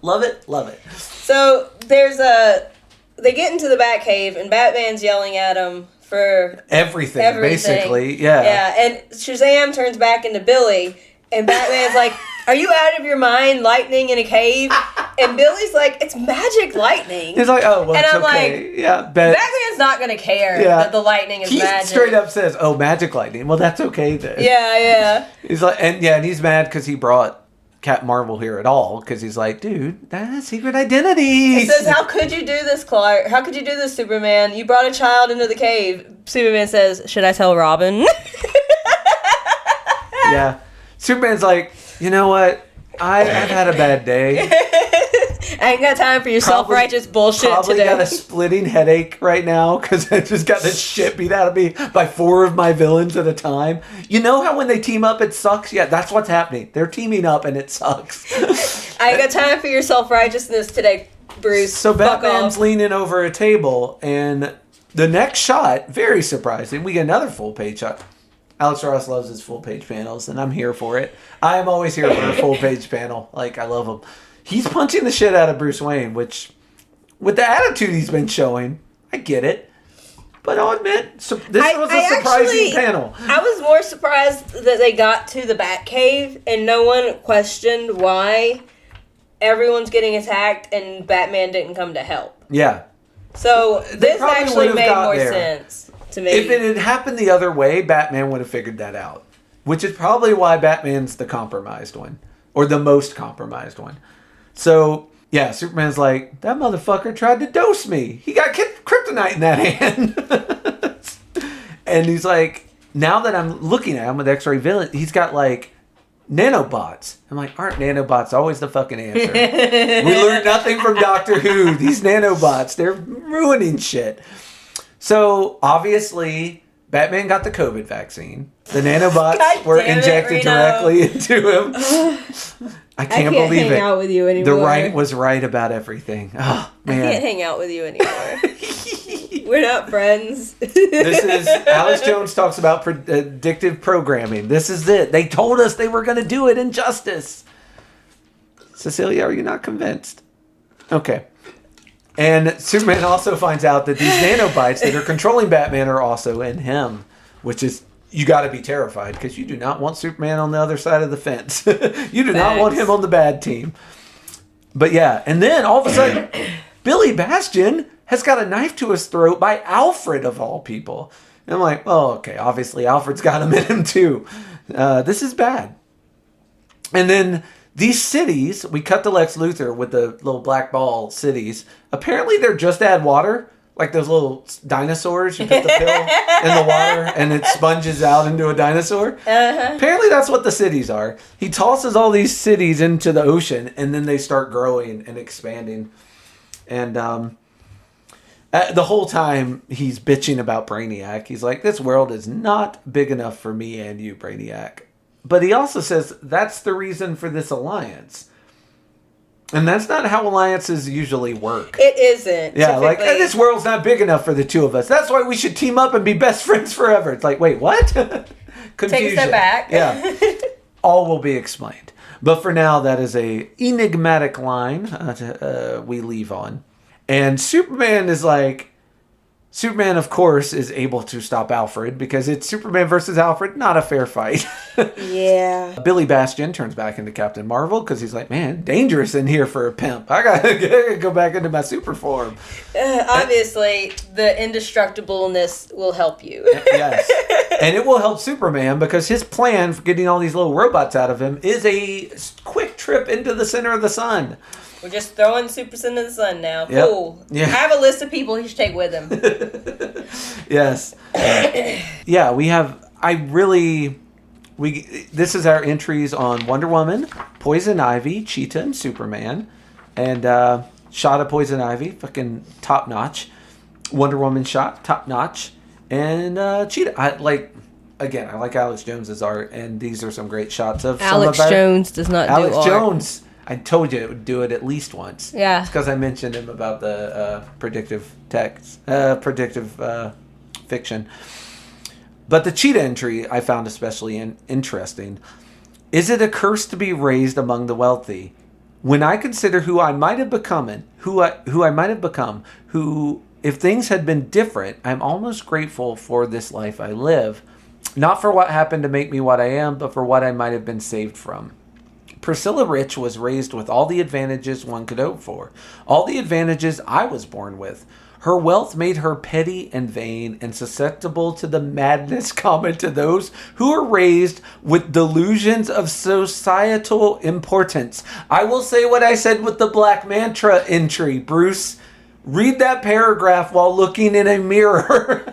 A: Love it, love it.
B: So they get into the Batcave and Batman's yelling at him for
A: everything. Basically. Yeah.
B: Yeah, and Shazam turns back into Billy, and Batman's like, "Are you out of your mind? Lightning in a cave?" And Billy's like, "It's magic lightning."
A: He's like, "Oh, well,
B: and
A: it's
B: I'm
A: okay."
B: like,
A: yeah,
B: Batman's not gonna care that the lightning is
A: he
B: magic.
A: He straight up says, "Oh, magic lightning." Well, that's okay then.
B: Yeah.
A: He's like, and he's mad because he brought Captain Marvel here at all, because he's like, dude, that's secret identity.
B: He says, "How could you do this, Clark? How could you do this, Superman? You brought a child into the cave." Superman says, "Should I tell Robin?"
A: Yeah. Superman's like, you know what? I've had a bad day.
B: I ain't got time for your self-righteous bullshit
A: probably
B: today.
A: Got a splitting headache right now because I just got this shit beat out of me by 4 of my villains at a time. You know how when they team up it sucks? Yeah, that's what's happening. They're teaming up and it sucks.
B: I ain't got time for your self-righteousness today, Bruce.
A: So Batman's leaning over a table, and the next shot, very surprising, we get another full-page shot. Alex Ross loves his full-page panels, and I'm here for it. I am always here for a full-page panel. Like, I love them. He's punching the shit out of Bruce Wayne, which, with the attitude he's been showing, I get it. But I'll admit, this was a surprising panel.
B: I was more surprised that they got to the Batcave and no one questioned why everyone's getting attacked and Batman didn't come to help.
A: Yeah.
B: So this actually made more sense to me.
A: If it had happened the other way, Batman would have figured that out. Which is probably why Batman's the compromised one. Or the most compromised one. So, yeah, Superman's like, that motherfucker tried to dose me. He got kryptonite in that hand. And he's like, now that I'm looking at him with X-ray villain, he's got like nanobots. I'm like, aren't nanobots always the fucking answer? We learned nothing from Doctor Who. These nanobots, they're ruining shit. So, obviously, Batman got the COVID vaccine. The nanobots were injected directly into him. I can't believe it.
B: I can't hang out with you anymore.
A: The right was right about everything. Oh, man.
B: I can't hang out with you anymore. We're not friends.
A: This is, Alex Jones talks about predictive programming. This is it. They told us they were going to do it in Justice. Cecilia, are you not convinced? Okay. And Superman also finds out that these nanobites that are controlling Batman are also in him, which is, you got to be terrified because you do not want Superman on the other side of the fence. You do not want him on the bad team. But yeah, and then all of a sudden, Billy Bastion has got a knife to his throat by Alfred of all people. And I'm like, oh, okay, obviously Alfred's got him in him too. This is bad. And then these cities, we cut to Lex Luthor with the little black ball cities. Apparently they're just add water. Like those little dinosaurs, you put the pill in the water and it sponges out into a dinosaur. Uh-huh. Apparently that's what the cities are. He tosses all these cities into the ocean and then they start growing and expanding. And the whole time he's bitching about Brainiac. He's like, this world is not big enough for me and you, Brainiac. But he also says that's the reason for this alliance. And that's not how alliances usually work.
B: It isn't.
A: Yeah,
B: typically.
A: like, this world's not big enough for the two of us. That's why we should team up and be best friends forever. It's like, wait, what? Confusion.
B: Take a step back.
A: Yeah. All will be explained. But for now, that is a enigmatic line we leave on. And Superman is like, Superman, of course, is able to stop Alfred because it's Superman versus Alfred, not a fair fight.
B: Yeah.
A: Billy Bastion turns back into Captain Marvel because he's like, man, dangerous in here for a pimp. I gotta go back into my super form.
B: Obviously, the indestructibleness will help you.
A: Yes. And it will help Superman because his plan for getting all these little robots out of him is a quick trip into the center of the sun.
B: We're just throwing Supers into the sun now.
A: Yep.
B: Cool.
A: Yeah.
B: I have a list of people he should take with him.
A: Yes. Yeah, we have... This is our entries on Wonder Woman, Poison Ivy, Cheetah, and Superman. And shot of Poison Ivy, fucking top notch. Wonder Woman shot, top notch. And Cheetah. I like Alex Jones's art, and these are some great shots of
B: Alex Jones does not do art.
A: Alex Jones. I told you it would do it at least once.
B: Yeah.
A: It's because I mentioned him about the predictive fiction. But the cheetah entry I found especially interesting. Is it a curse to be raised among the wealthy? When I consider who I might have become, who if things had been different, I'm almost grateful for this life I live. Not for what happened to make me what I am, but for what I might have been saved from. Priscilla Rich was raised with all the advantages one could hope for. All the advantages I was born with. Her wealth made her petty and vain and susceptible to the madness common to those who are raised with delusions of societal importance. I will say what I said with the Black Mantra entry, Bruce. Read that paragraph while looking in a mirror.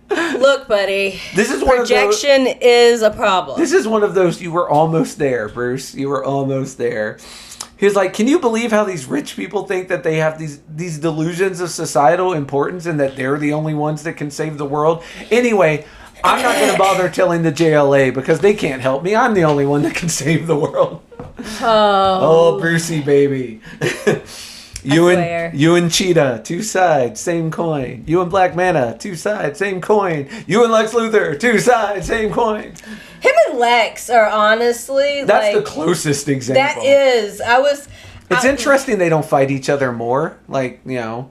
B: Look, buddy.
A: This is one
B: projection is a problem.
A: This is one of those, you were almost there, Bruce. You were almost there. He was like, can you believe how these rich people think that they have these delusions of societal importance and that they're the only ones that can save the world? Anyway, I'm not going to bother telling the JLA because they can't help me. I'm the only one that can save the world. Oh, Brucey, baby. You and Cheetah, 2 sides, same coin. You and Black Mana, 2 sides, same coin. You and Lex Luthor, 2 sides, same coin.
B: Him and Lex are honestly
A: that's the closest example.
B: That is.
A: It's interesting they don't fight each other more, like, you know.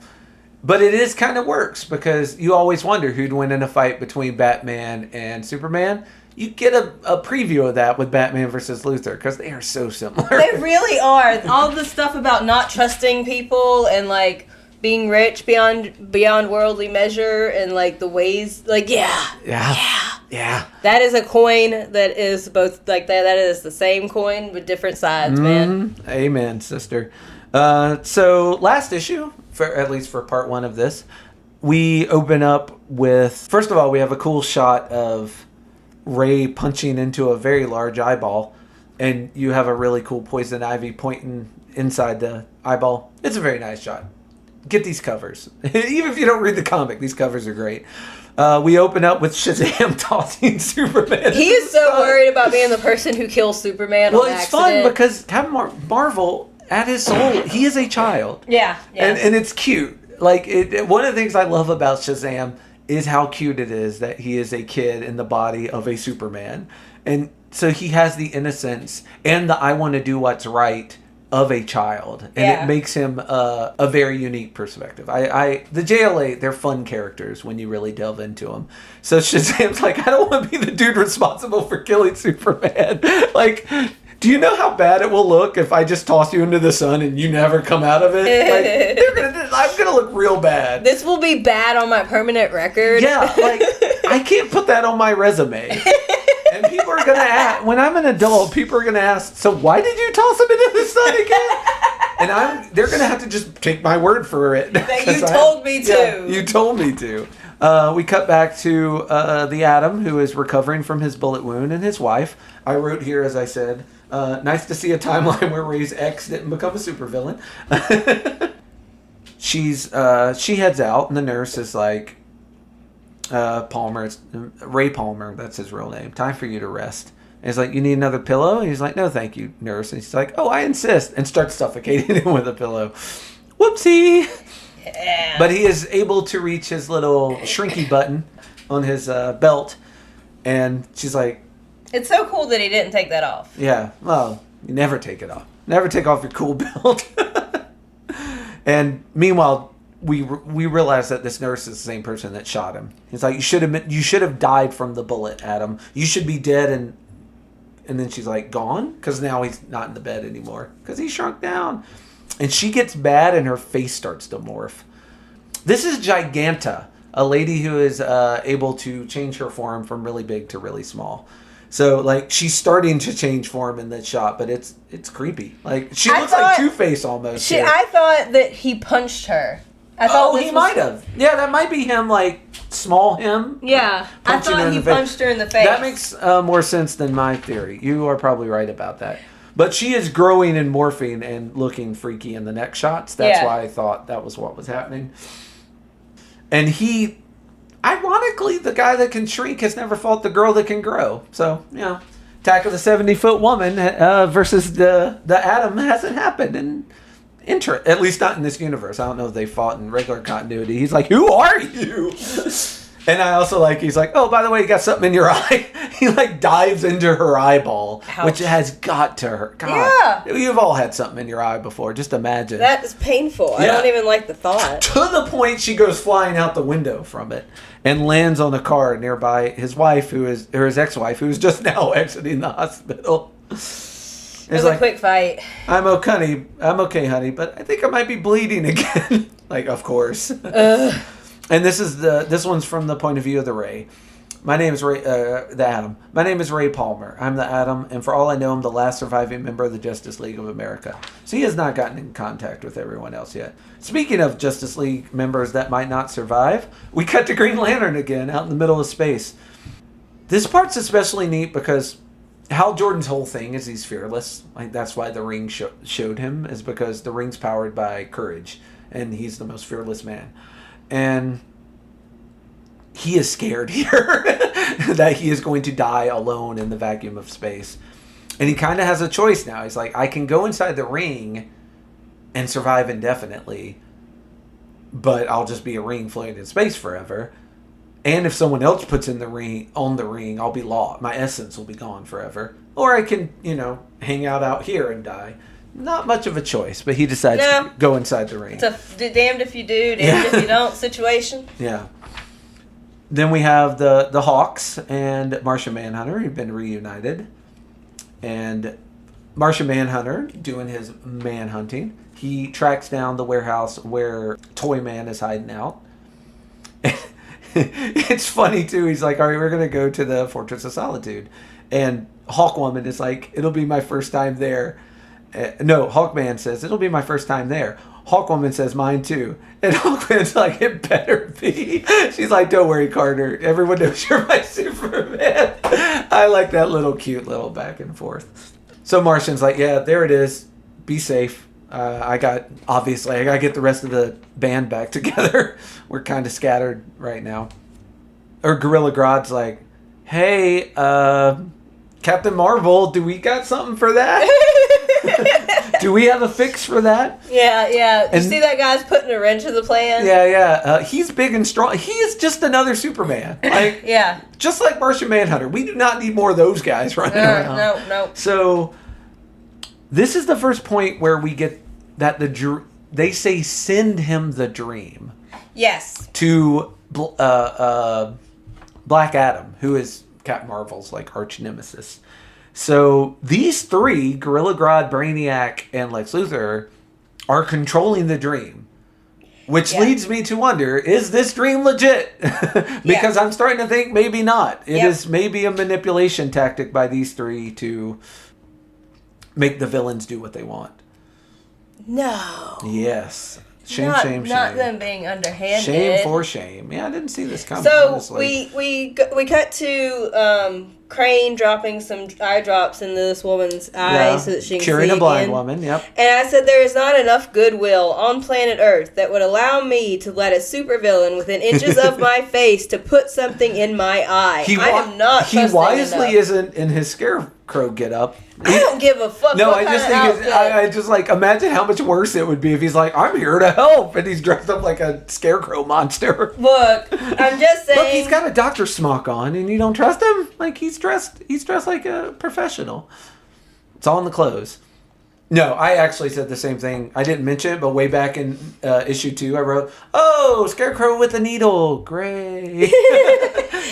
A: But it is kind of works because you always wonder who'd win in a fight between Batman and Superman. You get a preview of that with Batman versus Luthor because they are so similar.
B: They really are. All the stuff about not trusting people and like being rich beyond worldly measure and like the ways, like yeah. That is a coin that is both like that. That is the same coin with different sides, man.
A: Amen, sister. So last issue, at least for part 1 of this, we open up with, first of all, we have a cool shot of Ray punching into a very large eyeball, and you have a really cool poison ivy pointing inside the eyeball. It's a very nice shot. Get these covers. Even if you don't read the comic, these covers are great. We open up with Shazam tossing Superman.
B: He is so worried about being the person who kills Superman on accident.
A: Well, it's fun because Captain Marvel, at his soul, he is a child.
B: Yeah.
A: And it's cute. Like, one of the things I love about Shazam is how cute it is that he is a kid in the body of a Superman. And so he has the innocence and the I want to do what's right of a child. And it makes him a very unique perspective. The JLA, they're fun characters when you really delve into them. So Shazam's like, I don't want to be the dude responsible for killing Superman. Like, do you know how bad it will look if I just toss you into the sun and you never come out of it? Like, I'm gonna look real bad.
B: This will be bad on my permanent record.
A: Yeah, like I can't put that on my resume. And people are gonna ask, when I'm an adult, people are gonna ask, so why did you toss him into the sun again? And they're gonna have to just take my word for it.
B: That you told me to.
A: Yeah, you told me to. We cut back to the Atom, who is recovering from his bullet wound, and his wife. I wrote here, as I said, nice to see a timeline where Ray's ex didn't become a supervillain. She heads out, and the nurse is like, Palmer, Ray Palmer, that's his real name. Time for you to rest. And he's like, you need another pillow? And he's like, no, thank you, nurse. And she's like, oh, I insist. And starts suffocating him with a pillow. Whoopsie. Yeah. But he is able to reach his little shrinky button on his belt. And she's like,
B: it's so cool that he didn't take that off.
A: Yeah, well, you never take it off. Never take off your cool belt. And meanwhile, we realize that this nurse is the same person that shot him. He's like, you should have died from the bullet, Adam. You should be dead. And then she's like, gone? Because now he's not in the bed anymore. Because he shrunk down. And she gets bad and her face starts to morph. This is Giganta, a lady who is able to change her form from really big to really small. So, like, she's starting to change form in this shot, but it's creepy. Like, she looks like Two-Face almost.
B: I thought that he punched her.
A: He might have. Yeah, that might be him, like, small him.
B: Yeah, I thought he punched her in the face.
A: That makes more sense than my theory. You are probably right about that. But she is growing and morphing and looking freaky in the next shots. That's why I thought that was what was happening. And he... Ironically, the guy that can shrink has never fought the girl that can grow. So, you know, Attack of the 70-Foot Woman versus the Atom hasn't happened. And at least not in this universe. I don't know if they fought in regular continuity. He's like, who are you? And I also like, he's like, oh, by the way, you got something in your eye. He like dives into her eyeball,
B: Ouch.
A: which has got to hurt. God,
B: Yeah.
A: you've all had something in your eye before. Just imagine.
B: That is painful. I don't even like the thought.
A: To the point she goes flying out the window from it and lands on a car nearby his wife, his ex-wife, who's just now exiting the hospital.
B: It was a quick fight.
A: I'm okay, honey, but I think I might be bleeding again. Like, of course. And this one's from the point of view of the Ray. My name is Ray, the Atom. My name is Ray Palmer. I'm the Atom, and for all I know, I'm the last surviving member of the Justice League of America. So he has not gotten in contact with everyone else yet. Speaking of Justice League members that might not survive, we cut to Green Lantern again, out in the middle of space. This part's especially neat because Hal Jordan's whole thing is he's fearless. Like, that's why the ring showed him, is because the ring's powered by courage, and he's the most fearless man. And he is scared here that he is going to die alone in the vacuum of space. And he kind of has a choice now. He's like, I can go inside the ring and survive indefinitely, but I'll just be a ring floating in space forever. And if someone else puts in the ring, I'll be lost. My essence will be gone forever. Or I can, hang out here and die. Not much of a choice, but he decides to go inside the ring.
B: It's a damned if you do, damned if you don't situation.
A: Yeah. Then we have the Hawks and Martian Manhunter, who've been reunited. And Martian Manhunter, doing his manhunting, he tracks down the warehouse where Toy Man is hiding out. It's funny, too. He's like, all right, we're going to go to the Fortress of Solitude. And Hawkwoman is like, it'll be my first time there. No, Hawkman says, it'll be my first time there. Hawkwoman says, mine too. And Hawkman's like, it better be. She's like, don't worry, Carter. Everyone knows you're my Superman. I like that cute little back and forth. So Martian's like, yeah, there it is. Be safe. I got to get the rest of the band back together. We're kind of scattered right now. Or Gorilla Grodd's like, hey, Captain Marvel, do we got something for that? Do we have a fix for that?
B: Yeah. You see that guy's putting a wrench in the plan?
A: Yeah. He's big and strong. He is just another Superman. Like,
B: yeah.
A: Just like Martian Manhunter. We do not need more of those guys running around.
B: No.
A: So, this is the first point where we get that they say send him the dream.
B: Yes.
A: To Black Adam, who is Captain Marvel's arch nemesis. So these three, Gorilla Grodd, Brainiac, and Lex Luthor, are controlling the dream. Which leads me to wonder, is this dream legit? Because I'm starting to think maybe not. It is maybe a manipulation tactic by these three to make the villains do what they want.
B: No.
A: Yes. Shame.
B: Not them being underhanded.
A: Shame for shame. Yeah, I didn't see this coming.
B: So
A: honestly.
B: we cut to Crane dropping some eye drops into this woman's eye so that she can
A: curing
B: see
A: a blind
B: again.
A: woman. Yep.
B: And I said there is not enough goodwill on planet Earth that would allow me to let a supervillain within inches of my face to put something in my eye. I am not.
A: He wisely isn't in his scarecrow getup.
B: I don't give a fuck.
A: No, I just think I just imagine how much worse it would be if he's like, I'm here to help, and he's dressed up like a scarecrow monster.
B: Look, I'm just saying.
A: Look, he's got a doctor smock on, and you don't trust him? Like, he's dressed like a professional. It's all in the clothes. No, I actually said the same thing. I didn't mention it, but way back in issue 2, I wrote, "Oh, Scarecrow with a needle, great."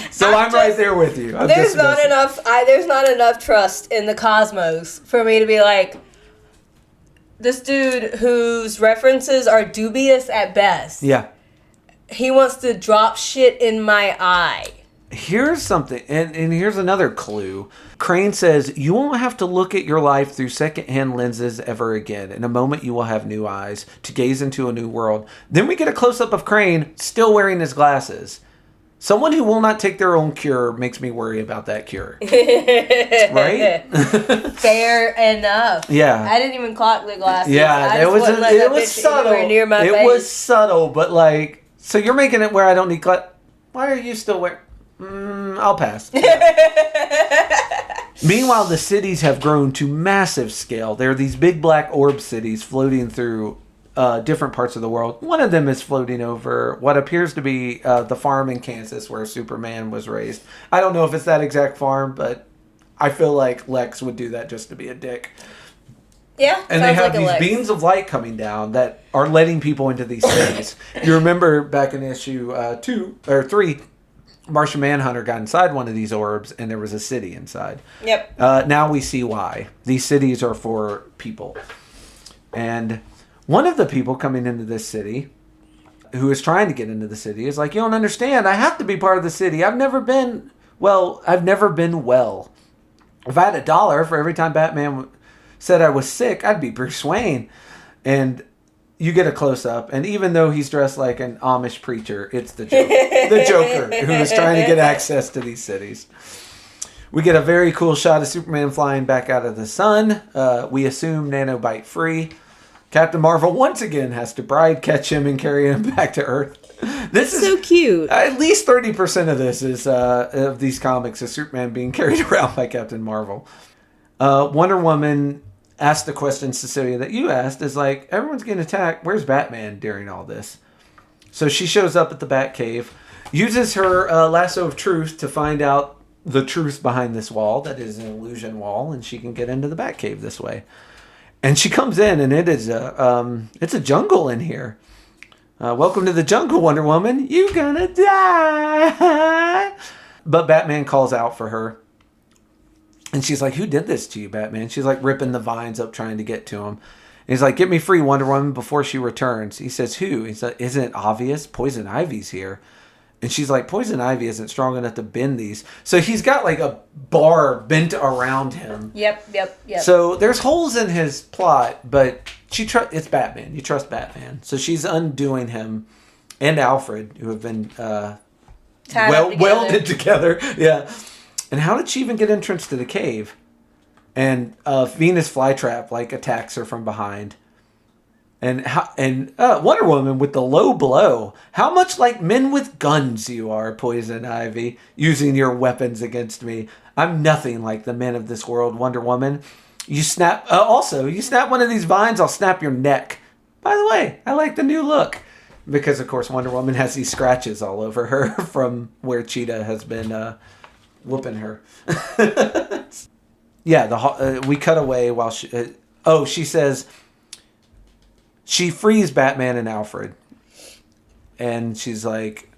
A: So I'm right there with you.
B: There's not enough trust in the cosmos for me to be like, this dude whose references are dubious at best.
A: Yeah.
B: He wants to drop shit in my eye.
A: Here's something, and here's another clue. Crane says, you won't have to look at your life through secondhand lenses ever again. In a moment, you will have new eyes to gaze into a new world. Then we get a close-up of Crane still wearing his glasses. Someone who will not take their own cure makes me worry about that cure. Right?
B: Fair enough.
A: Yeah.
B: I didn't even clock the glasses.
A: Yeah, it was subtle.
B: Near my face.
A: It was subtle, but so you're making it where I don't need glasses. Why are you still wearing... I'll pass. Meanwhile, the cities have grown to massive scale. There are these big black orb cities floating through different parts of the world. One of them is floating over what appears to be the farm in Kansas where Superman was raised. I don't know if it's that exact farm, but I feel like Lex would do that just to be a dick.
B: Yeah,
A: and they have these beams of light coming down that are letting people into these cities. You remember back in issue 2 or 3, Martian Manhunter got inside one of these orbs, and there was a city inside.
B: Yep.
A: Now we see why. These cities are for people. And one of the people coming into this city, who is trying to get into the city, is like, you don't understand. I have to be part of the city. I've never been well. If I had $1 for every time Batman said I was sick, I'd be Bruce Wayne. And you get a close-up, and even though he's dressed like an Amish preacher, it's the Joker who is trying to get access to these cities. We get a very cool shot of Superman flying back out of the sun. We assume nanobite free. Captain Marvel once again has to bride catch him and carry him back to Earth. This is
B: so cute.
A: At least 30% of this is of these comics is Superman being carried around by Captain Marvel. Wonder Woman asked the question, Cecilia, that you asked, is like, everyone's getting attacked. Where's Batman during all this? So she shows up at the Batcave, uses her lasso of truth to find out the truth behind this wall that is an illusion wall, and she can get into the Batcave this way. And she comes in, and it's a jungle in here. Welcome to the jungle, Wonder Woman. You gonna die. But Batman calls out for her. And she's like, who did this to you, Batman? She's like ripping the vines up trying to get to him. And he's like, get me free, Wonder Woman, before she returns. He says, who? He's like, isn't it obvious? Poison Ivy's here. And she's like, Poison Ivy isn't strong enough to bend these. So he's got like a bar bent around him.
B: Yep.
A: So there's holes in his plot, but it's Batman. You trust Batman. So she's undoing him and Alfred, who have been welded together. Yeah. And how did she even get entrance to the cave? And Venus Flytrap like attacks her from behind. And Wonder Woman with the low blow. How much like men with guns you are, Poison Ivy, using your weapons against me. I'm nothing like the men of this world, Wonder Woman. You snap one of these vines, I'll snap your neck. By the way, I like the new look. Because, of course, Wonder Woman has these scratches all over her from where Cheetah has been whooping her. Yeah, we cut away while she says she frees Batman and Alfred, and she's like,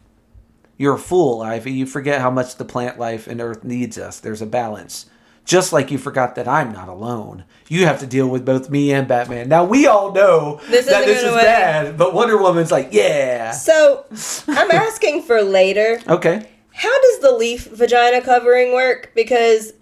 A: you're a fool, Ivy. You forget how much the plant life and Earth needs us. There's a balance. Just like you forgot that I'm not alone. You have to deal with both me and Batman. Now, we all know this is bad, but Wonder Woman's like, yeah.
B: So, I'm asking for later.
A: Okay.
B: How does the leaf vagina covering work? Because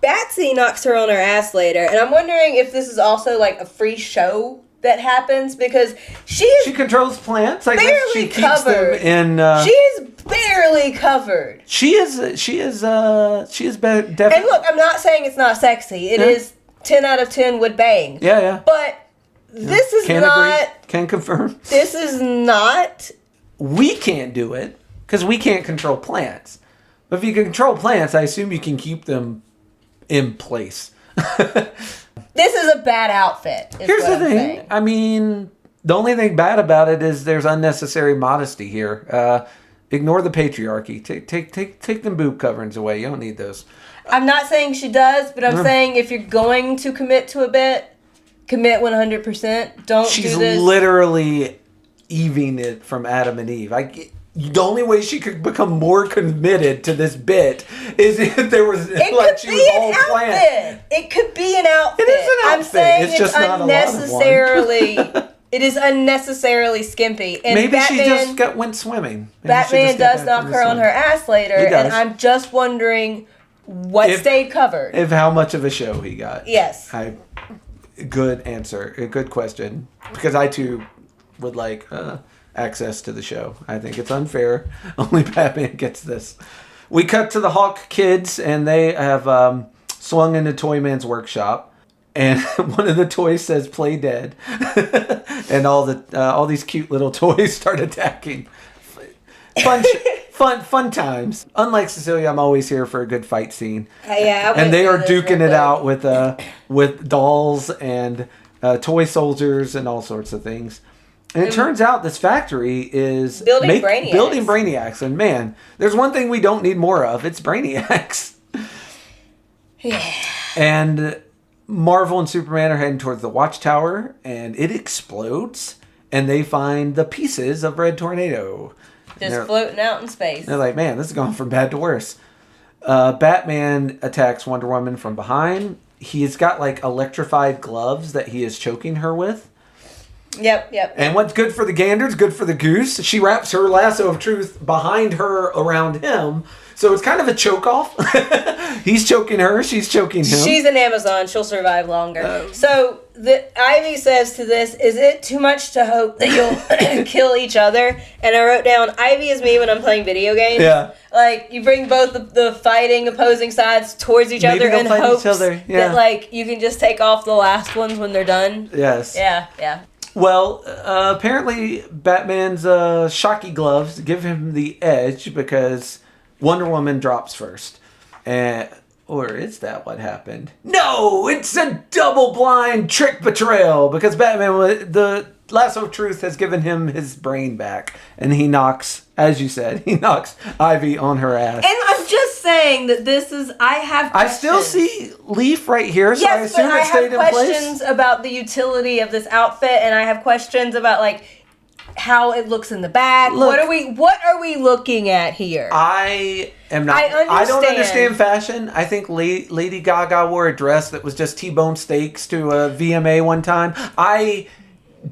B: Batsy knocks her on her ass later, and I'm wondering if this is also like a free show that happens, because she
A: controls plants. I
B: barely
A: guess she keeps
B: covered.
A: them in.
B: She is barely covered.
A: She is definitely.
B: And look, I'm not saying it's not sexy. It is 10 out of 10 would bang.
A: Yeah.
B: But this is not.
A: Agree. Can confirm.
B: This is not.
A: We can't do it because we can't control plants. But if you can control plants, I assume you can keep them in place.
B: This is a bad outfit.
A: Here's the thing. Saying. I mean, the only thing bad about it is there's unnecessary modesty here. Ignore the patriarchy. Take them boob coverings away. You don't need those.
B: I'm not saying she does, but I'm saying if you're going to commit to a bit, commit 100%. Don't do this.
A: She's literally Eving it from Adam and Eve. The only way she could become more committed to this bit is if there was she was all planned.
B: It could be an outfit.
A: It is an outfit.
B: I'm saying it's
A: just
B: unnecessarily. It is unnecessarily skimpy. And
A: maybe Batman, she just went swimming.
B: Batman does knock her on her ass later, and I'm just wondering what stayed covered.
A: If how much of a show he got.
B: Yes.
A: Good answer. A good question. Because I too would like access to the show. I think it's unfair. Only Batman gets this. We cut to the Hawk kids, and they have swung into Toyman's workshop. And one of the toys says "Play Dead," and all these cute little toys start attacking. Fun times. Unlike Cecilia, I'm always here for a good fight scene.
B: Yeah,
A: and they are duking it out with dolls and toy soldiers and all sorts of things. And it turns out this factory is
B: building brainiacs.
A: And man, there's one thing we don't need more of. It's brainiacs.
B: Yeah.
A: And Marvel and Superman are heading towards the Watchtower, and it explodes, and they find the pieces of Red Tornado.
B: Just floating out in space.
A: They're like, man, this is going from bad to worse. Batman attacks Wonder Woman from behind. He's got like electrified gloves that he is choking her with.
B: Yep.
A: And what's good for the gander's good for the goose. She wraps her lasso of truth behind her around him. So it's kind of a choke-off. He's choking her. She's choking him.
B: She's an Amazon. She'll survive longer. So Ivy says to this, is it too much to hope that you'll kill each other? And I wrote down, Ivy is me when I'm playing video games.
A: Yeah.
B: Like, you bring both the fighting opposing sides towards each other in hopes that, like, you can just take off the last ones when they're done.
A: Yes.
B: Yeah.
A: Well, apparently Batman's shocky gloves give him the edge because Wonder Woman drops first. Or is that what happened? No, it's a double-blind trick betrayal because Batman, the lasso of truth has given him his brain back. And he knocks, as you said, Ivy on her ass.
B: And I'm just saying that this is, I
A: still see Leaf right here, so I assume it stayed in place.
B: I have questions about the utility of this outfit, and I have questions about, like, how it looks in the back.
A: Look,
B: what are we looking at here?
A: I don't understand fashion. I think Lady Gaga wore a dress that was just T-bone steaks to a VMA one time. I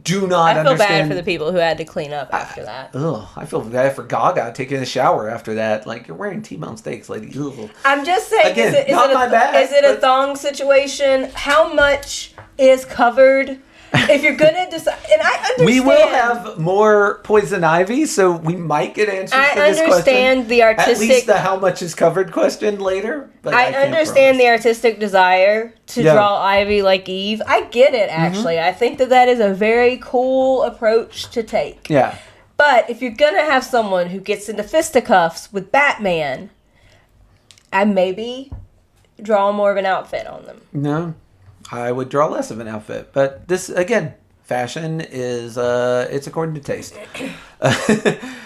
A: do not understand.
B: I feel bad for the people who had to clean up after that.
A: I feel bad for Gaga taking a shower after that. Like, you're wearing T-bone steaks, lady. Ugh.
B: I'm just saying,
A: again,
B: is it a thong situation? How much is covered? If you're gonna decide, and I understand,
A: we will have more Poison Ivy, so we might get answers for this question.
B: I understand the artistic,
A: at least the how much is covered question later. But
B: I understand the artistic desire to draw Ivy like Eve. I get it. Actually, I think that is a very cool approach to take.
A: Yeah.
B: But if you're gonna have someone who gets into fisticuffs with Batman, I maybe draw more of an outfit on them.
A: No. I would draw less of an outfit. But this, again, fashion is, it's according to taste.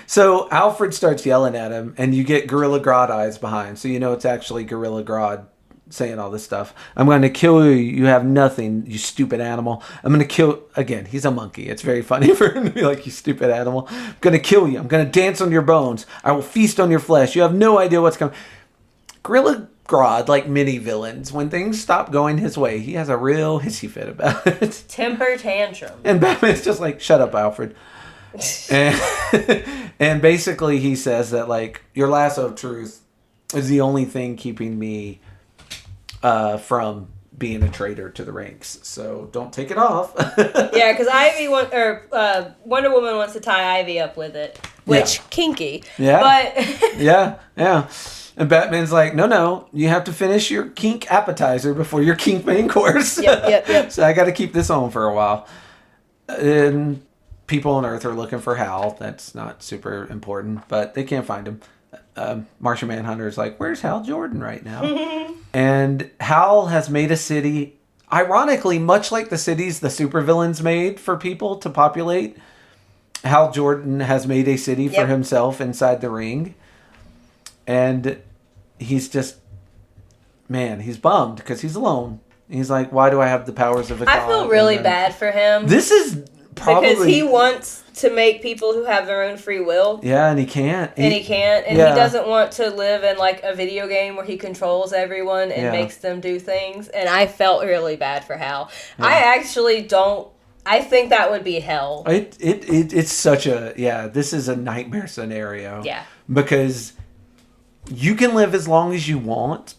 A: So Alfred starts yelling at him, and you get Gorilla Grodd eyes behind. So you know it's actually Gorilla Grodd saying all this stuff. I'm going to kill you. You have nothing, you stupid animal. I'm going to kill... Again, he's a monkey. It's very funny for him to be like, you stupid animal. I'm going to kill you. I'm going to dance on your bones. I will feast on your flesh. You have no idea what's coming. Gorilla Grodd, like many villains, when things stop going his way, he has a real hissy fit about it.
B: Temper tantrum.
A: And Batman's just like, shut up, Alfred. and basically he says that, like, your lasso of truth is the only thing keeping me from being a traitor to the ranks. So don't take it off.
B: Yeah, because Wonder Woman wants to tie Ivy up with it, which kinky.
A: Yeah.
B: But
A: yeah. And Batman's like, no, you have to finish your kink appetizer before your kink main course.
B: Yep.
A: So I got to keep this on for a while. And people on Earth are looking for Hal. That's not super important, but they can't find him. Martian Manhunter's like, where's Hal Jordan right now? And Hal has made a city, ironically, much like the cities the supervillains made for people to populate. Hal Jordan has made a city for himself inside the ring. And he's just, man, he's bummed because he's alone. He's like, why do I have the powers of a god?
B: I feel really bad for him.
A: This is probably...
B: Because he wants to make people who have their own free will.
A: Yeah, and he can't.
B: And he can't. And he doesn't want to live in, like, a video game where he controls everyone and makes them do things. And I felt really bad for Hal. Yeah. I actually don't... I think that would be hell.
A: It's such a... Yeah, this is a nightmare scenario.
B: Yeah.
A: Because... you can live as long as you want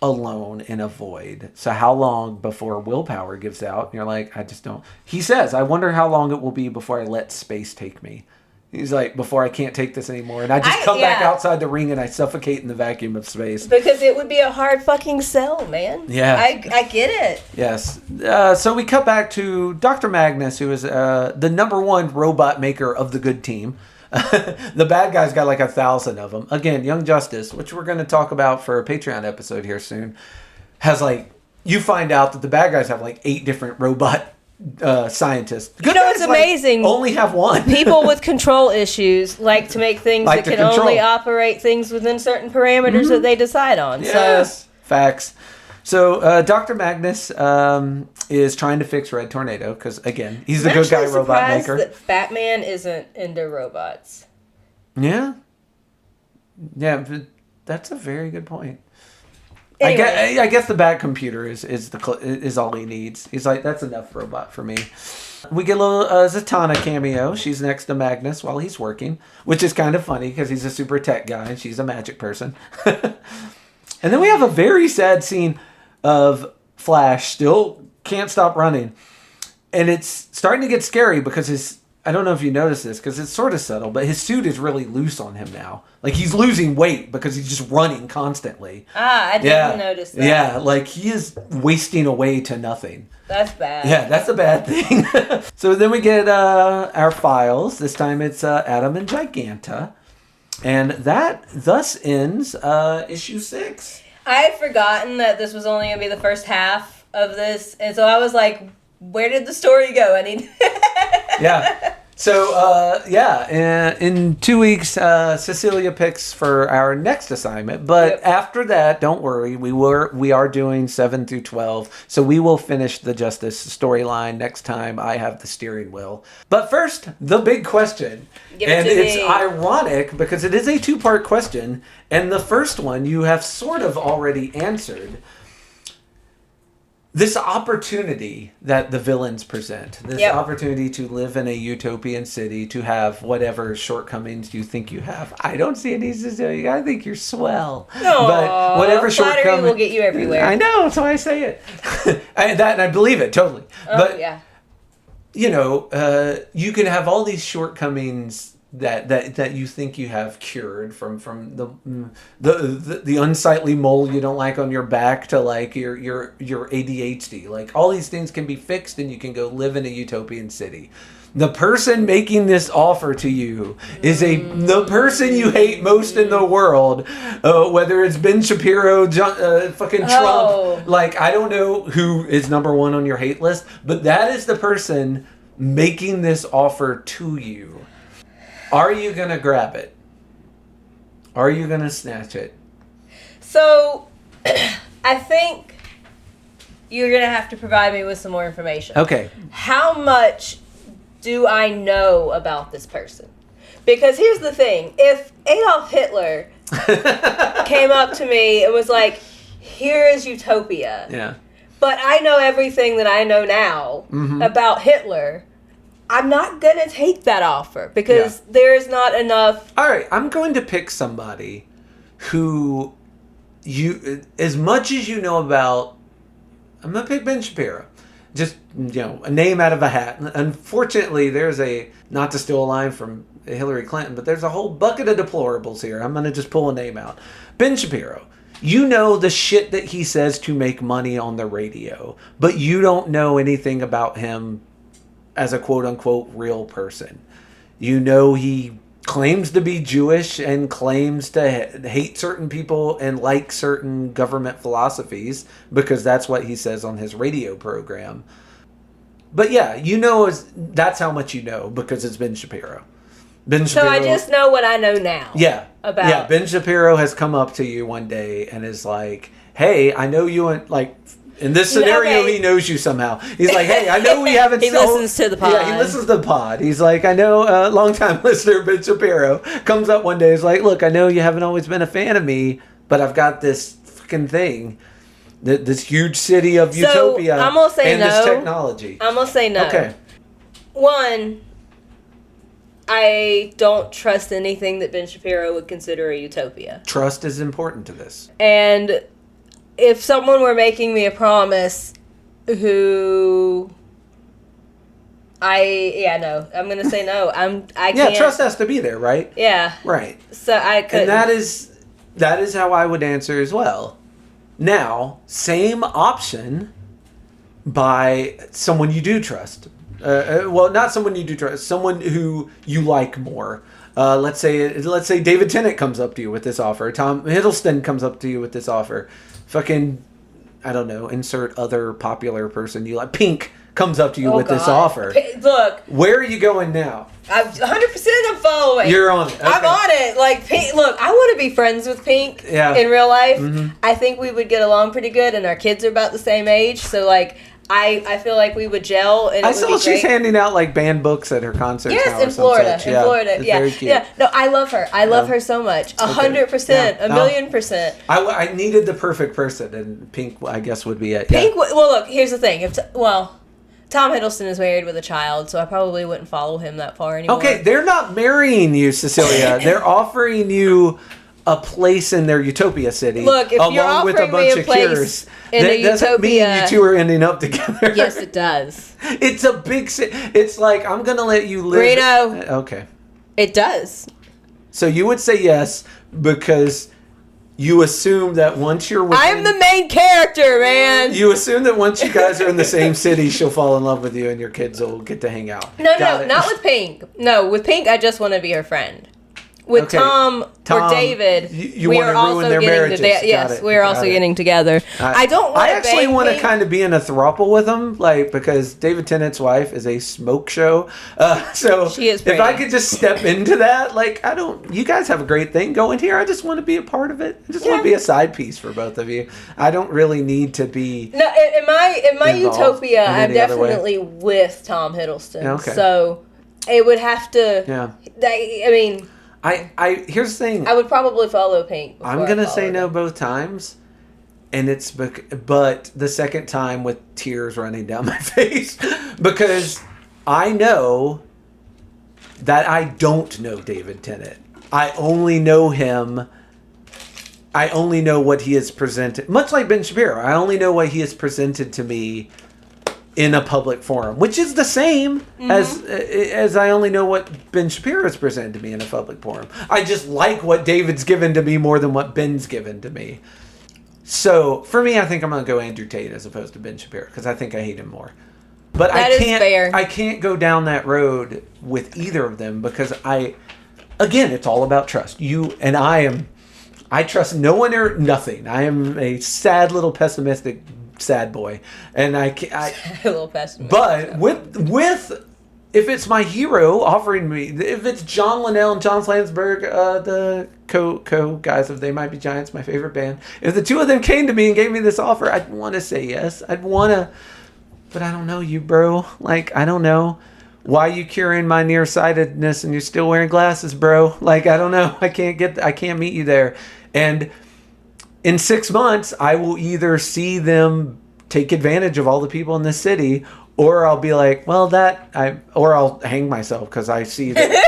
A: alone in a void. So how long before willpower gives out? And you're like, I just don't... He says, I wonder how long it will be before I let space take me. He's like, before I can't take this anymore. And I just come back outside the ring and I suffocate in the vacuum of space.
B: Because it would be a hard fucking sell, man.
A: Yeah.
B: I get it.
A: Yes. So we cut back to Dr. Magnus, who is the number one robot maker of the good team. The bad guy's got like 1,000 of them. Again, Young Justice, which we're going to talk about for a Patreon episode here soon, has like, you find out that the bad guys have like 8 different robot scientists.
B: Good it's amazing.
A: Only have one.
B: People with control issues like to make things that can only operate things within certain parameters that they decide on.
A: Yes. So facts. So Dr. Magnus is trying to fix Red Tornado because, again, he's the good guy robot maker.
B: That Batman isn't into robots.
A: Yeah. Yeah, but that's a very good point.
B: Anyway.
A: I guess the Bat computer is all he needs. He's like, that's enough robot for me. We get a little Zatanna cameo. She's next to Magnus while he's working, which is kind of funny because he's a super tech guy and she's a magic person. And then we have a very sad scene of Flash still can't stop running. And it's starting to get scary because I don't know if you noticed this because it's sort of subtle, but his suit is really loose on him now. Like he's losing weight because he's just running constantly.
B: I didn't notice that.
A: Yeah, like he is wasting away to nothing.
B: That's bad.
A: Yeah, that's a bad thing. So then we get our files. This time it's Adam and Giganta. And that thus ends issue 6.
B: I had forgotten that this was only going to be the first half of this. And so I was like, where did the story go? I need...
A: Yeah. So, in 2 weeks, Cecilia picks for our next assignment. But after that, don't worry, we are doing 7 through 12. So we will finish the Justice storyline next time I have the steering wheel. But first, the big question. It's ironic because it is a 2-part question. And the first one you have sort of already answered. This opportunity that the villains present, this opportunity to live in a utopian city, to have whatever shortcomings you think you have. I don't see any, Cecilia. I think you're swell.
B: No,
A: but whatever shortcomings
B: will get you everywhere.
A: I know, so I say it. and I believe it totally. But you know, you can have all these shortcomings that you think you have cured from the unsightly mole you don't like on your back to like your ADHD. Like all these things can be fixed and you can go live in a utopian city. The person making this offer to you is the person you hate most in the world, whether it's Ben Shapiro, fucking Trump. Like I don't know who is number one on your hate list, but that is the person making this offer to you. Are you going to grab it? Are you going to snatch it?
B: So, I think you're going to have to provide me with some more information.
A: Okay.
B: How much do I know about this person? Because here's the thing. If Adolf Hitler came up to me and was like, here is Utopia.
A: Yeah.
B: But I know everything that I know now about Hitler. I'm not going to take that offer because there is not enough.
A: All right, I'm going to pick somebody who as much as you know about, I'm going to pick Ben Shapiro. Just, a name out of a hat. Unfortunately, there's not to steal a line from Hillary Clinton, but there's a whole bucket of deplorables here. I'm going to just pull a name out. Ben Shapiro. You know the shit that he says to make money on the radio, but you don't know anything about him as a quote-unquote real person. You know he claims to be Jewish and claims to hate certain people and like certain government philosophies because that's what he says on his radio program. But yeah, that's how much you know because it's Ben Shapiro.
B: So I just know what I know now.
A: Yeah.
B: About.
A: Yeah, Ben Shapiro has come up to you one day and is like, hey, I know you and like... In this scenario, he knows you somehow. He's like, hey, I know we haven't...
B: He listens to the pod.
A: Yeah, he listens to the pod. He's like, I know a long-time listener, Ben Shapiro, comes up one day. He's like, look, I know you haven't always been a fan of me, but I've got this fucking thing. This huge city of Utopia
B: I'm gonna say
A: this technology.
B: I'm going to say no.
A: Okay.
B: One, I don't trust anything that Ben Shapiro would consider a utopia.
A: Trust is important to this.
B: And... if someone were making me a promise who I'm going to say no. I can't.
A: Yeah, trust has to be there, right?
B: Yeah.
A: Right.
B: So I couldn't.
A: And that is how I would answer as well. Now, same option by someone you do trust. Well, not someone you do trust, someone who you like more. Let's say David Tennant comes up to you with this offer. Tom Hiddleston comes up to you with this offer. Fucking I don't know, insert other popular person you like. Pink comes up to you with this offer.
B: Look.
A: Where are you going now?
B: I'm 100% I'm following.
A: You're on it. Okay.
B: I'm on it. Like, Pink, look, I want to be friends with Pink in real life. Mm-hmm. I think we would get along pretty good, and our kids are about the same age. So, like, I feel like we would gel. And I saw
A: she's handing out, like, band books at her concerts.
B: Yes, in Florida. In Florida. Yeah. Very cute. Yeah. No, I love her. I love her so much. 100%. A million %.
A: I needed the perfect person, and Pink, I guess, would be it.
B: Pink, well, look, here's the thing. Tom Hiddleston is married with a child, so I probably wouldn't follow him that far anymore.
A: Okay, they're not marrying you, Cecilia. They're offering you a place in their Utopia city.
B: Look, if you're offering me a place in a Utopia,
A: doesn't mean you two are ending up together.
B: Yes, it does.
A: It's a big city. It's like, I'm going to let you live.
B: Reno.
A: Okay.
B: It does.
A: So you would say yes because you assume that once you're with
B: I'm the main character, man.
A: You assume that once you guys are in the same city, she'll fall in love with you and your kids will get to hang out.
B: No, not with Pink. No, with Pink, I just want to be her friend. With Tom or David,
A: we are also getting together.
B: Yes, we are also getting together. I don't want to.
A: I actually want to kind of be in a throuple with him, like, because David Tennant's wife is a smoke show. So
B: she is pretty.
A: If I could just step into that, like, I don't. You guys have a great thing going here. I just want to be a part of it. I just want to be a side piece for both of you. I don't really need to be.
B: No, in my Utopia, I'm definitely with Tom Hiddleston.
A: Okay.
B: So it would have to.
A: Yeah.
B: I mean.
A: Here's the thing.
B: I would probably follow Pink.
A: I'm gonna say no both times, and it's but the second time with tears running down my face because I know that I don't know David Tennant. I only know him. I only know what he has presented. Much like Ben Shapiro, I only know what he has presented to me in a public forum, which is the same as I only know what Ben Shapiro has presented to me in a public forum. I just like what David's given to me more than what Ben's given to me. So for me, I think I'm going to go Andrew Tate as opposed to Ben Shapiro because I think I hate him more. But I can't go down that road with either of them because again, it's all about trust. You and I trust no one or nothing. I am a sad little pessimistic sad boy, and I a
B: little pessimistic.
A: But with if it's my hero offering me, if it's John Linnell and John Slansburg, the co guys of They Might Be Giants, my favorite band, if the two of them came to me and gave me this offer, I'd want to say yes. I'd want to, but I don't know you, bro. Like, I don't know why you curing my nearsightedness and you're still wearing glasses, bro. Like, I don't know. I can't meet you there. And in 6 months, I will either see them take advantage of all the people in this city, or I'll be like, well, or I'll hang myself because I see that.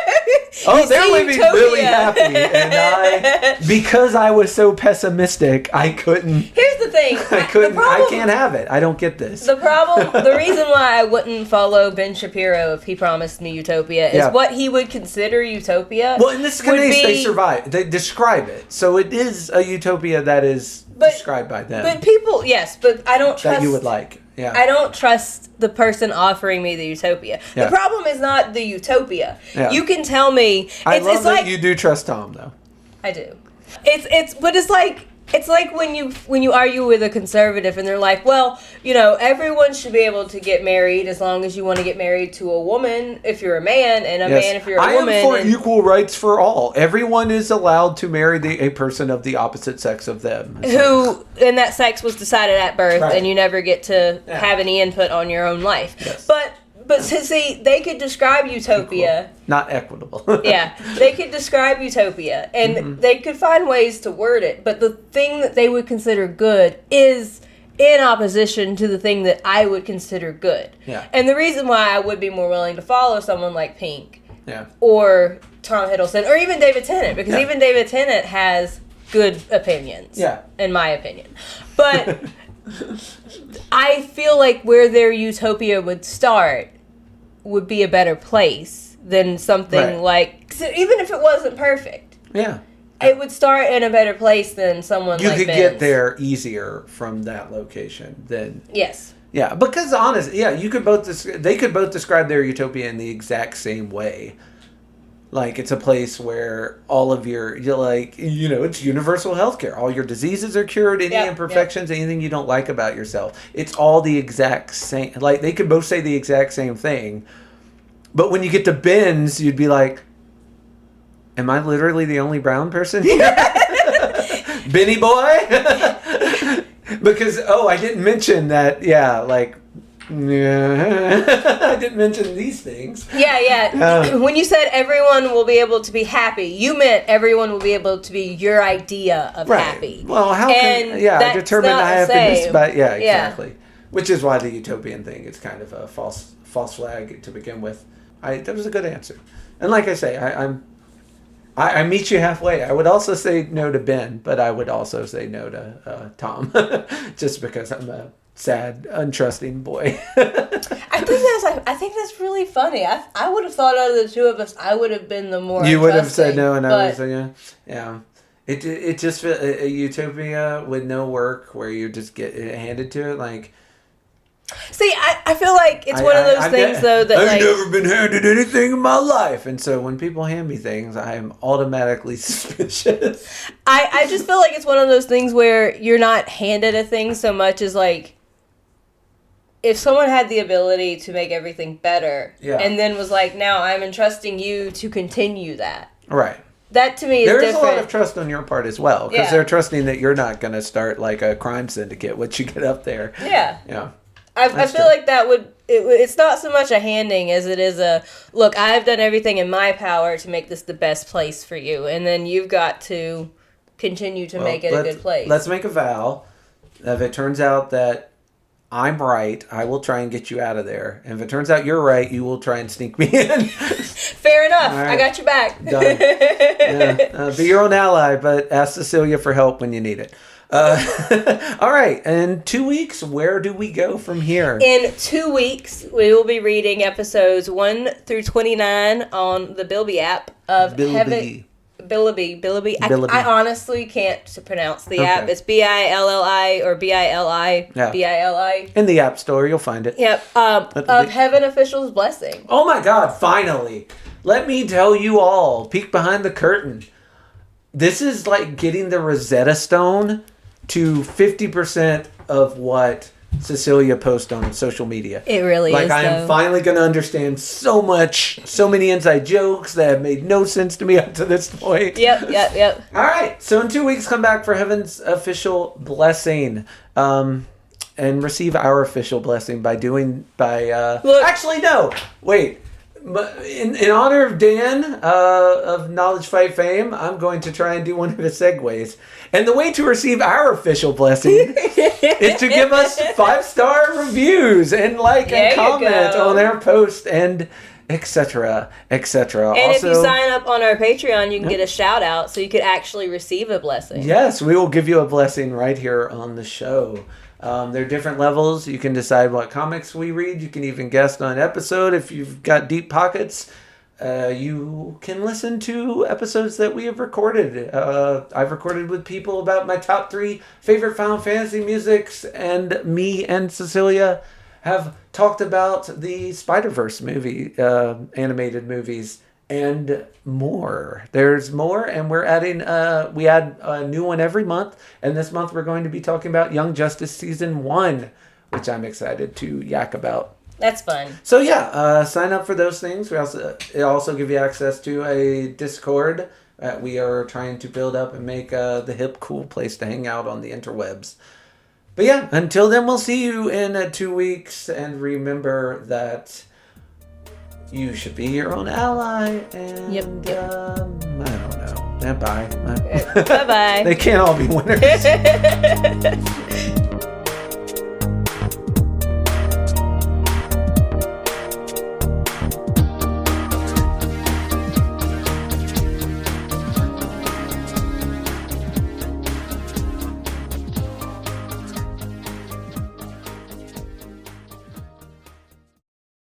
A: Oh, they're living
B: Utopia.
A: Really happy, and because I was so pessimistic, I couldn't.
B: Here's the thing.
A: I can't have it. I don't get this.
B: The reason why I wouldn't follow Ben Shapiro if he promised me Utopia is what he would consider Utopia.
A: Well, in this case, they describe it, so it is a utopia that is described by them.
B: But people, yes, but I don't trust
A: that you would like. Yeah.
B: I don't trust the person offering me the Utopia. Yeah. The problem is not the Utopia. Yeah. You can tell me.
A: I love that you do trust Tom, though.
B: I do. But it's like when you argue with a conservative and they're like, well, everyone should be able to get married as long as you want to get married to a woman if you're a man, and a man if you're a woman.
A: I am for equal rights for all. Everyone is allowed to marry a person of the opposite sex of them.
B: And that sex was decided at birth, and you never get to have any input on your own life.
A: Yes.
B: But see, they could describe Utopia.
A: Equal. Not equitable.
B: Yeah, they could describe Utopia, and they could find ways to word it. But the thing that they would consider good is in opposition to the thing that I would consider good.
A: Yeah.
B: And the reason why I would be more willing to follow someone like Pink, or Tom Hiddleston, or even David Tennant, because even David Tennant has good opinions.
A: Yeah.
B: In my opinion, but I feel like where their Utopia would start would be a better place than something like, so even if it wasn't perfect, it would start in a better place than someone
A: you
B: like
A: could
B: Ben's.
A: Get there easier from that location than because honestly, they could both describe their Utopia in the exact same way, Like, it's a place where all of you're like, it's universal healthcare. All your diseases are cured, any imperfections, anything you don't like about yourself. It's all the exact same. Like, they could both say the exact same thing. But when you get to Ben's, you'd be like, am I literally the only brown person here? Benny boy? Because, I didn't mention that, I didn't mention these things.
B: Yeah. When you said everyone will be able to be happy, you meant everyone will be able to be your idea of happy.
A: Well, how can I determine I have to be about exactly. Which is why the utopian thing is kind of a false flag to begin with. That was a good answer. And like I say, I meet you halfway. I would also say no to Ben, but I would also say no to Tom, just because I'm a sad, untrusting boy.
B: I think that's really funny. I would have thought out of the two of us, I would have been the more.
A: You would have said no, and I would have said yeah. It just a utopia with no work, where you just get it handed to it like.
B: See, I feel like it's one of those things, though, that
A: I've never been handed anything in my life. And so when people hand me things, I am automatically suspicious.
B: I just feel like it's one of those things where you're not handed a thing so much as, like, if someone had the ability to make everything better and then was like, now I'm entrusting you to continue that.
A: Right.
B: That, to me, is different.
A: There is a lot of trust on your part as well, because they're trusting that you're not going to start, like, a crime syndicate once you get up there.
B: Yeah.
A: Yeah.
B: I feel like that it's not so much a handing as it is a, look, I've done everything in my power to make this the best place for you, and then you've got to continue to make it a good place. Let's
A: make a vow. If it turns out that I'm right, I will try and get you out of there. And if it turns out you're right, you will try and sneak me in.
B: Fair enough. Right. I got your back.
A: Done. Be your own ally, but ask Cecilia for help when you need it. All right. In 2 weeks, where do we go from here?
B: In 2 weeks, we will be reading episodes 1 through 29 on the Bilby app of Heaven. Bilby. I honestly can't pronounce the app. It's Billi or Billi.
A: Yeah.
B: Billi.
A: In the App Store, you'll find it.
B: Yep. Of Heaven Official's Blessing.
A: Oh my God! Finally, let me tell you all. Peek behind the curtain. This is like getting the Rosetta Stone to 50% of what Cecilia posts on social media.
B: It really is.
A: I am finally going to understand so many inside jokes that have made no sense to me up to this point.
B: Yep.
A: All right. So in 2 weeks, come back for Heaven's Official Blessing. And receive our official blessing actually, no. Wait. But in honor of Dan of Knowledge Fight fame, I'm going to try and do one of his segues. And the way to receive our official blessing is to give us 5-star reviews and and comment on our post and etc. etc.
B: And also, if you sign up on our Patreon, you can get a shout out, so you could actually receive a blessing.
A: Yes, we will give you a blessing right here on the show. There are different levels. You can decide what comics we read. You can even guest on an episode if you've got deep pockets. You can listen to episodes that we have recorded. I've recorded with people about my top 3 favorite Final Fantasy musics, and me and Cecilia have talked about the Spider-Verse movie, animated movies, and more. There's more, and we're adding, we add a new one every month, and this month we're going to be talking about Young Justice Season 1, which I'm excited to yak about.
B: That's fun.
A: So sign up for those things. It also give you access to a Discord that we are trying to build up and make the hip, cool place to hang out on the interwebs. But until then, we'll see you in 2 weeks, and remember that you should be your own ally, and I don't know. Bye.
B: Bye-bye.
A: They can't all be winners.